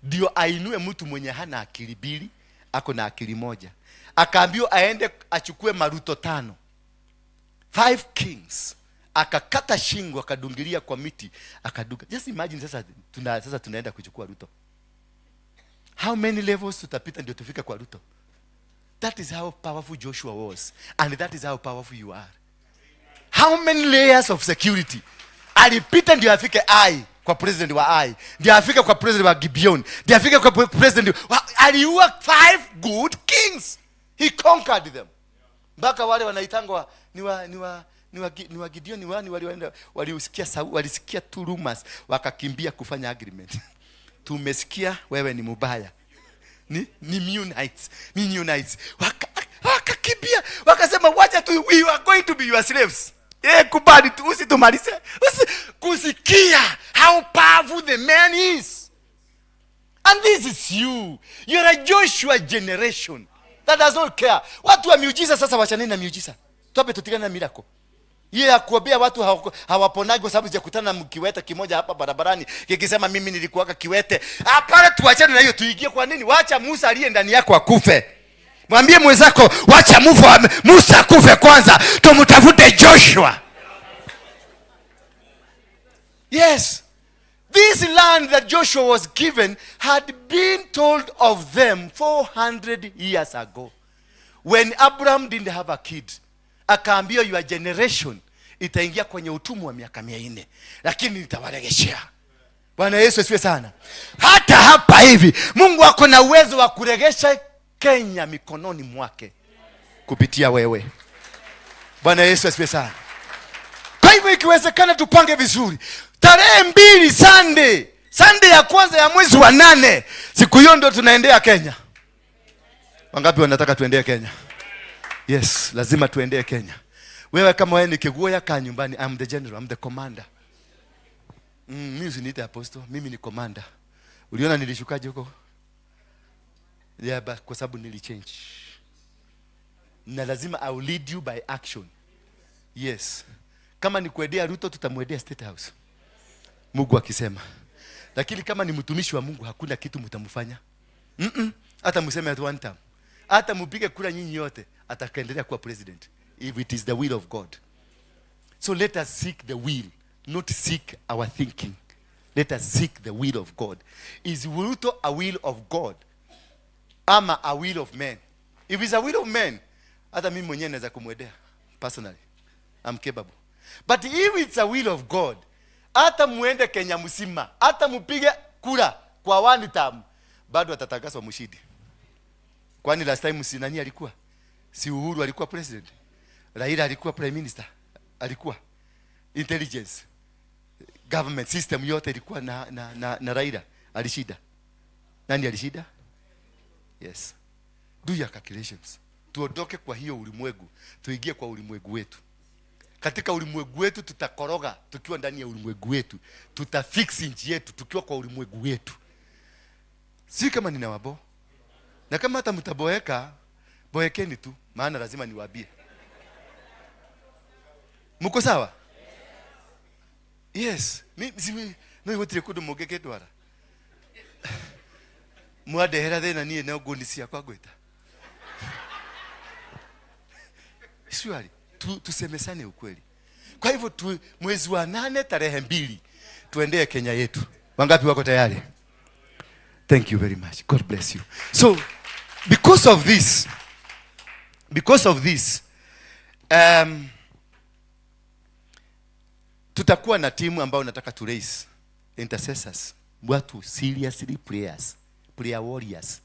Ndio ainue mtu mwenye hana akili mbili, ako na akili moja. Akaambiwa aende achukue maruto 5 kings. Akakata shingo, akadungilia kwa miti, akaduka. Just imagine sasa tunaenda kuchukua Ruto. How many levels tutapita ndio tufika kwa Ruto? That is how powerful Joshua was, and that is how powerful you are. How many layers of security? Alipita ndio afike Ai kwa president wa Ai, ndio afike kwa president wa Gibeon, ndio afike kwa president. Aliua 5 good kings. He conquered them. Mpaka wale wanaitangwa ni wa Gideon, ni wani walisikia sauti, walisikia tu rumors, wakakimbia kufanya agreement. Tumesikia wewe ni mubaya. Ni Meunites. Wakakimbia, wakasema wacha tu, we are going to be your slaves. Kubali tu, usitumalize. Kusikia how powerful the man is. And this is you. You're a Joshua generation that does not care. Watu wa miujiza sasa wachaneni na miujiza. Tuape tutigane na miracle. Yeye ya kuombea watu hawaponagi kwa sababu sijakutana na kiwete kimoja hapa barabarani kikisema mimi nilikuwaka kiwete. Hapana, tuachane na hiyo, tuingie kwa nini? Wacha Musa aliye ndani yako akufe. Mwambie mwenzako wacha Musa akufe kwanza, tumtafute Joshua. Yes. This land that Joshua was given had been told of them 400 years ago. When Abraham didn't have a kid, akaambia your generation itaingia kwenye utumwa wa miaka 400, lakini nitawaregeshea. Bwana Yesu asifiwe sana. Hata hapa hivi Mungu ako na uwezo wa kuregesha Kenya mikononi mwake kupitia wewe. Bwana Yesu asifiwe sana. Kwa hivyo ikiwezekana tupange vizuri. Tarehe 2 Sunday ya kwanza ya mwezi wa 8, siku hiyo ndio tunaendea Kenya. Wangapi wanataka tuendee Kenya? Yes, lazima tuendee Kenya. Wewe kama wewe ni kiguoya ka nyumbani, I'm the general, I'm the commander. Mimi usiniite apostle, mimi ni commander. Uliona nilishukaje huko? Yeah, but kwa sababu nilichange. Na lazima I will lead you by action. Yes. Kama ni kuendea Ruto, tutamwendea State House, Mungu akisema. Lakini kama ni mtumishi wa Mungu, hakuna kitu mtamfanya. Hata mseme at one time, hata mpige kura nyinyi yote, atakaendelea kuwa president if it is the will of God. So let us seek the will, not seek our thinking. Let us seek the will of God. Is Ruto a will of God? Ama a will of man? If it's a will of man, hata mimi mwenyewe naweza kumwedea. Personally, I'm capable. But if it's a will of God, hata muende Kenya mzima, hata mupige kura kwa one term, bado atatakaswa mshindi. Kwani last time si nani alikuwa? Si Uhuru alikuwa president? Raila alikuwa prime minister? Alikuwa intelligence government system yote ilikuwa na Raila. Alishinda. Nani alishinda? Yes. Do your calculations. Tuondoke kwa hiyo ulimwengu, tuingie kwa ulimwengu wetu. Katika ulimwengu wetu tutakoroga tukiwa ndani ya ulimwengu wetu. Tutafix nchi yetu tukiwa kwa ulimwengu wetu. Si kama ninawabo. Na kama hata mtaboeka, boekeni tu, maana lazima niwaambie. Mko sawa? Yes. No wotire kudu mogeke dwara. Mwade hera thena nie na ugundisia kwa gweta. Swali, tusemesane ukweli. Kwa hivyo mwezi wa 8 tarehe 2 tuendee Kenya yetu. Wangapi wako tayari? Thank you very much. God bless you. So, because of this, tutakuwa na timu ambao nataka to raise intercessors, watu seriously prayer warriors.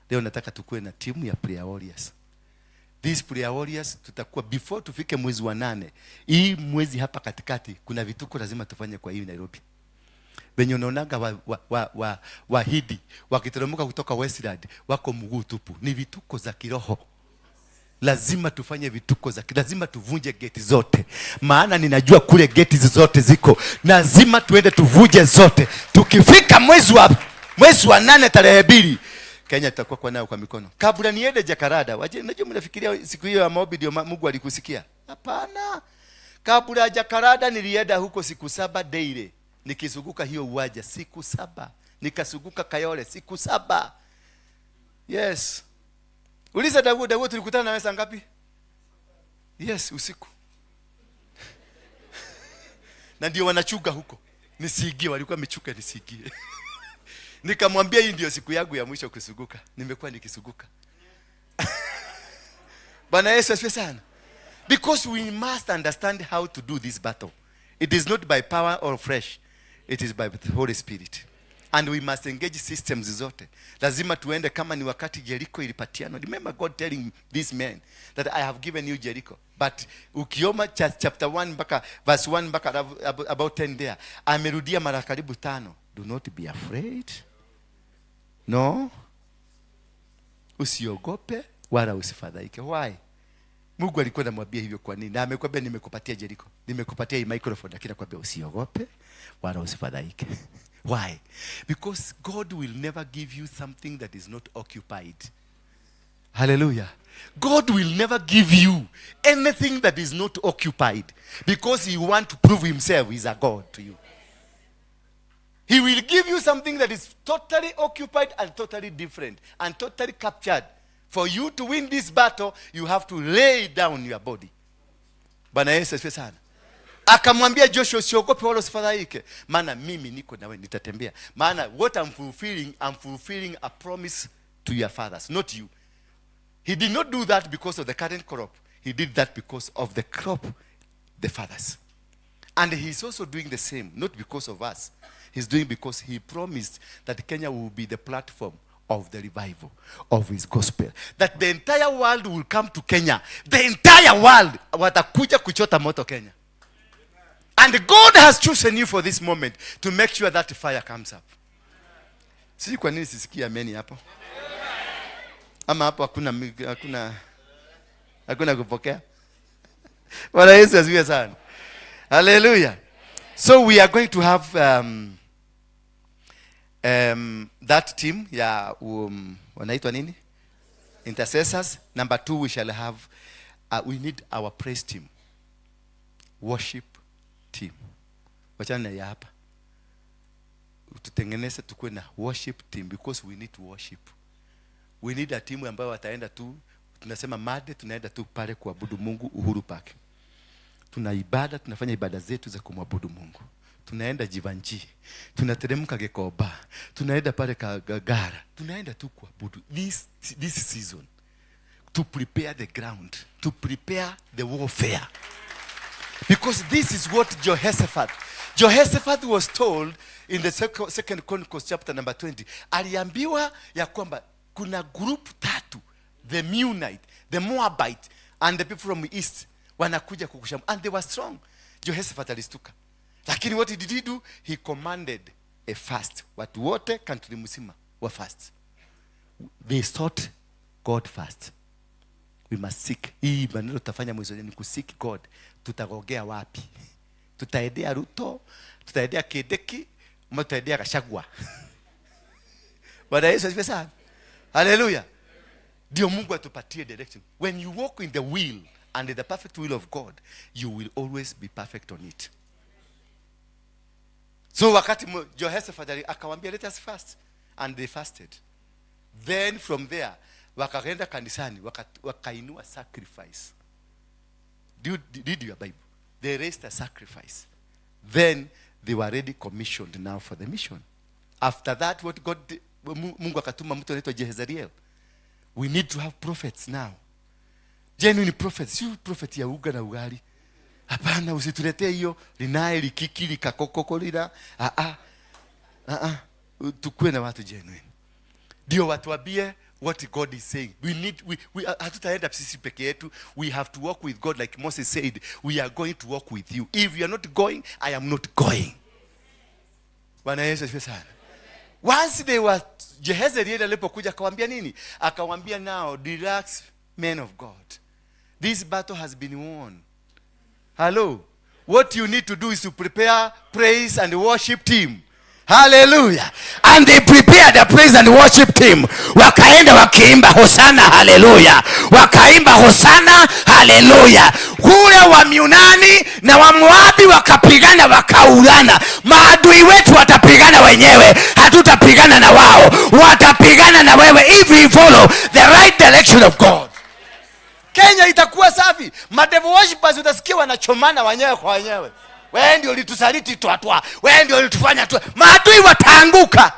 Leo nataka tukue na timu ya prayer warriors. These prayer warriors tutakuwa before tufike mwezi wa 8. Hii mwezi hapa katikati kuna vituko lazima tufanye kwa hii Nairobi. Wenye unaonaga wahidi wakiteremka kutoka Westland wako mguu tupu, ni vituko za kiroho. Lazima tufanye vituko za lazima tuvunje geti zote. Maana ninajua kule geti zote ziko. Lazima tuende tuvunje zote. Tukifika mwezi wa 8 tarehe 2, Kenya tutakuwa kwa nao kwa mikono. Kabla niende Jakarta, unajua mnafikiria siku hiyo ya maombi ndio Mungu alikusikia? Hapana. Kabla ya Jakarta nilienda huko siku 7 daily. Nikizunguka hiyo uwaja siku 7. Nikazunguka Kayole siku 7. Yes. Uliza Daudi tulikutana na wewe saa ngapi? Yes, usiku. Na ndio wanachuga huko. Nisiingie, walikuwa wamechuka nisiingie. Nikamwambia hii ndio siku yangu ya mwisho kusuguka. Nimekuwa nikisuguka. Bwana Yesu asifiwe sana. Because we must understand how to do this battle. It is not by power or flesh. It is by the Holy Spirit. And we must engage systems zote. Lazima tuende kama ni wakati Jericho ilipatiano. Remember God telling these men that I have given you Jericho. But ukioma chapter 1 mpaka verse 1 mpaka about 10 there, amerudia mara karibu 5. Do not be afraid. No. Usiogope wala usifadhaike. Why? Mungu alikuwa anamwambia hivyo kwa nini? Na amekwambia nimekupatia Jericho. Nimekupatia hii microphone lakini anakuambia usiogope wala usifadhaike. Why? Because God will never give you something that is not occupied. Hallelujah. God will never give you anything that is not occupied because he wants to prove himself is a God to you. He will give you something that is totally occupied and totally different and totally captured. For you to win this battle, you have to lay down your body. Bwana Yesu asifiwe sana. Akamwambia Joshua usiogope wala usifadhaike, maana mimi niko nawe nitatembea. Maana what I'm fulfilling a promise to your fathers, not you. He did not do that because of the current crop. He did that because of the crop, the fathers. And he's also doing the same, not because of us. He's doing because he promised that Kenya will be the platform of the revival of his gospel. That the entire world will come to Kenya. The entire world watakuja kuchota moto Kenya. And God has chosen you for this moment to make sure that fire comes up. Sisi kwa nini sisikia ameni hapo? Ama hapo hakuna kupokea? Bwana Yesu asifiwe sana. Hallelujah. So we are going to have that team ya wanaitwa nini? Intercessors. Number 2 we shall have we need our praise team. Worship team. Wachana ya hapa. Tutengeneze tukue na worship team because we need to worship. We need a team ambayo wataenda tu, tunasema Monday tunaenda tu pale kuabudu Mungu Uhuru Park. Tuna ibada, tunafanya ibada zetu za kumwabudu Mungu. tunaenda Jivanji, tunateremka Gekoba, tunaenda pale Kagara, tunaenda tu kuabudu. This season to prepare the ground, to prepare the warfare. Because this is what Jehoshaphat was told in the second Chronicles chapter number 20. Aliambiwa ya kwamba kuna group tatu, the Meunite, the Moabite, and the people from the east, wanakuja kukushamu. And they were strong. Jehoshaphat alistuka. Lakini what did he do? He commanded a fast. Watu wote country mzima wa fast. They sought God first. We must seek. Hii maneno tutafanya mwezi ni kuseek God. Tutagogea wapi? Tutaendea Ruto, tutaendea Kideki, ama tutaendea Gachagua. Bwana Yesu asifiwe sana. Hallelujah. Ndio Mungu atupatie direction. When you walk in the will and in the perfect will of God, you will always be perfect on it. So wakati Jehoshaphat akawaambia let us fast, and they fasted. Then from there wakaenda kanisani wakainua sacrifice. Read your Bible. They raised a sacrifice. Then they were already commissioned now for the mission. After that, what God did, Mungu akatuma mtu anaitwa Jezariel. We need to have prophets now. Genuine prophets. Sio prophet ya uga na ugali. Hapana, usituletee hiyo linae likiki likakokoko lila. Tukue na watu genuine. Ndio watu wabie what God is saying. Hatutaenda sisi peke yetu. We have to walk with God like Moses said. We are going to walk with you. If you are not going, I am not going. Bwana Yesu asifiwe sana. Once they were, Jezariel alipokuja akawaambia nini? Akawaambia now, relax men of God. This battle has been won. Hello. What you need to do is to prepare praise and worship team. Hallelujah. And they prepared the praise and worship team. Wakaenda wakiimba Hosana hallelujah. Wakaimba Hosana hallelujah. Kule wa Miunani na wa Moabi wakapigana wakaulana. Maadui wetu watapigana wenyewe. Hatutapigana na wao. Watapigana na wewe if we follow the right direction of God. Kenya itakuwa safi. Madevil worshipers utasikia wanachomana wenyewe kwa wenyewe. Wewe ndio ulitusaliti twatwa. Wewe ndio ulitufanya tu. Maadui wataanguka.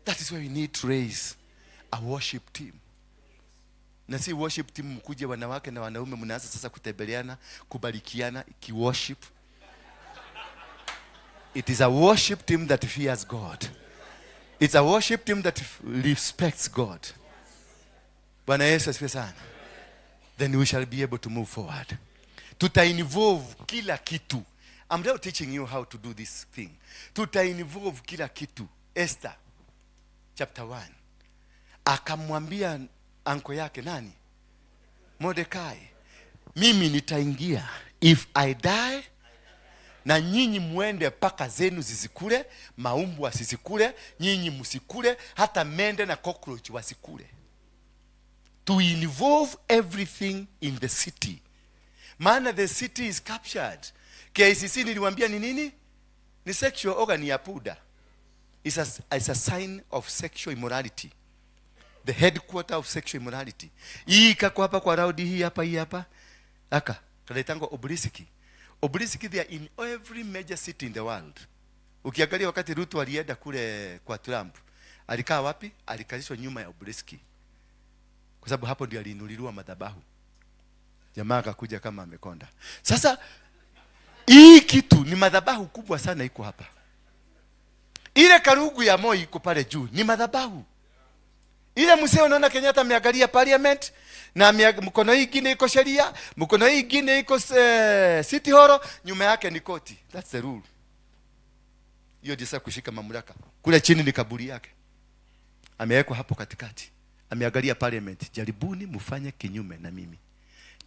That is why we need to raise a worship team. Na si worship team mkuje wanawake na wanaume mnaanza sasa kutembeleana, kubarikiana kiworship. It is a worship team that fears God. It's a worship team that respects God. Bwana Yesu asifiwe sana. Then we shall be able to move forward. Tuta-involve kila kitu. I'm now teaching you how to do this thing. Tuta-involve kila kitu. Esther chapter 1. Akamwambia anko yake nani? Mordekai. Mimi nitaingia. If I die, na nyinyi muende paka zenu zizikule, maumbu wasizikule, nyinyi musikule, hata mende na cockroach wasikule. To involve everything in the city. Maana the city is captured. KICC niliwaambia ni nini? Ni sexual organ ya puda. It's a sign of sexual immorality. The headquarter of sexual immorality. Hii kako hapa kwa raudi hii hapa. Aka, kanaitangwa Obrisiki. Obrisiki they are in every major city in the world. Ukiangalia wakati Ruto alienda kule kwa Trump, alikaa wapi? Alikalishwa nyuma ya Obrisiki. Kwa sababu hapo ndio aliinuliwa madhabahu. Jamaa akakuja kama amekonda. Sasa hii kitu ni madhabahu kubwa sana iko hapa. Ile karugu ya Moi iko pale juu ni madhabahu. Ile mzee unaona Kenyatta ameangalia parliament na mkono hii ingine iko sheria, mkono hii ingine iko city hall, nyuma yake ni koti. That's the rule. Hiyo ndio kushika mamlaka. Kule chini ni kaburi yake. Amewekwa hapo katikati. Ameangalia parliament, jaribuni mfanye kinyume na mimi.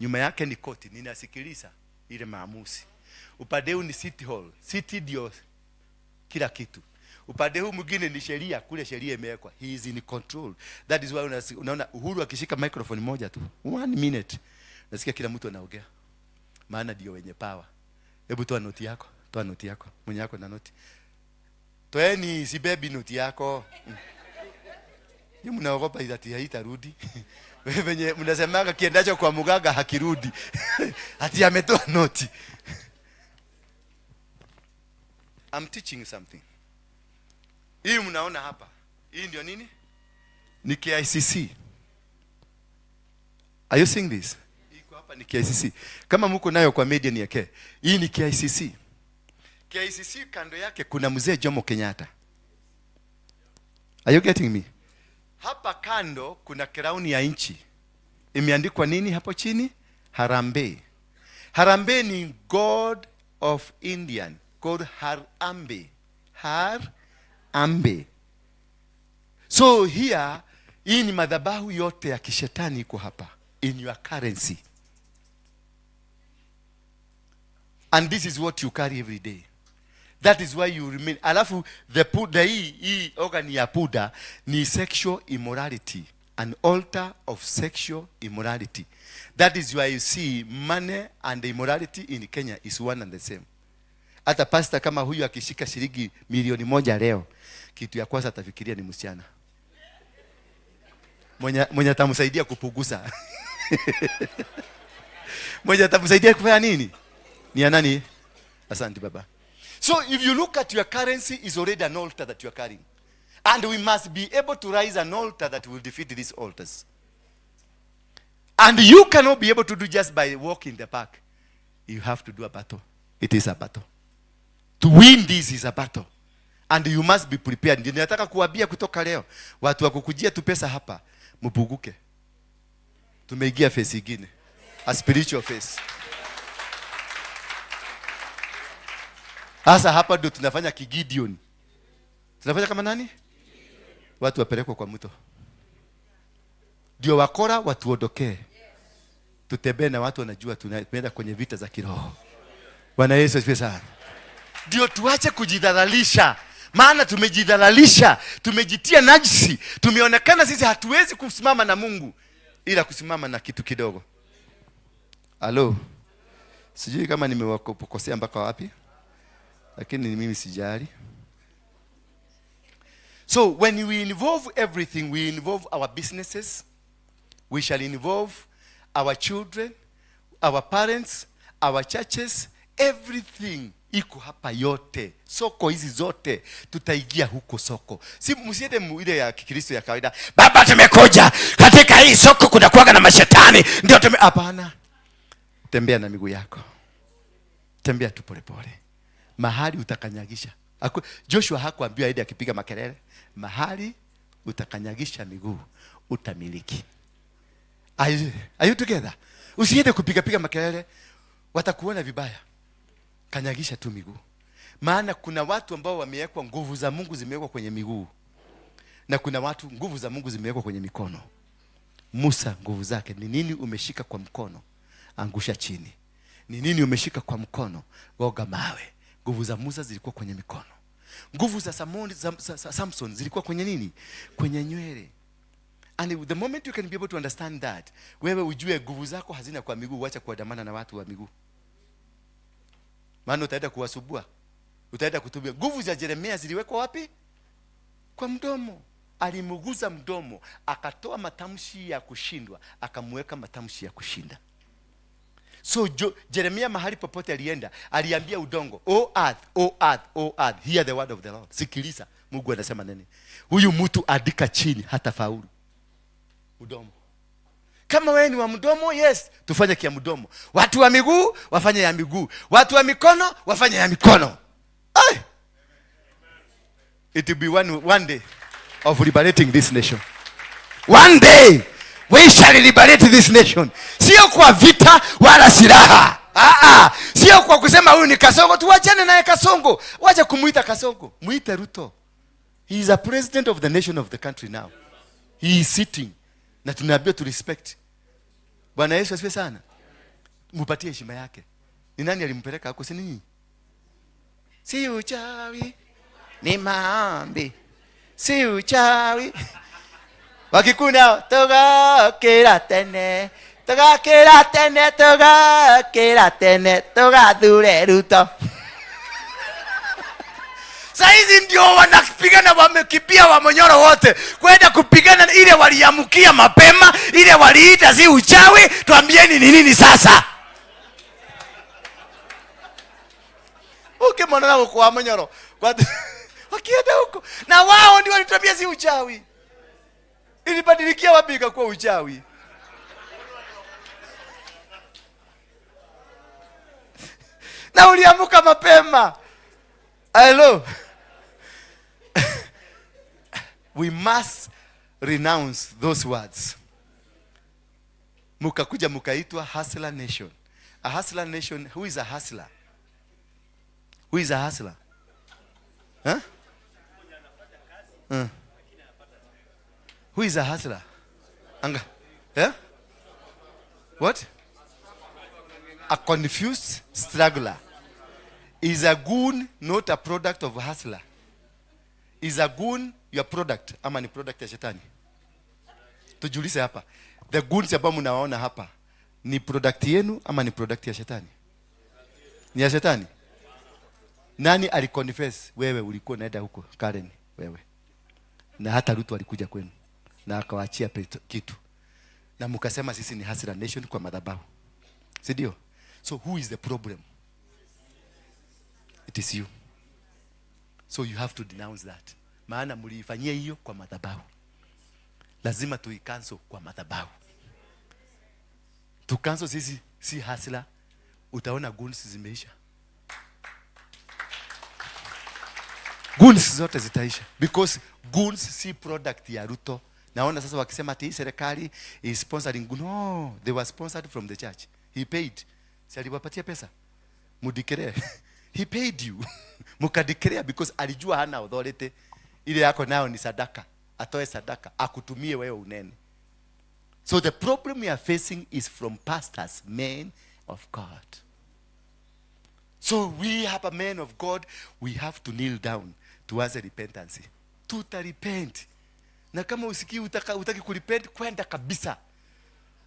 Nyuma yake ni koti, ninasikiliza ile maamuzi. Upande huu ni city hall. City ndio kila kitu. Upande huu mwingine ni sheria, kule sheria imewekwa. He is in control. That is why unaona Uhuru akishika microphone moja tu, 1 minute, nasikia kila mtu anaongea. Maana ndio wenye power. Hebu toa noti yako, mwenye yako na noti. Toeni si baby noti yako. Yeye mnaogopa ati haitarudi. Wewe venye mnasemaga kiendacho kwa muganga hakirudi. Ati ametoa noti. I'm teaching you something. Hii mnaona hapa. Hii ndio nini? Ni KICC. Are you seeing this? Iko hapa ni KICC. Kama mko nayo kwa media ni yake. Hii ni KICC. KICC kando yake kuna mzee Jomo Kenyatta. Are you getting me? Hapa kando kuna crown ya nchi. Imeandikwa nini hapo chini? Harambee. Harambee ni God of Indian. Called Harambe. Harambe. So here, hii ni madhabahu yote ya kishetani iko hapa. In your currency. And this is what you carry every day. That is why you remain. Alafu the puda hii organ ya puda ni sexual immorality. An altar of sexual immorality. That is why you see money and immorality in Kenya is one and the same. Hata pastor kama huyu akishika shilingi milioni 1 leo, kitu ya kwanza atafikiria ni msichana. Mwenye atamsaidia kupugusa. Mwenye atamsaidia kufanya nini? Ni ya nani? Asante baba. So if you look at your currency, is already an altar that you are carrying. And we must be able to raise an altar that will defeat these altars. And you cannot be able to do just by walking in the park. You have to do a battle. It is a battle. To win this is a battle. And you must be prepared. Ndio nataka kuambia kutoka leo. Watu wakukujia tu pesa hapa, mpuguke. Tumeingia phase nyingine. A spiritual phase. Sasa hapa ndio tunafanya kigideon. Tunafanya kama nani? Watu wapelekwa kwa mto. Ndio wakora watu ondokee. Tutembee na watu wanajua tunaenda kwenye vita za kiroho. Bwana Yesu asifiwe sana. Ndio tuache kujidhalalisha. Maana tumejidhalalisha, tumejitia najisi, tumeonekana sisi hatuwezi kusimama na Mungu ila kusimama na kitu kidogo. Halo. Sijui kama nimewakosea mpaka wapi. Lakini mimi sijali. So when we involve everything, we involve our businesses, we shall involve our children, our parents, our churches, everything iko hapa yote. Soko hizi zote tutaingia huko soko. Si msiende ile ya Kikristo ya kawaida. Baba tumekoja katika hii soko kuna kuaga na mashetani. Ndio hapana. Tembea na miguu yako. Tembea tu pole pole. Mahali utakanyagisha. Joshua hakuambiwa aende akipiga makelele. Mahali utakanyagisha miguu utamiliki. Are you together? Usiende kupiga makelele, watakuona vibaya. Kanyagisha tu miguu. Maana kuna watu ambao wamewekwa nguvu za Mungu zimewekwa kwenye miguu. Na kuna watu nguvu za Mungu zimewekwa kwenye mikono. Musa nguvu zake ni nini umeshika kwa mkono? Angusha chini. Ni nini umeshika kwa mkono? Goga mawe. Nguvu za Musa zilikuwa kwenye mikono. Nguvu za Samson zilikuwa kwenye nini? Kwenye nywele. And the moment you can be able to understand that, wewe ujue nguvu zako hazina kwa miguu, wacha kuandamana na watu wa miguu. Maana utaenda kuwasubua. Utaenda kutubia. Nguvu za Yeremia ziliwekwa wapi? Kwa mdomo. Alimuguza mdomo, akatoa matamshi ya kushindwa, akamweka matamshi ya kushinda. So Jeremia mahali popote alienda, aliambia udongo, O earth, O earth, O earth, hear the word of the Lord. Sikiliza, Mungu anasema nini? Huyu mtu andika chini hata faulu. Mdomo. Kama wewe ni wa mdomo, yes, tufanye kia mdomo. Watu wa miguu, wafanye ya miguu. Watu wa mikono, wafanye ya mikono. Ay! It will be one day of liberating this nation. One day we shall liberate this nation. Sio kwa vita wala silaha. Sio kwa kusema huyu ni Kasongo, tuachane naye Kasongo. Wacha kumuita Kasongo, muite Ruto. He is a president of the nation of the country now. He is sitting. Na tunaambiwa to respect. Bwana Yesu asifiwe sana. Mupatie heshima yake. Ni nani alimpeleka huko? Si ninyi? Si uchawi, ni maombi. Si uchawi. Wakikuna toga kera tene, toga kera tene, toga kera tene, toga dure Ruto. Saizi ndio wanapigana, wamekimbia Wamonyoro wote kwenda kupigana ile waliamukia mapema, ile waliita si uchawi. Tuambieni ni nini sasa? ukimwona na kwa manyoro wakienda huko, na wao ndio walitambia si uchawi. Ilibadilikia wapi ikakuwa uchawi? Na uliamuka mapema. Hello. We must renounce those words. Mukakuja mukaitwa hustler nation. A hustler nation, who is a hustler? Who is a hustler? Huh? Who is a hustler? Anga. Yeah? What? A confused struggler. Is a goon not a product of a hustler? Is a goon your product ama ni product ya shetani? Tujulize hapa. The goons ambao mnaona hapa ni product yenu ama ni product ya shetani? Ni ya shetani. Nani aliconfess? Wewe ulikuwa unaenda huko Karen, wewe. Na hata Ruto alikuja kwenu na akawaachia kitu. Na mkasema sisi ni hustler nation kwa madhabahu. Si ndio? So who is the problem? It is you. So you have to denounce that. Maana mliifanyia hiyo kwa madhabahu. Lazima tuicancel kwa madhabahu. Tucancel sisi si hustler, utaona goons zimeisha. Goons zote zitaisha because goons si product ya Ruto. Naona sasa wakisema ati serikali is sponsoring. No, they were sponsored from the church. He paid. Si aliwapatia pesa? Mudikere. He paid you. Mukadikere because alijua hana authority. Ile yako nayo ni sadaka. Atoe sadaka, akutumie wewe unene. So the problem we are facing is from pastors, men of God. So we have a man of God, we have to kneel down towards repentance. Tutarepent. Na kama usikii utaki kurepent, kwenda kabisa.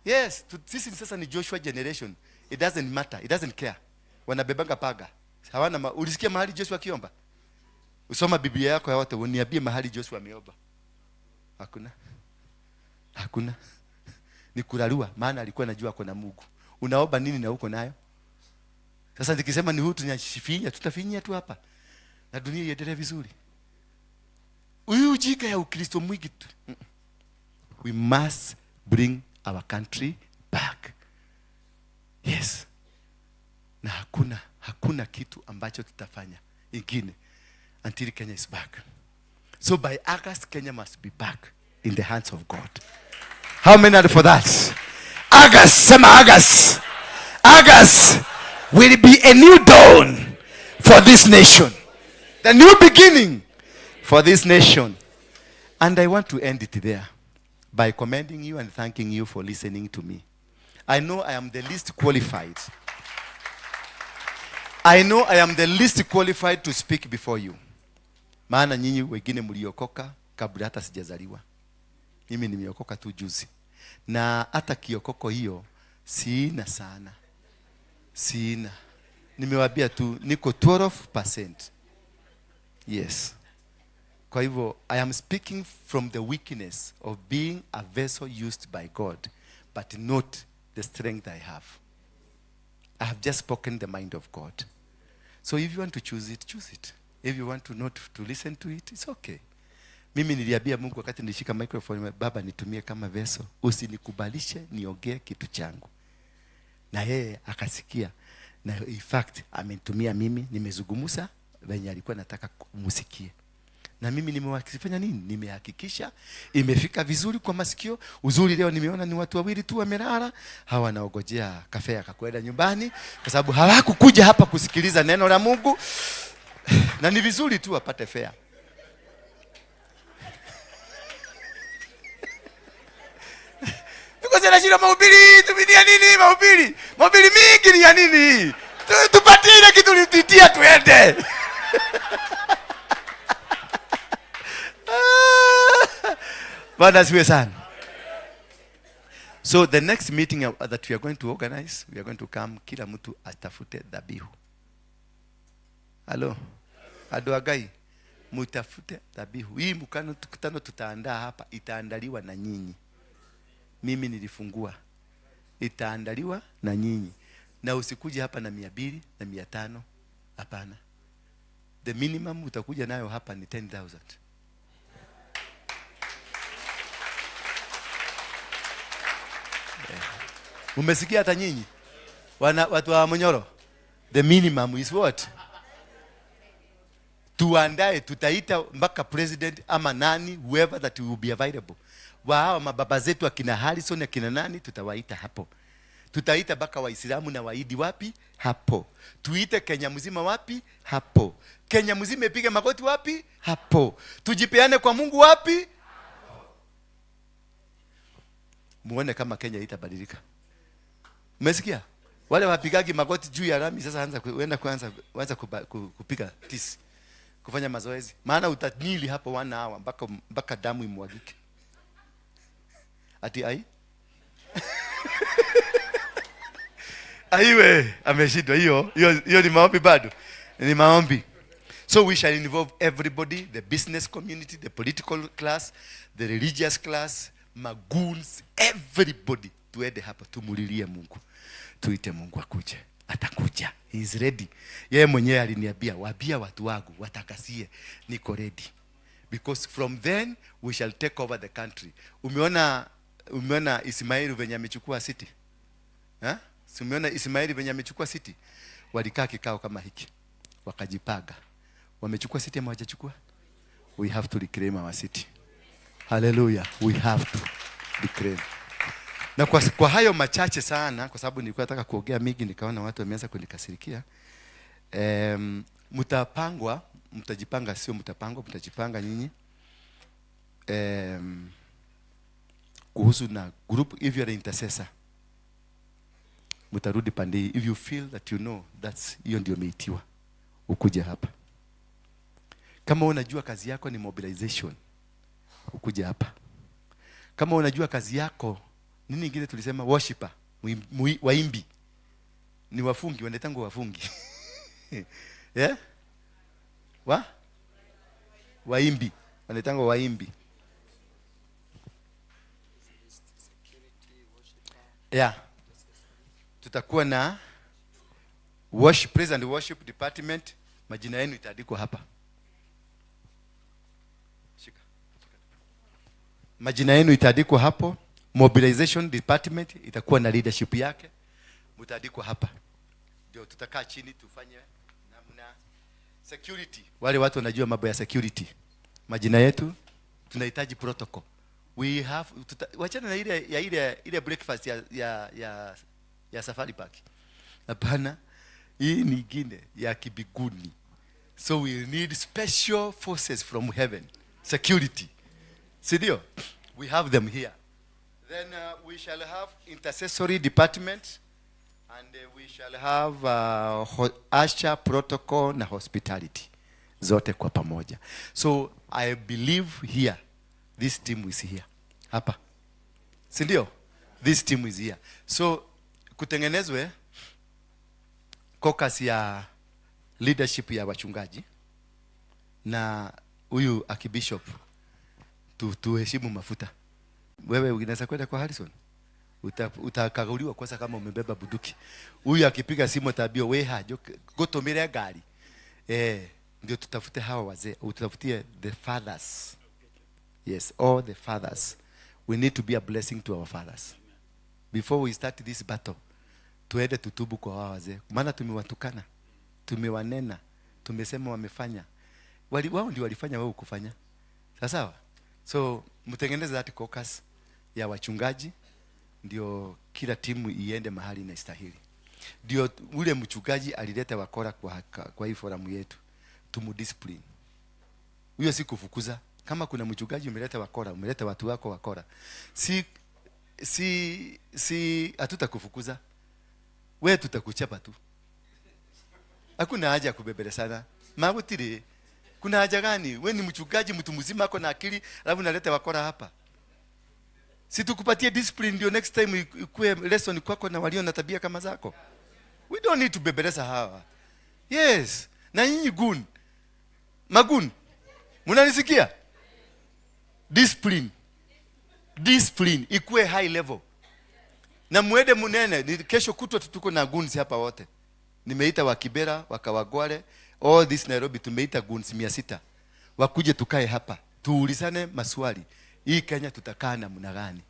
Yes, sisi sasa ni Joshua generation. It doesn't matter, it doesn't care. Wanabebanga paga. Hawana ulisikia mahali Joshua akiomba? Usoma Biblia yako yote uniambie mahali Joshua ameomba. Hakuna. Hakuna. Ni kurarua, maana alikuwa anajua kuna Mungu. Unaomba nini na uko nayo? Sasa nikisema ni huyu tunashifinya, tutafinyia tu hapa. Na dunia iendelee vizuri. Huyu ujika ya Ukristo mwingi tu. We must bring our country back. Yes. Na hakuna kitu ambacho tutafanya ingine until Kenya is back. So by August, Kenya must be back in the hands of God. How many are for that? August, sema August. August will be a new dawn for this nation. The new beginning for this nation. And I want to end it there by commending you and thanking you for listening to me. I know I am the least qualified. I know I am the least qualified to speak before you. Maana nyinyi wengine mliokoka kabla hata sijazaliwa. Mimi nimeokoka tu juzi. Na hata kiokoko hiyo sina sana. Sina. Nimewaambia tu niko 12%. Yes. Kwa hivyo I am speaking from the weakness of being a vessel used by God, but not the strength I have. I have just spoken the mind of God. So if you want to choose it, choose it. If you want to not to listen to it, it's okay. Mimi niliambia Mungu wakati nilishika microphone, Baba nitumie kama vessel, usinikubalishe niongee kitu changu. Na yeye akasikia. Na in fact amenitumia mimi, nimezungumza venye alikuwa nataka musikie. Na mimi nimewakifanya nini? Nimehakikisha imefika vizuri kwa masikio. Uzuri leo nimeona ni watu wawili tu wamelala, hawa naogojea kafe akakwenda nyumbani kwa sababu hawakukuja hapa kusikiliza neno la Mungu. Na ni vizuri tu wapate fare. Because anashira mahubiri, tuminia nini mahubiri? Mahubiri mingi ni ya nini? Tupatie ile kitu lititia tuende. Bwana asifiwe sana. So the next meeting that we are going to organize, we are going to come kila mtu atafute dhabihu. Hello. Adoagai, mutafute dhabihu. Hii mkutano tutaandaa hapa itaandaliwa na nyinyi. Mimi nilifungua. Itaandaliwa na nyinyi. Na usikuje hapa na 200 na 500. Hapana. the minimum utakuja nayo hapa ni 10,000. Umesikia hata nyinyi? Watu wa Monyoro. The minimum is what? Tuandae, tutaita mpaka president ama nani, whoever that will be available. Wao mababa zetu akina Harrison akina nani tutawaita hapo. Tutaita mpaka Waislamu na Waidi wapi? Hapo. Tuite Kenya mzima wapi? Hapo. Kenya mzima ipige magoti wapi? Hapo. Tujipeane kwa Mungu wapi? Muone kama Kenya itabadilika. Umesikia? Wale wapigagi magoti juu ya rami sasa anza kupiga tisi. Kufanya mazoezi. Maana utanili hapo 1 hour mpaka damu imwagike. Ati ai? Aiwe, ameshindwa hiyo ni maombi bado. Ni maombi. So we shall involve everybody, the business community, the political class, the religious class, magoons, everybody. Tuende hapa tumulilie Mungu. Tuite Mungu akuje. Atakuja. He is ready. Yeye mwenyewe aliniambia, waambia watu wangu watakasie niko ready. Because from then we shall take over the country. Umeona Ismaili venye amechukua city? Si umeona Ismaili venye amechukua city? Walikaa kikao kama hiki. Wakajipanga. Wamechukua city ama hawajachukua? We have to reclaim our city. Hallelujah. We have to reclaim. Na kwa hayo machache sana, kwa sababu nilikuwa nataka kuongea mingi nikaona watu wameanza kunikasirikia. Mtajipanga, sio mtapangwa, mtajipanga nyinyi. Kuhusu na group, if you are an intercessor, mtarudi pande. If you feel that you know that's hiyo ndio umeitiwa, ukuje hapa. Kama unajua kazi yako ni mobilization, ukuje hapa. Kama unajua kazi yako nini ingine tulisema worshiper, waimbi. Ni wafungi, wanaitangwa wafungi. Yeah? Waimbi, wanaitangwa waimbi. Yeah. Tutakuwa na worship, praise and worship department. Majina yenu itaandikwa hapa. Shika. Majina yenu itaandikwa hapo. Mobilization department itakuwa na leadership yake. Mtaandikwa hapa. Ndio tutakaa chini tufanye namna security. Wale watu wanajua mambo ya security. Majina yetu tunahitaji protocol. We have wachana na ile breakfast ya Safari Park. Hapana, hii ni nyingine ya kibiguni. So we need special forces from heaven. Security. Sidio? We have them here. Then we shall have intercessory department, and we shall have usher, protocol na hospitality. Zote kwa pamoja. So I believe here, this team is here. Hapa. Sindio? This team is here. So kutengenezwe caucus ya leadership ya wachungaji na huyu akibishop tuheshimu mafuta. Wewe unaweza kwenda kwa Harrison, utakaguliwa kwanza kama umebeba buduki. Huyu akipiga simu tabio weha gotomire gari. Ndio tutafute hawa wazee, utafutie the fathers. Yes, all the fathers. We need to be a blessing to our fathers. Before we start this battle, tuende tutubu kwa hawa wazee. Maana tumewatukana, tumewanena, tumesema wamefanya. Wao ndio walifanya, wewe ukufanya. Sawa? So mtengeneze that caucus ya wachungaji, ndio kila timu iende mahali inastahili. Ndio ule mchungaji alileta wakora kwa hii forum yetu. Tumudiscipline. Huyo si kufukuza. Kama kuna mchungaji umeleta wakora, umeleta watu wako wakora, si hatutakufukuza. Wewe tutakuchapa tu. Hakuna haja kubebele sana. Magutire. Kuna haja gani? Wewe ni mchungaji, mtu mzima ako na akili, alafu unaleta wakora hapa. Si tukupatie discipline ndio next time ikue lesson kwako na walio na tabia kama zako. We don't need to bebeleza hawa. Yes. Na nyinyi gun. Magun. Mnanisikia? Discipline. Discipline ikue high level. Na muende munene, kesho kutwa tuko na guns hapa wote. Nimeita wa Kibera, wa Kawagware, all this Nairobi tumeita goons 600 wakuje tukae hapa tuulizane maswali. Hii Kenya tutakaa namna gani?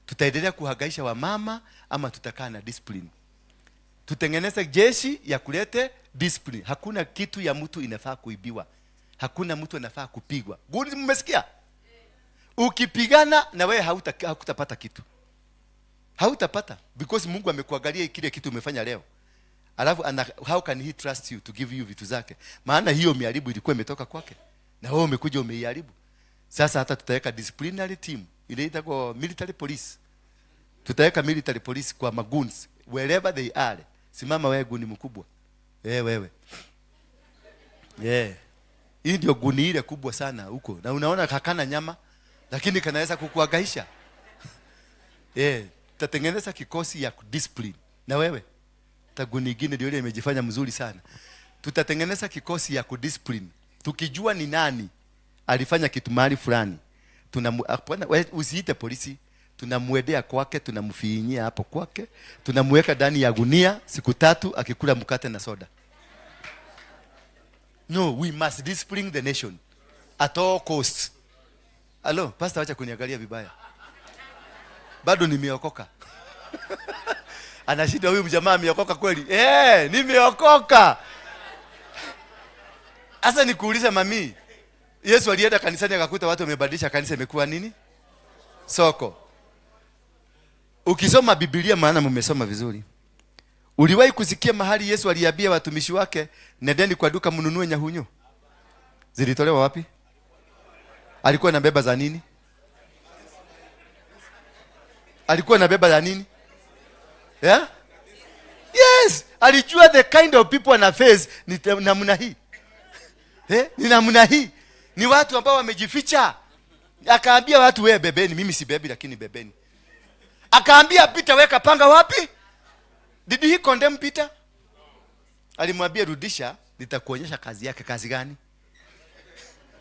Tutaendelea kuhangaisha wamama ama tutakaa na discipline? Tutengeneze jeshi ya kulete discipline. Hakuna kitu ya mtu inafaa kuibiwa. Hakuna mtu anafaa kupigwa. Goons, mmesikia? Ukipigana na wewe hautapata kitu. Hautapata because Mungu amekuangalia kile kitu umefanya leo. Alafu how can he trust you to give you vitu zake? Maana hiyo miharibu ilikuwa imetoka kwake. Na wewe umekuja umeiharibu. Sasa hata tutaweka disciplinary team. Inaitwa kwa military police. Tutaweka military police kwa magoons wherever they are. Simama wewe guni mkubwa. Wewe. Hii ndio guni ile kubwa sana huko. Na unaona hakana nyama lakini kanaweza kukuhangaisha. Tutatengeneza kikosi ya discipline. Na wewe taguni nyingine ndio ile imejifanya mzuri sana. Tutatengeneza kikosi ya kudiscipline. Tukijua ni nani alifanya kitu mahali fulani, usiite polisi, tunamwendea kwake, tunamfinyia hapo kwake, tunamweka ndani ya gunia siku 3 akikula mkate na soda. No, we must discipline the nation at all costs. Hello, pastor, acha kuniangalia vibaya. Bado nimeokoka. Anashinda huyu mjamaa ameokoka kweli? Nimeokoka. Asa nikuuliza mami, Yesu alienda kanisani akakuta watu wamebadilisha kanisa imekuwa nini? Soko. Ukisoma Biblia maana mmesoma vizuri. Uliwahi kusikia mahali Yesu aliambia watumishi wake, nendeni kwa duka mnunue nyahunyu? Zilitolewa wapi? Alikuwa anabeba za nini? Alikuwa anabeba za nini? Yes, alijua the kind of people ana face ni namna hii. Ni namna hii. Ni watu ambao wamejificha. Akaambia watu wewe bebeni, mimi si bebi lakini bebeni. Akaambia Peter weka panga wapi? Did he condemn Peter? Alimwambia rudisha, nitakuonyesha kazi yake. Kazi gani?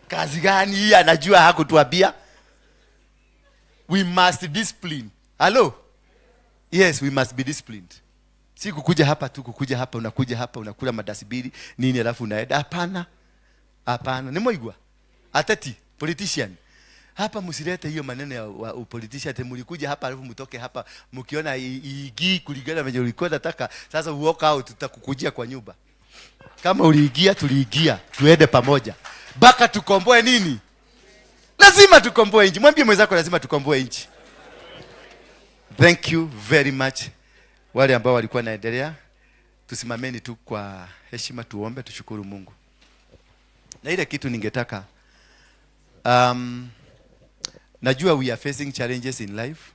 Kazi gani hii anajua hakutuambia? We must discipline. Hello? Yes, we must be disciplined. Si kukuja hapa tu, kukuja hapa, unakuja hapa, unakula madasibiri, nini alafu unaenda. Hapana. Hapana, ni moigwa. Atati, politician. Hapa msilete hiyo maneno ya politician. Mlikuja hapa alafu mtoke hapa mkiona igi kulingana venye ulikuwa unataka. Sasa walk out, tutakukujia kwa nyumba. Kama uliigia tuliigia, tuende pamoja. Baka tukomboe nini? Lazima tukomboe nchi. Mwambie mwenzako lazima tukomboe nchi. Thank you very much. Wale ambao walikuwa naendelea, tusimameni tu kwa heshima, tuombe, tushukuru Mungu. Na ile kitu ningetaka, najua we are facing challenges in life.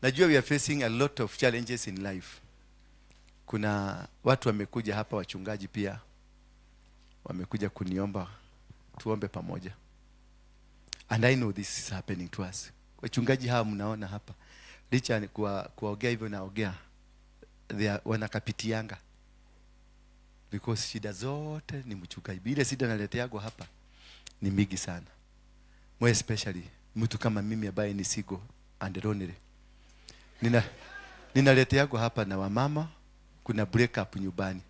Najua we are facing a lot of challenges in life. Kuna watu wamekuja hapa, wachungaji pia wamekuja kuniomba tuombe pamoja. And I know this is happening to us. Wachungaji hawa mnaona hapa, licha ni kuongea hivyo naongea, wanakapitianga. Because shida zote ni mchungaji. Ile shida naleteago hapa ni mingi sana. More especially mtu kama mimi ambaye ni single and lonely. Ninaleteago hapa na wamama, kuna break up nyumbani.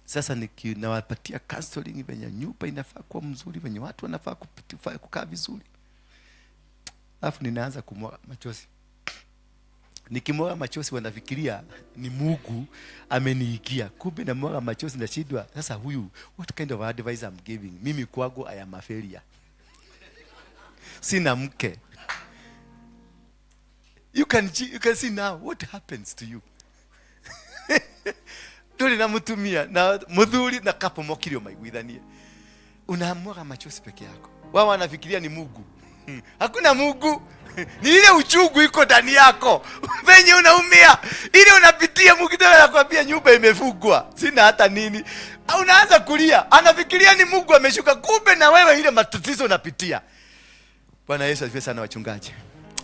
Sasa nawapatia counseling venye nyumba inafaa kuwa mzuri, venye watu wanafaa kukaa vizuri. Alafu ninaanza kumwaga machozi. Nikimwaga machozi wanafikiria ni Mungu ameniigia. Kumbe na mwaga machozi na shidwa. Sasa huyu, what kind of advice I'm giving? Mimi kwangu I am a failure. Sina mke. You can see now what happens to you. Tuli na mtumia na mudhuri na kapo mokirio maigwithanie. Unamwaga machozi peke yako. Wao wanafikiria ni Mungu. Hakuna Mungu. Ni ile uchungu iko ndani yako. Venye unaumia. Ile unapitia Mungu ndio anakuambia nyumba imefungwa. Sina hata nini. Unaanza kulia. Anafikiria ni Mungu ameshuka, kumbe na wewe ile matatizo unapitia. Bwana Yesu asifiwe sana wachungaji.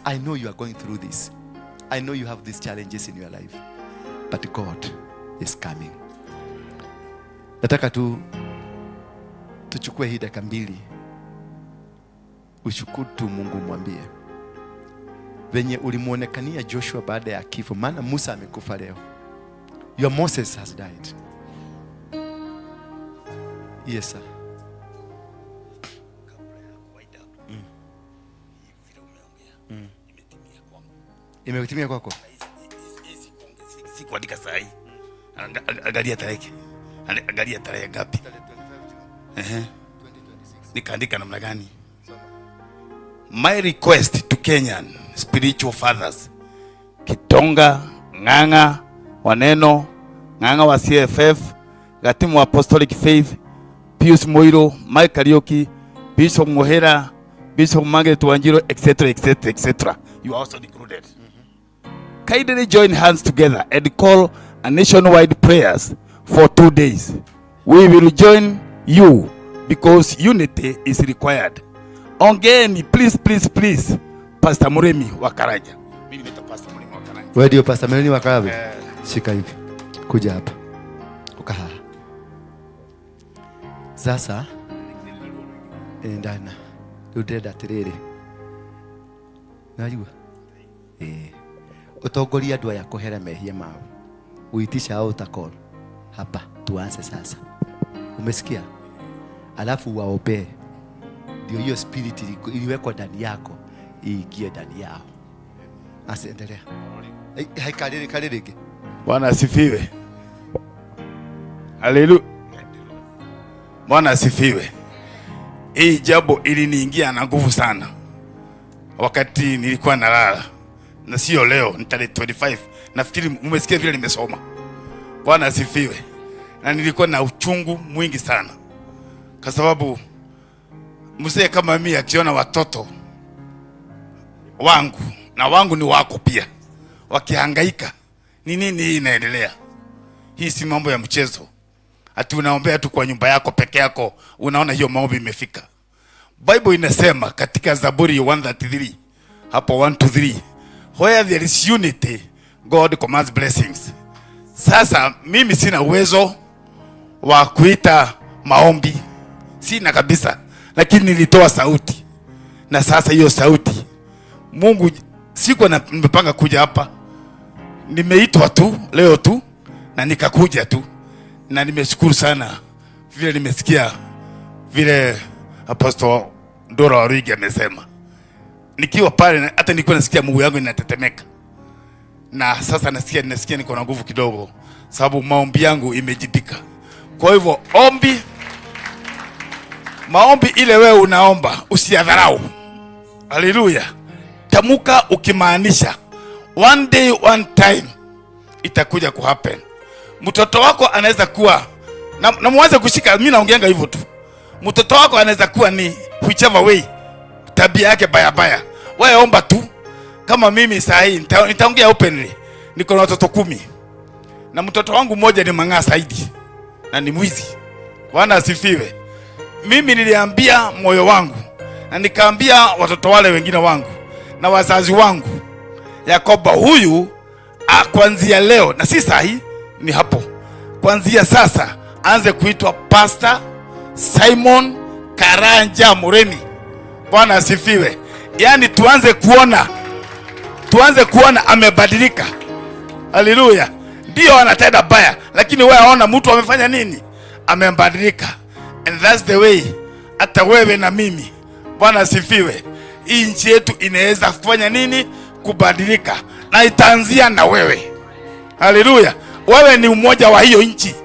I know you are going through this. I know you have these challenges in your life. But God is coming. Nataka tuchukue hii dakika 2. Ushukuru tu Mungu, mwambie venye ulimuonekania Joshua baada ya kifo. Maana Musa amekufa leo. Your Moses has died. Yes, sir. Imetimia kwako? Si kuandika sahi. Angalia tarehe. Angalia tarehe ngapi? Nikaandika namna gani? My request to Kenyan spiritual fathers, Kitonga, Ng'ang'a wa Neno, Ng'ang'a wa CFF, Gatimu wa Apostolic Faith, Pius Moiro, Mike Karioki, Bishop Mohera, Bishop Margaret Wanjiro, etc., etc., etc. You are also included. Kindly join hands together and call a nationwide prayers for 2 days. We will join you because unity is required. Ongeeni, please, please, please. Pastor Muremi wa Karaja. Mimi ni Pastor Muremi wa Karaja. Wewe ndio Pastor Muremi wa Karaja? Shika hivi. Kuja hapa. Ukaha. Sasa endana. Udeda tiriri. Najua. Utongoria andũ aya kũhera mehia mao. Uitisha au utakol. Hapa tuanze sasa. Umesikia? Alafu waombe. Ndio hiyo spirit iliwekwa ndani yako iingie ndani yao. Asiendelea. Haikalele. Bwana asifiwe. Haleluya. Bwana asifiwe. Hii jambo iliniingia na nguvu sana wakati nilikuwa nalala, na sio leo, ni tarehe 25. Nafikiri mmesikia vile nimesoma. Bwana asifiwe. Na nilikuwa na uchungu mwingi sana, kwa sababu mzee kama mimi akiona watoto wangu na wangu ni wako pia wakihangaika, ni nini hii inaendelea? Hii si mambo ya mchezo. Ati unaombea tu kwa nyumba yako peke yako, unaona hiyo maombi imefika. Bible inasema katika Zaburi 133 hapo 1-3, where there is unity God commands blessings. Sasa mimi sina uwezo wa kuita maombi, sina kabisa, lakini nilitoa sauti. Na sasa hiyo sauti, Mungu siko na nimepanga kuja hapa, nimeitwa tu leo tu na nikakuja tu, na nimeshukuru sana vile nimesikia vile Apostle Dora Warigi amesema. Nikiwa pale hata nilikuwa nasikia mguu yangu inatetemeka, na sasa nasikia niko na nguvu kidogo, sababu maombi yangu imejibika. Kwa hivyo maombi ile wewe unaomba usiadharau. Haleluya. Tamuka ukimaanisha. One day, one time itakuja ku happen. Mtoto wako anaweza kuwa na muanze kushika, mimi naongeanga hivyo tu. Mtoto wako anaweza kuwa ni whichever way, tabia yake baya. Wewe omba tu. Kama mimi saa hii nitaongea openly. Niko na watoto 10. Na mtoto wangu mmoja ni mang'aa zaidi na ni mwizi. Bwana asifiwe. Mimi niliambia moyo wangu na nikaambia watoto wale wengine wangu na wazazi wangu Yakoba, huyu kuanzia leo, na si sahi, ni hapo, kuanzia sasa anze kuitwa Pastor Simon Karanja Muremi. Bwana asifiwe. Yani tuanze kuona amebadilika. Haleluya. Ndio anatenda baya, lakini wewe aona mtu amefanya nini? Amebadilika. And that's the way hata wewe na mimi. Bwana asifiwe. Hii nchi yetu inaweza kufanya nini? Kubadilika. Na itaanzia na wewe. Haleluya. Wewe ni umoja wa hiyo nchi.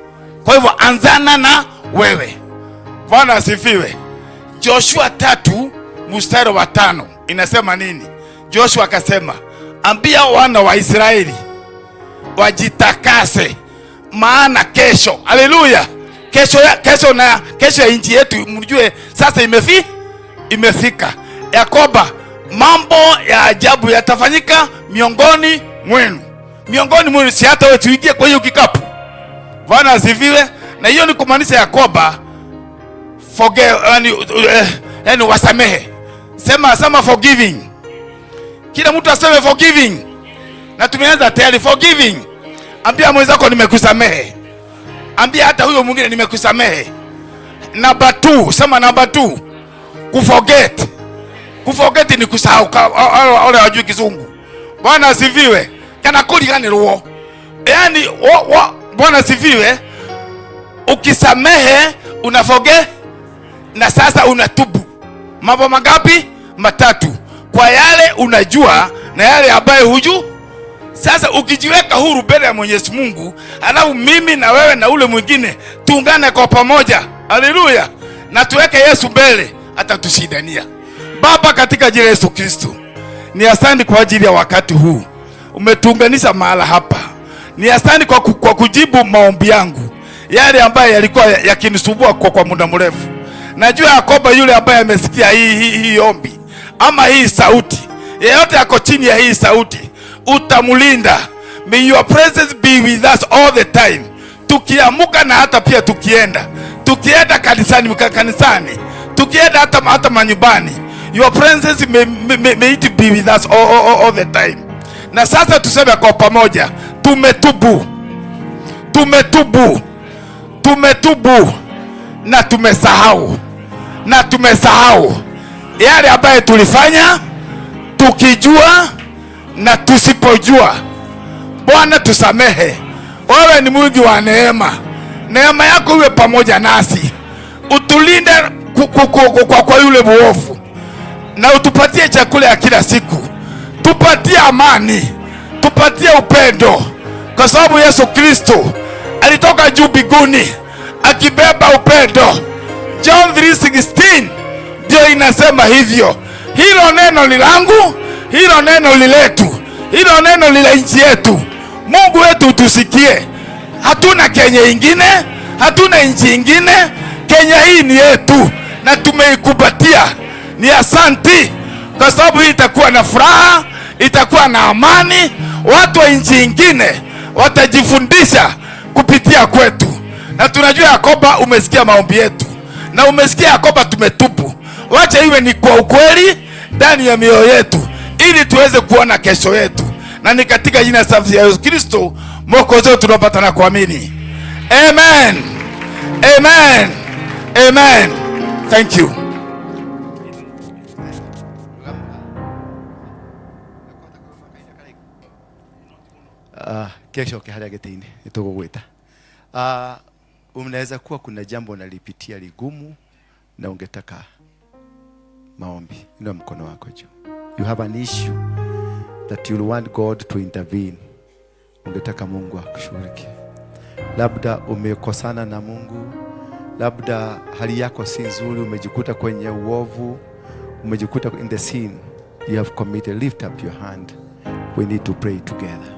Kwa hivyo anzana na wewe. Bwana asifiwe. Joshua 3:5 inasema nini? Joshua akasema, ambia wana wa Israeli wajitakase, maana kesho, haleluya, kesho ya nchi yetu mjue sasa imefika. Yakoba, mambo ya ajabu yatafanyika miongoni mwenu. Si hata wewe tuingie kwa hiyo kikapu. Bwana asifiwe. Na hiyo ni kumaanisha Yakoba, forgive, yani wasamehe. Sema forgiving. Kila mtu aseme forgiving. Na tumeanza tayari forgiving. Ambia mwenzako nimekusamehe. Ambia hata huyo mwingine nimekusamehe. Number 2, sema number 2. Kuforget. Kuforget ni kusahau. Wale wajui Kizungu. Bwana asifiwe. Kana kuli gani roho. Yani Bwana sifiwe. Ukisamehe unafoge, na sasa unatubu. Mambo mangapi? Matatu. Kwa yale unajua na yale ambayo hujui. Sasa ukijiweka huru mbele ya Mwenyezi Mungu, alafu mimi na wewe na ule mwingine tuungane kwa pamoja, haleluya, na tuweke Yesu mbele, atatushindania. Baba, katika jina la Yesu Kristo, ni asante kwa ajili ya wakati huu umetuunganisha mahala hapa. Ni asante kwa kujibu maombi yangu yale ambayo yalikuwa yakinisumbua kwa muda mrefu. Najua Yakoba yule ambaye amesikia hii ombi ama hii sauti, yeyote yako chini ya hii sauti, utamulinda. May your presence be with us all the time. Tukiamuka na hata pia tukienda kanisani, tukienda hata manyumbani, your presence may it be with us all the time. Na sasa tuseme kwa pamoja, tumetubu na tumesahau yale ambayo tulifanya tukijua na tusipojua. Bwana tusamehe. Wewe ni mwingi wa neema. Neema yako iwe pamoja nasi. Utulinde kwa yule muovu, na utupatie chakula ya kila siku. Tupatie amani, tupatie upendo, kwa sababu Yesu Kristo alitoka juu mbinguni akibeba upendo. John 3:16 ndio inasema hivyo. Hilo neno ni langu, hilo neno ni letu, hilo neno ni la nchi yetu. Mungu wetu utusikie. Hatuna Kenya ingine, hatuna nchi ingine. Kenya hii ni yetu na tumeikubatia. Ni asanti, kwa sababu hii itakuwa na furaha, itakuwa na amani. Watu wa nchi ingine watajifundisha kupitia kwetu. Na tunajua Yakoba umesikia maombi yetu, na umesikia Yakoba tumetubu. Wacha iwe ni kwa ukweli ndani ya mioyo yetu, ili tuweze kuona kesho yetu. Na ni katika jina safi ya Yesu Kristo Mwokozi wetu tunapata na kuamini. Amen. Amen. Amen. Thank you. Kesho kiharia gitini nitugugwita. Unaweza kuwa kuna jambo unalipitia ligumu na ungetaka maombi. Inua mkono wako juu. You have an issue that you want God to intervene. Ungetaka Mungu akushughulikie. Labda umekosana na Mungu, labda hali yako si nzuri, umejikuta kwenye uovu, umejikuta in the sin you have committed. Lift up your hand. We need to pray together.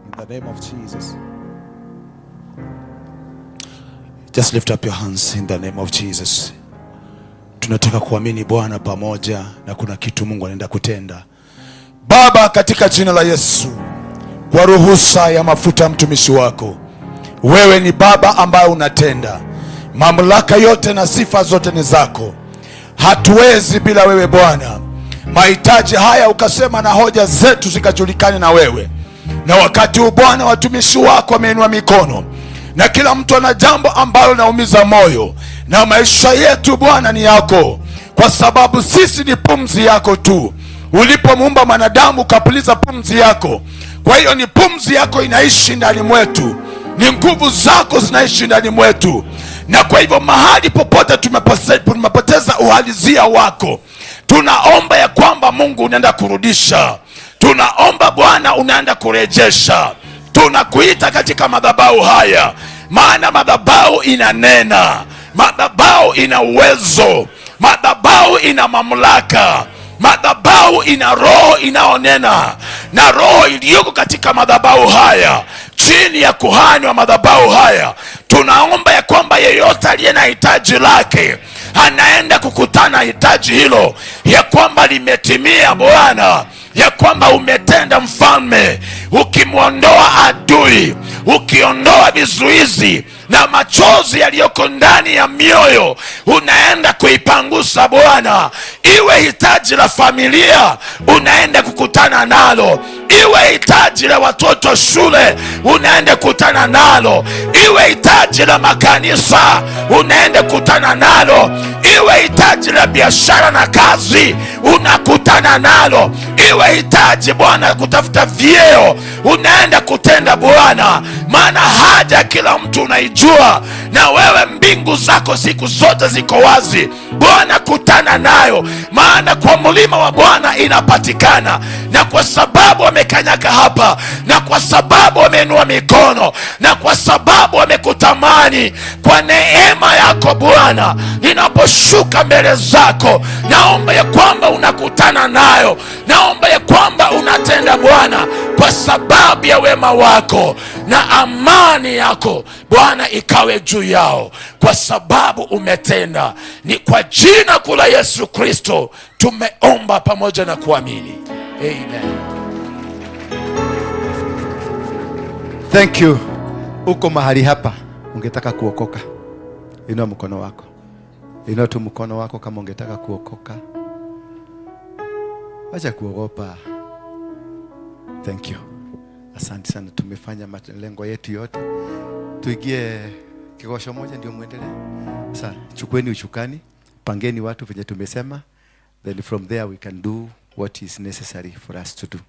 In the name of Jesus. Just lift up your hands in the name of Jesus. Tunataka kuamini Bwana pamoja, na kuna kitu Mungu anaenda kutenda. Baba, katika jina la Yesu, kwa ruhusa ya mafuta mtumishi wako, wewe ni Baba ambaye unatenda. Mamlaka yote na sifa zote ni zako. Hatuwezi bila wewe Bwana. Mahitaji haya ukasema na hoja zetu zikajulikane na wewe. Na wakati huu Bwana, watumishi wako wameinua mikono, na kila mtu ana jambo ambalo linaumiza moyo, na maisha yetu Bwana ni yako, kwa sababu sisi ni pumzi yako tu. Ulipomuumba mwanadamu ukapuliza pumzi yako, kwa hiyo ni pumzi yako inaishi ndani mwetu, ni nguvu zako zinaishi ndani mwetu. Na kwa hivyo mahali popote tumepoteza uhalisia wako, tunaomba ya kwamba Mungu unaenda kurudisha. Tunaomba Bwana unaenda kurejesha. Tunakuita katika madhabahu haya, maana madhabahu inanena, madhabahu ina uwezo, madhabahu ina mamlaka, madhabahu ina roho inaonena. Na roho iliyoko katika madhabahu haya, chini ya kuhani wa madhabahu haya, tunaomba ya kwamba yeyote aliye na hitaji lake anaenda kukutana hitaji hilo, ya kwamba limetimia Bwana, ya kwamba umetenda Mfalme, ukimwondoa adui, ukiondoa vizuizi na machozi yaliyoko ndani ya mioyo, unaenda kuipangusa Bwana. Iwe hitaji la familia, unaenda kukutana nalo. iwe hitaji la watoto shule, unaende kutana nalo, iwe hitaji la makanisa, unaende kutana nalo, iwe hitaji la biashara na kazi, unakutana nalo, iwe hitaji Bwana kutafuta vyeo, unaenda kutenda Bwana, maana haja kila mtu unaijua, na wewe mbingu zako siku zote ziko wazi. Bwana, kutana nayo, maana kwa mlima wa Bwana inapatikana. Na kwa sababu wamekanyaga hapa, na kwa sababu wameinua mikono, na kwa sababu wamekutamani, kwa neema yako Bwana, ninaposhuka mbele zako, naomba ya kwamba unakutana nayo, naomba ya kwamba unatenda Bwana, kwa sababu ya wema wako, na amani yako Bwana ikawe juu yao, kwa sababu umetenda. Ni kwa jina kula Yesu Kristo tumeomba pamoja na kuamini, amen. Thank you. Uko mahali hapa ungetaka kuokoka, inua mkono wako, inua tu mkono wako kama ungetaka kuokoka. Acha kuogopa. Thank you. Asante sana, tumefanya malengo yetu yote. Tuigie kigosho moja ndio muendelee. Sasa chukueni uchukani, pangeni watu venye tumesema, then from there we can do what is necessary for us to do.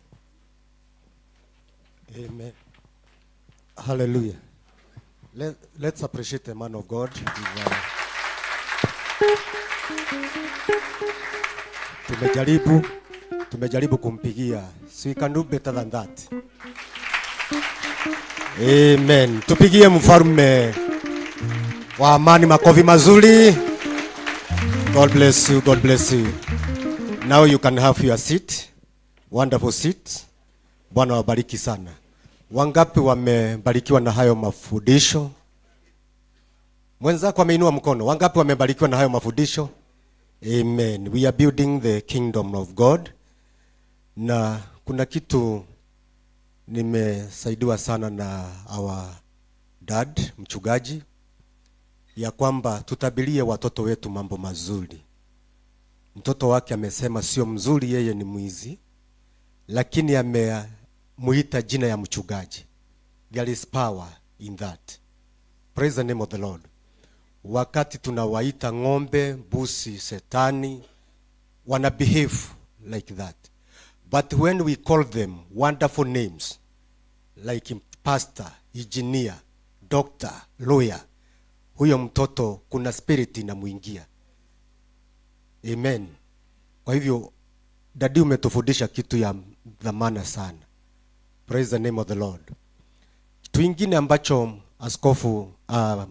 Amen. Hallelujah. Let's appreciate the man of God. Tumejaribu kumpigia. So we can do better than that. Amen. Tupigie mfalme wa amani makofi mazuri. God bless you. God bless you. Now you can have your seat. Wonderful seat. Bwana wabariki sana. Wangapi wamebarikiwa na hayo mafundisho? Mwenzako ameinua mkono. Wangapi wamebarikiwa na hayo mafundisho? Amen. We are building the kingdom of God. Na kuna kitu nimesaidiwa sana na our dad, mchungaji, ya kwamba tutabilie watoto wetu mambo mazuri. Mtoto wake amesema sio mzuri, yeye ni mwizi, lakini amemuita jina ya mchungaji. There is power in that. Praise the name of the Lord. Wakati tunawaita ng'ombe, busi, setani, wana behave like that. But when we call them wonderful names, like pastor, engineer, doctor, lawyer, huyo mtoto kuna spirit inamuingia. Amen. Kwa hivyo dadi, umetufundisha kitu ya dhamana sana. Praise the name of the Lord. Kitu kingine ambacho askofu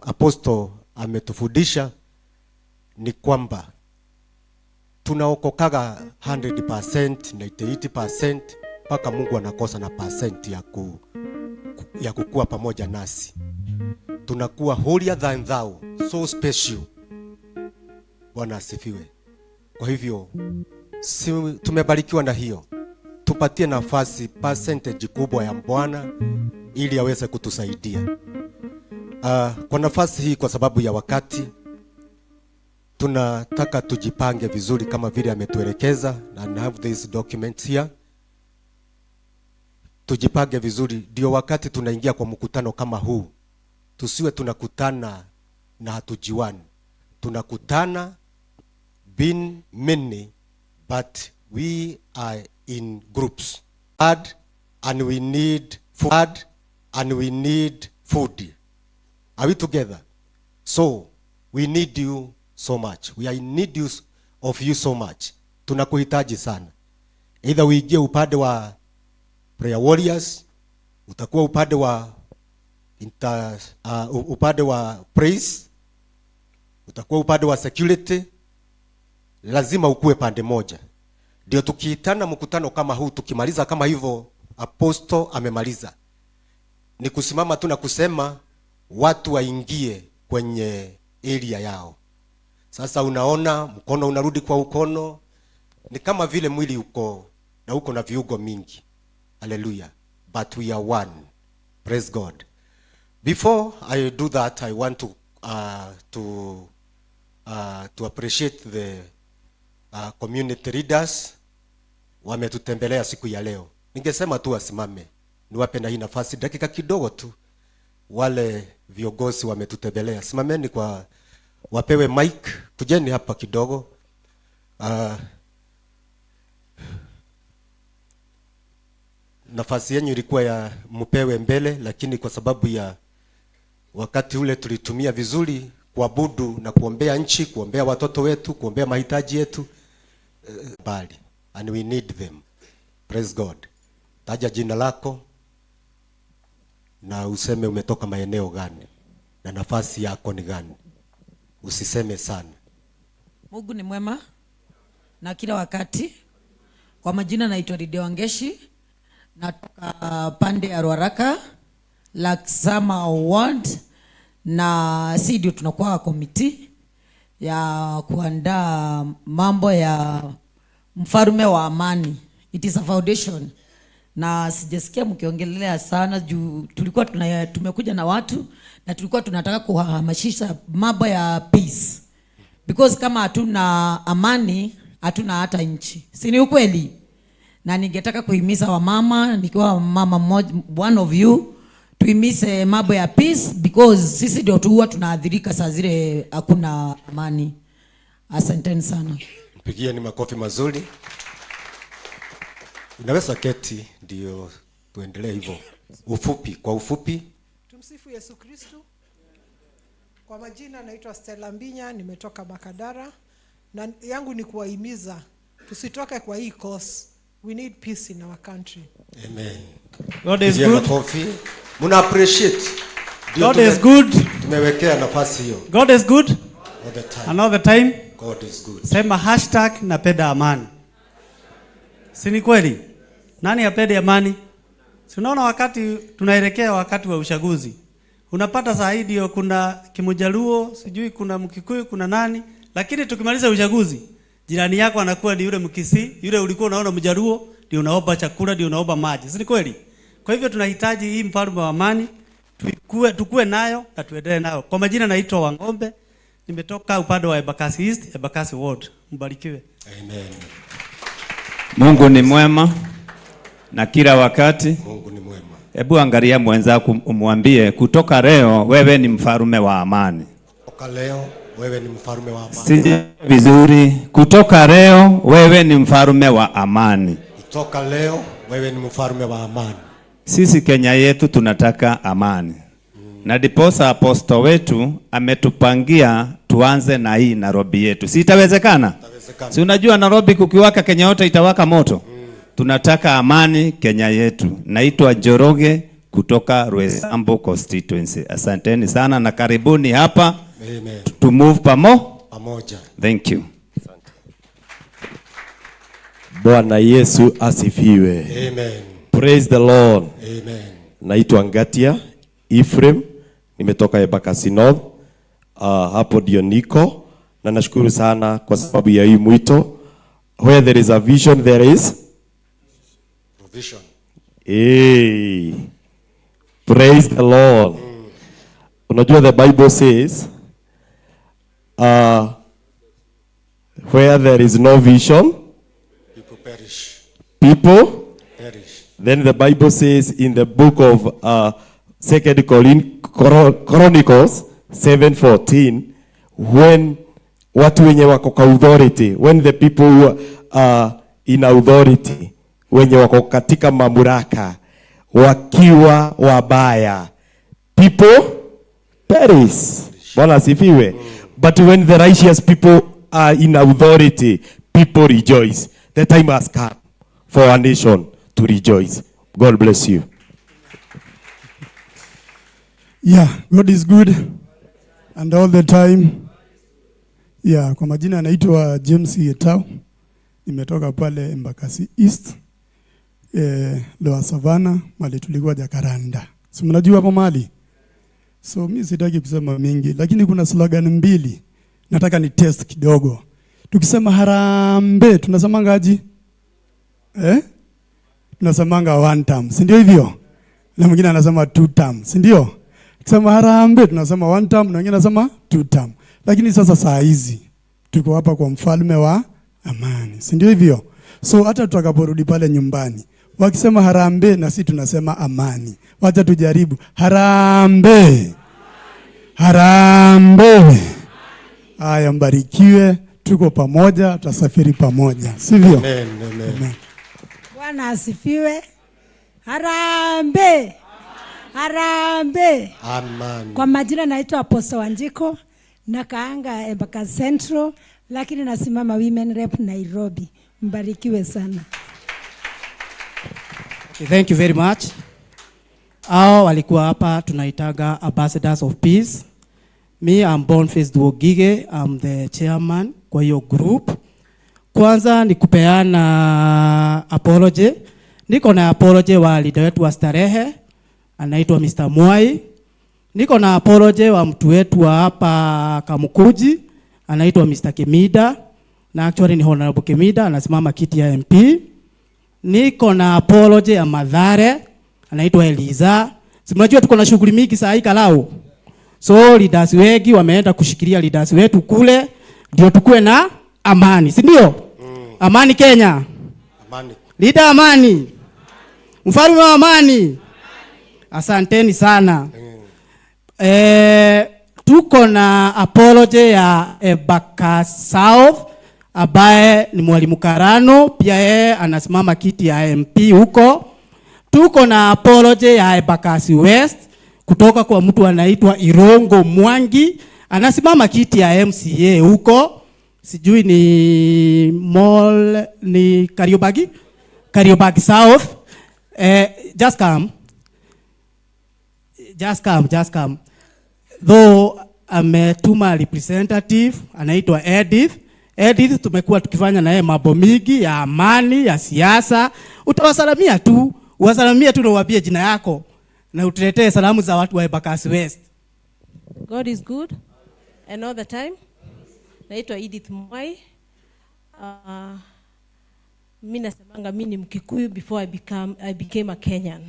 apostle ametufundisha ni kwamba tunaokokaga 100%, 98% mpaka Mungu anakosa na percent ya kukua pamoja nasi. Tunakuwa holier than thou, so special. Bwana asifiwe. Kwa hivyo tumebarikiwa na hiyo. Tupatie nafasi percentage kubwa ya Bwana ili aweze kutusaidia. Kwa nafasi hii, kwa sababu ya wakati, tunataka tujipange vizuri kama vile ametuelekeza, and I have this document here. Tujipange vizuri ndio wakati tunaingia kwa mkutano kama huu, tusiwe tunakutana na hatujiwani. Tunakutana being many, but we are in groups. And we need food, and we need food. Are we together? So we need you so much. We are in need of you so much. Tunakuhitaji sana. Either uingie upande wa prayer warriors, utakuwa upande wa upande wa praise, utakuwa upande wa security. Lazima ukue pande moja. Ndio tukiitana mkutano kama huu, tukimaliza kama hivyo apostle amemaliza, ni kusimama tu na kusema watu waingie kwenye area yao. Sasa unaona mkono unarudi kwa ukono, ni kama vile mwili uko na viungo mingi. Hallelujah. But we are one. Praise God. Before I do that, I want to appreciate the community leaders wametutembelea siku ya leo. Ningesema tu wasimame, niwape na hii nafasi dakika kidogo tu. Wale viongozi wametutembelea, simameni kwa wapewe mic, kujeni hapa kidogo. Nafasi yenu ilikuwa ya mpewe mbele, lakini kwa sababu ya wakati ule tulitumia vizuri kuabudu na kuombea nchi, kuombea watoto wetu, kuombea mahitaji yetu, bali and we need them. Praise God. Taja jina lako na useme umetoka maeneo gani na nafasi yako ni gani. Usiseme sana. Mungu ni mwema na kila wakati. Kwa majina naitwa Lydia Wangeshi, natoka pande ya Ruaraka, Laksama Ward, na ndio tunakuwa komiti ya kuandaa mambo ya mfalme wa amani. It is a foundation. Na sijasikia mkiongelea sana juu tulikuwa tumekuja na watu na tulikuwa tunataka kuhamasisha mambo ya peace. Because kama hatuna amani, hatuna hata nchi. Si ni ukweli? Na ningetaka kuhimiza wamama, nikiwa mama mmoja, one of you, tuhimize mambo ya peace because sisi ndio huwa tunaathirika saa zile hakuna amani. Asanteni sana. Mpigieni makofi mazuri. Unaweza keti ndio tuendelee hivyo. Ufupi, kwa ufupi. Tumsifu Yesu Kristo. Kwa majina naitwa Stella Mbinya, nimetoka Makadara, na yangu ni kuwahimiza tusitoke kwa hii course. We need peace in our country. Amen. God is good. Muna appreciate. God is good. Tumewekea nafasi hiyo. God is good. All the time. And all the time. God is good. Sema hashtag napenda amani. Si ni kweli? Nani apende amani? Si unaona wakati tunaelekea wakati wa uchaguzi. Unapata zaidi hiyo kuna Kimujaluo, sijui kuna Mkikuyu, kuna nani, lakini tukimaliza uchaguzi, jirani yako anakuwa ni yule Mkisii, yule ulikuwa unaona Mjaluo, ndio unaomba chakula, ndio unaomba maji. Si ni kweli? Kwa hivyo tunahitaji hii mfalme wa amani, tukue nayo na tuendelee nayo. Kwa majina naitwa Wangombe, nimetoka upande wa Embakasi East, Embakasi Ward. Mbarikiwe. Amen. Mungu ni mwema na kila wakati. Mungu ni mwema. Hebu angalia mwenzako umwambie kutoka leo wewe ni mfalme wa amani. Kutoka leo wewe ni mfalme wa amani. Sije vizuri. Kutoka leo wewe ni mfalme wa amani. Kutoka leo wewe ni mfalme wa amani. Sisi Kenya yetu tunataka amani. Na ndiposa aposto wetu ametupangia tuanze na hii Nairobi yetu. Si itawezekana? Si unajua Nairobi kukiwaka Kenya yote itawaka moto. Tunataka amani Kenya yetu. Naitwa Njoroge kutoka Roysambu constituency. Asanteni sana na karibuni hapa. Amen. To move pamoja. Thank you. Bwana Yesu asifiwe. Amen. Praise the Lord. Amen. Naitwa Ngatia Ephraim, nimetoka Embakasi North. Hapo ndio niko na nashukuru sana kwa sababu ya hii mwito. Where there is a vision there is provision. Hey. Praise the Lord. Unajua the Bible says where there is no vision people perish. People perish. Then the Bible says in the book of 2 Chronicles 7:14, when watu wenye wako kwa authority, when the people who are in authority, wenye wako katika mamlaka wakiwa wabaya, people perish. Bwana asifiwe. But when the righteous people are in authority, people rejoice. The time has come for our nation to rejoice. God bless you. Yeah, God is good and all the time. Yeah, kwa majina anaitwa James Yetao. Nimetoka pale Embakasi East. Lower Savannah, mali tulikuwa Jacaranda. Si mnajua hapo mali? So mimi sitaki kusema mingi, lakini kuna slogan mbili nataka ni test kidogo. Tukisema harambee tunasema ngaji? Tunasemanga one term, si ndio hivyo? Na mwingine anasema two term, si ndio? Tukisema harambee tunasema one term na mwingine anasema two term. Lakini sasa saa hizi tuko hapa kwa mfalme wa amani, si ndio hivyo? So hata tutakaporudi pale nyumbani, Wakisema harambee na sisi tunasema amani. Wacha tujaribu. Harambee. Harambee. Haya, mbarikiwe, tuko pamoja, tutasafiri pamoja. Sivyo? Amen, amen. Bwana asifiwe. Harambee. Harambee. Amen. Kwa majina naitwa Apostle Wanjiko, nakaanga Embakasi Central, lakini nasimama Women Rep Nairobi. Mbarikiwe sana. Okay, thank you very much. Hao walikuwa hapa tunaitaga Ambassadors of Peace. Me, I'm Boniface Duogige, I'm the chairman kwa hiyo group. Kwanza ni kupeana apology. Niko na apology wa leader wetu wa starehe, anaitwa Mr. Mwai. Niko na apology wa mtu wetu wa hapa Kamukuji, anaitwa Mr. Kemida. Na actually ni Honorable Kemida, anasimama kiti ya MP. Niko na apology ya Madhare, anaitwa Eliza. Simajua tuko na shughuli mingi saa hii Kalau. So leaders wengi wameenda kushikilia leaders wetu kule, ndio tukue na amani, si ndio? Amani Kenya. Amani. Leader amani. Mfalme wa amani. Asanteni sana. Tuko na apology ya Embakasi South ambaye ni Mwalimu Karano, pia yeye anasimama kiti ya MP huko. Tuko na apology ya Embakasi West kutoka kwa mtu anaitwa Irongo Mwangi, anasimama kiti ya MCA huko. Sijui ni Kariobangi South. Just come. Though ametuma representative anaitwa Edith. Edith tumekuwa tukifanya na yeye mambo mingi ya amani, ya siasa. Utawasalamia tu, uwasalamia tu na uwaambie jina yako na utuletee salamu za watu wa Embakasi West. God is good and all the time. Naitwa Edith Mwai. Mimi nasemanga mimi ni Mkikuyu before I became a Kenyan.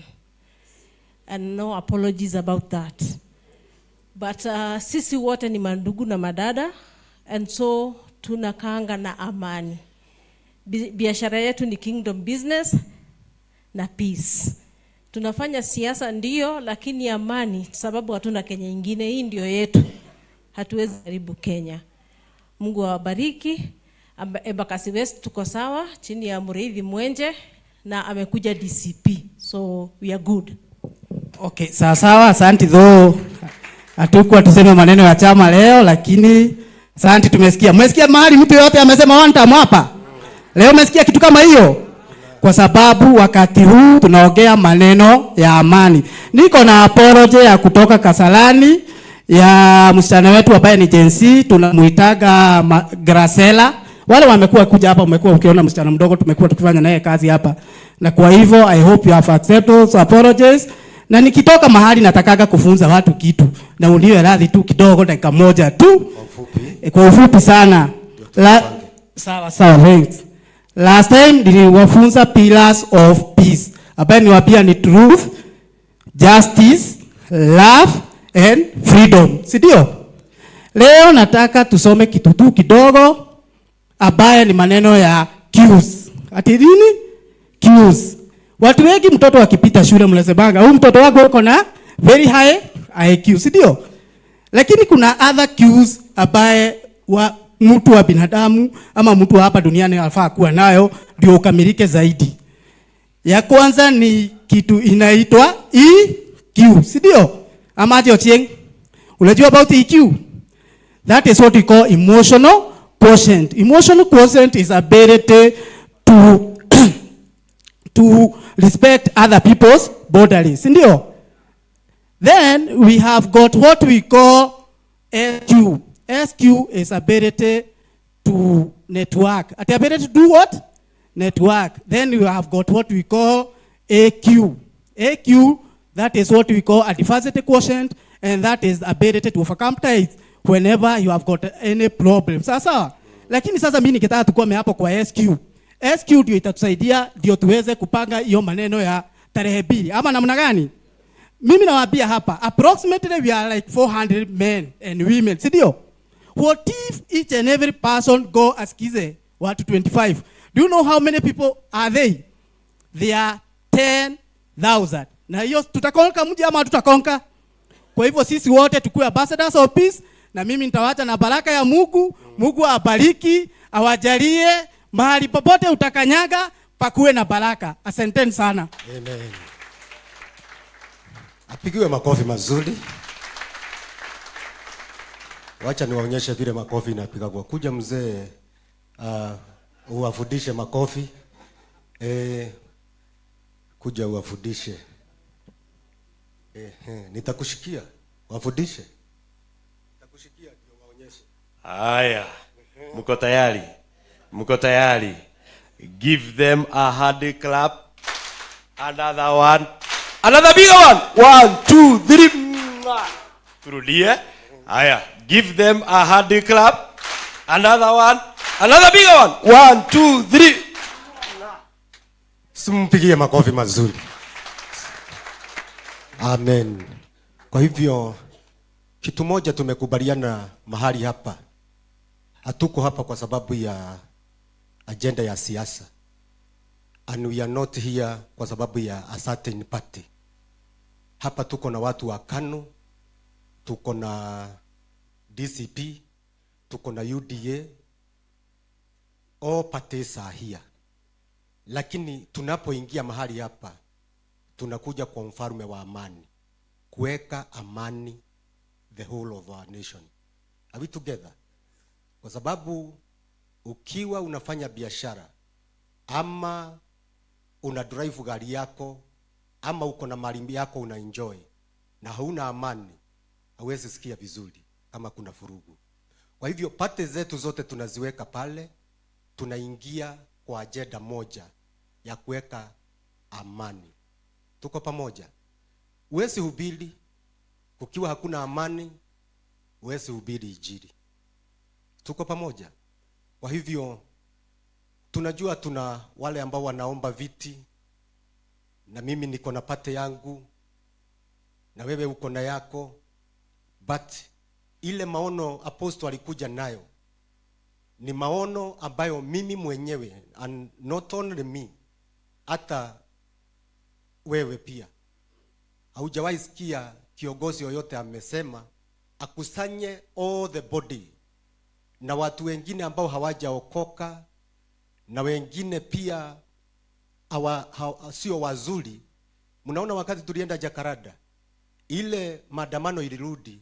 And no apologies about that. But sisi wote ni mandugu na madada, and so tunakaanga na amani. Biashara yetu ni kingdom business na peace. Tunafanya siasa ndio, lakini amani sababu hatuna Kenya ingine, hii ndio yetu. Hatuwezi haribu Kenya. Mungu awabariki. Embakasi West tuko sawa chini ya Muriithi Mwenje na amekuja DCP. So we are good. Okay, sawa, asante though. Hatukuwa tuseme maneno ya chama leo, lakini asante tumesikia. Mmesikia mahali mtu yote amesema one time hapa? Leo umesikia kitu kama hiyo? Kwa sababu wakati huu tunaongea maneno ya amani. Niko na apology ya kutoka Kasalani ya msichana wetu ambaye ni Jensi, tunamuitaga Gracela. Wale wamekuwa kuja hapa, umekuwa ukiona msichana mdogo, tumekuwa tukifanya naye kazi hapa. Na kwa hivyo I hope you have accepted those apologies. Na nikitoka mahali natakaga kufunza watu kitu, na uniwe radhi tu kidogo, dakika moja tu. Kwa ufupi sana. Sawa, thanks. Last time niliwafunza pillars of peace. Ambaye niwaambia ni truth, justice, love and freedom. Sidio? Leo nataka tusome kitu tu kidogo ambaye ni maneno ya cues. Ati nini? Cues. Watu wengi mtoto akipita shule mnasemanga, huyu mtoto wako uko na very high IQ, sidio? Lakini kuna other cues ambaye mtu wa binadamu ama mtu wa hapa duniani anafaa kuwa nayo ndio ukamilike zaidi. Ya kwanza ni kitu inaitwa EQ, sidio? Amaje Ochieng? Unajua about EQ? That is what we call emotional quotient. Emotional quotient is ability to respect other people's boundaries, sindio? Then we have got what we call SQ. SQ is ability to network. The ability to do what? Network. Then we have got what we call AQ. AQ, that is what we call adversity quotient, and that is the ability to overcome things whenever you have got any problem. Sasa, lakini sasa mimi nikitaka tukome hapo kwa SQ. SQ ndio itatusaidia ndio tuweze kupanga hiyo maneno ya tarehe 2. Ama namna gani? Mimi nawaambia hapa, approximately we are like 400 men and women, sidio? What if each and every person go askize watu 25? Do you know how many people are they? They are 10,000. Na hiyo tutakonka mji ama tutakonka? Kwa hivyo sisi wote tukue ambassadors of peace, na mimi nitawaacha na baraka ya Mungu. Mungu awabariki, awajalie mahali popote utakanyaga pakuwe na baraka. Asanteni sana. Amen. Apigiwe makofi mazuri. Wacha niwaonyeshe vile makofi inapiga kwa kuja mzee, uwafundishe makofi. Kuja uwafundishe. Nitakushikia. Wafundishe. Nitakushikia ndio waonyeshe. Haya. Mko tayari? Mko tayari? Give them a hand clap. Another one. Another bigger one. 1, 2, 3. Turudie. Haya. Give them a hand clap. Another one. Another bigger one. 1, 2, 3. Simpigie makofi mazuri. Amen. Kwa hivyo kitu moja tumekubaliana mahali hapa. Hatuko hapa kwa sababu ya agenda ya siasa. And we are not here kwa sababu ya a certain party. Hapa tuko na watu wa KANU, tuko na DCP, tuko na UDA. All parties are here. Lakini tunapoingia mahali hapa tunakuja kwa mfalme wa amani, kuweka amani the whole of our nation. Are we together? Kwa sababu ukiwa unafanya biashara ama una drive gari yako ama uko na mali yako una enjoy na hauna amani, hauwezi sikia vizuri kama kuna furugu. Kwa hivyo pate zetu zote tunaziweka pale, tunaingia kwa ajenda moja ya kuweka amani. Tuko pamoja. Uwezi hubiri kukiwa hakuna amani, uwezi hubiri injili. Tuko pamoja. Kwa hivyo tunajua tuna wale ambao wanaomba viti, na mimi niko na pate yangu na wewe uko na yako, but ile maono apostle alikuja nayo ni maono ambayo mimi mwenyewe, and not only me, hata wewe pia haujawahi sikia kiongozi yoyote amesema akusanye all the body na watu wengine ambao hawajaokoka na wengine pia sio wazuri. Mnaona wakati tulienda Jakarta, ile maandamano ilirudi,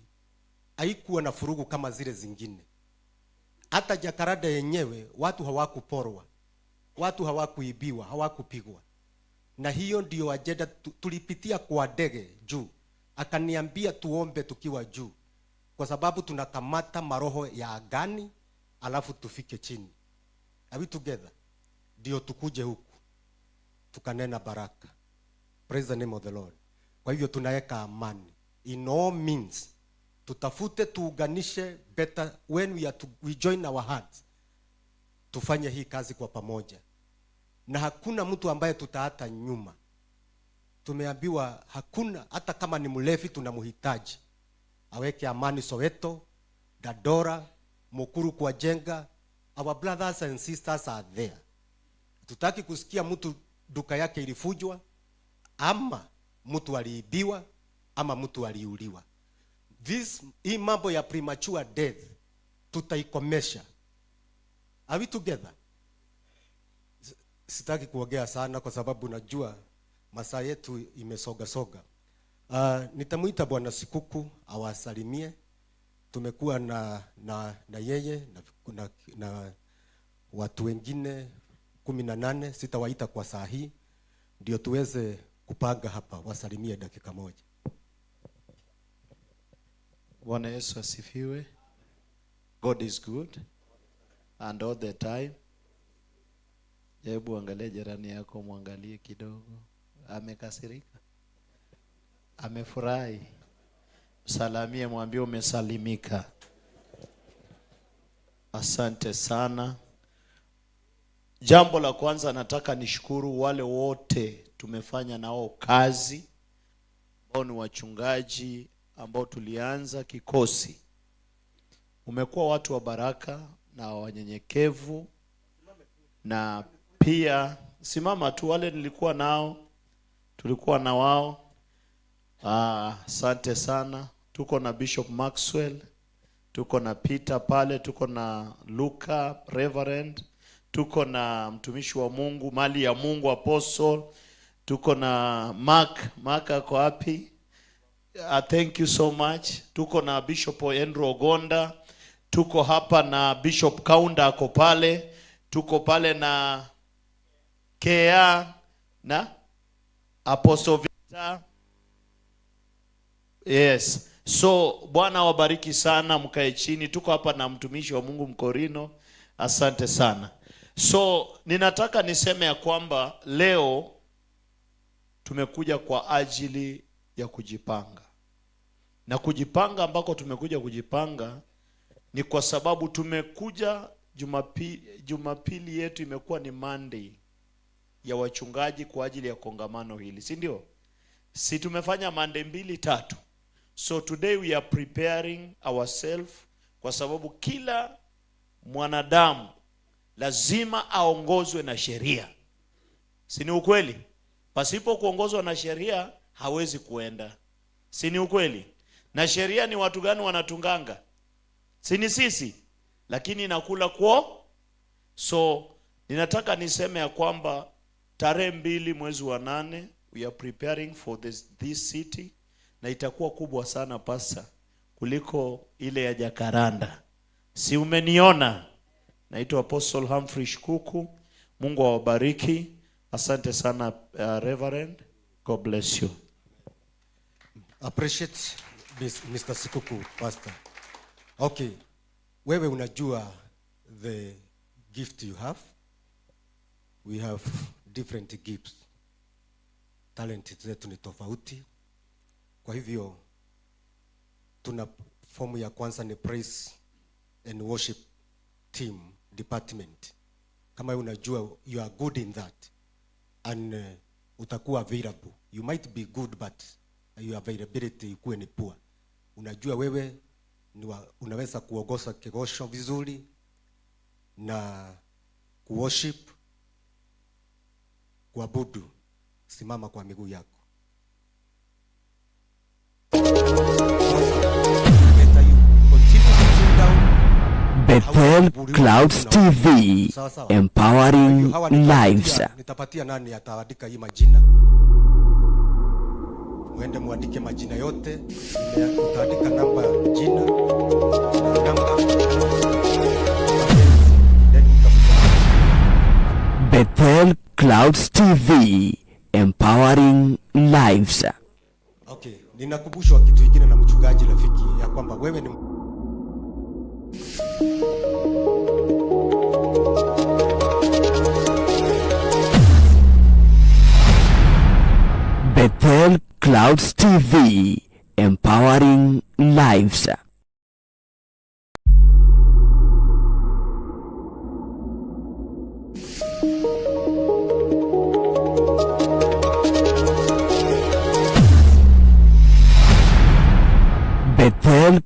haikuwa na furugu kama zile zingine. Hata Jakarta yenyewe watu hawakuporwa, watu hawakuibiwa, hawakupigwa. Na hiyo ndio ajenda tulipitia kwa ndege juu. Akaniambia tuombe tukiwa juu, kwa sababu tunakamata maroho ya agani alafu tufike chini. Are we together? Ndio tukuje huku tukanena baraka. Praise the name of the Lord. Kwa hivyo tunaweka amani in all means. Tutafute tuunganishe better when we join our hearts. Tufanye hii kazi kwa pamoja. Na hakuna mtu ambaye tutaata nyuma. Tumeambiwa hakuna, hata kama ni mlevi tunamhitaji. Aweke amani Soweto, Dadora, Mukuru kwa Jenga. Our brothers and sisters are there. Tutaki kusikia mtu duka yake ilifujwa, ama mtu aliibiwa, ama mtu aliuliwa. Hii mambo ya premature death tutaikomesha. Are we together? Sitaki kuongea sana kwa sababu najua masaa yetu imesoga soga. Nitamuita Bwana Sikuku awasalimie. Tumekuwa na yeye na watu wengine 18, sitawaita kwa saa hii, ndio tuweze kupanga hapa. Wasalimie dakika moja. Bwana Yesu asifiwe. God is good and all the time. Hebu angalia jirani yako, muangalie kidogo. Amekasirika? Amefurahi? Msalimie, mwambie umesalimika. Asante sana. Jambo la kwanza nataka nishukuru wale wote tumefanya nao kazi, ambao ni wachungaji ambao tulianza kikosi. Umekuwa watu wa baraka na wanyenyekevu, na pia simama tu, wale nilikuwa nao tulikuwa na wao. Asante sana. Tuko na Bishop Maxwell, tuko na Peter pale, tuko na Luka Reverend, tuko na mtumishi wa Mungu mali ya Mungu Apostle, tuko na Mark ako wapi? Thank you so much. Tuko na Bishop Andrew Ogonda, tuko hapa na Bishop Kaunda ako pale, tuko pale na Kea na Apostle Victor. Yes. So Bwana wabariki sana, mkae chini. Tuko hapa na mtumishi wa Mungu Mkorino. Asante sana. So ninataka niseme ya kwamba leo tumekuja kwa ajili ya kujipanga. Na kujipanga ambako tumekuja kujipanga ni kwa sababu tumekuja Jumapili yetu imekuwa ni Monday ya wachungaji kwa ajili ya kongamano hili, si ndio? Si tumefanya Monday 2-3. So today we are preparing ourselves kwa sababu kila mwanadamu lazima aongozwe na sheria. Si ni ukweli? Pasipo kuongozwa na sheria hawezi kuenda. Si ni ukweli? Na sheria ni watu gani wanatunganga? Si ni sisi? Lakini inakula kwao. So ninataka niseme ya kwamba tarehe 2 mwezi wa 8 we are preparing for this city, na itakuwa kubwa sana pasa kuliko ile ya Jakaranda. Si umeniona? Naitwa Apostle Humphrey Shikuku. Mungu awabariki. Asante sana Reverend. God bless you. Appreciate Mr. Sikuku, Pastor. Okay. Wewe unajua the gift you have. We have different gifts. Talent zetu ni tofauti. Kwa hivyo tuna fomu ya kwanza ni praise and worship team department. Kama unajua you are good in that and utakuwa available. You might be good but your availability ikuwe ni poor. Unajua wewe unaweza kuongoza kigosho vizuri na kuworship, kuabudu. Simama kwa miguu yako. Bethel Clouds TV, empowering lives. Nitapatia nani ataandika hii majina. Muende muandike majina yote. Utaandika namba jina na namba. Bethel Clouds TV, empowering lives. Okay, ninakumbushwa kitu kingine na mchungaji rafiki ya kwamba wewe ni Bethel Clouds TV, empowering lives. Bethel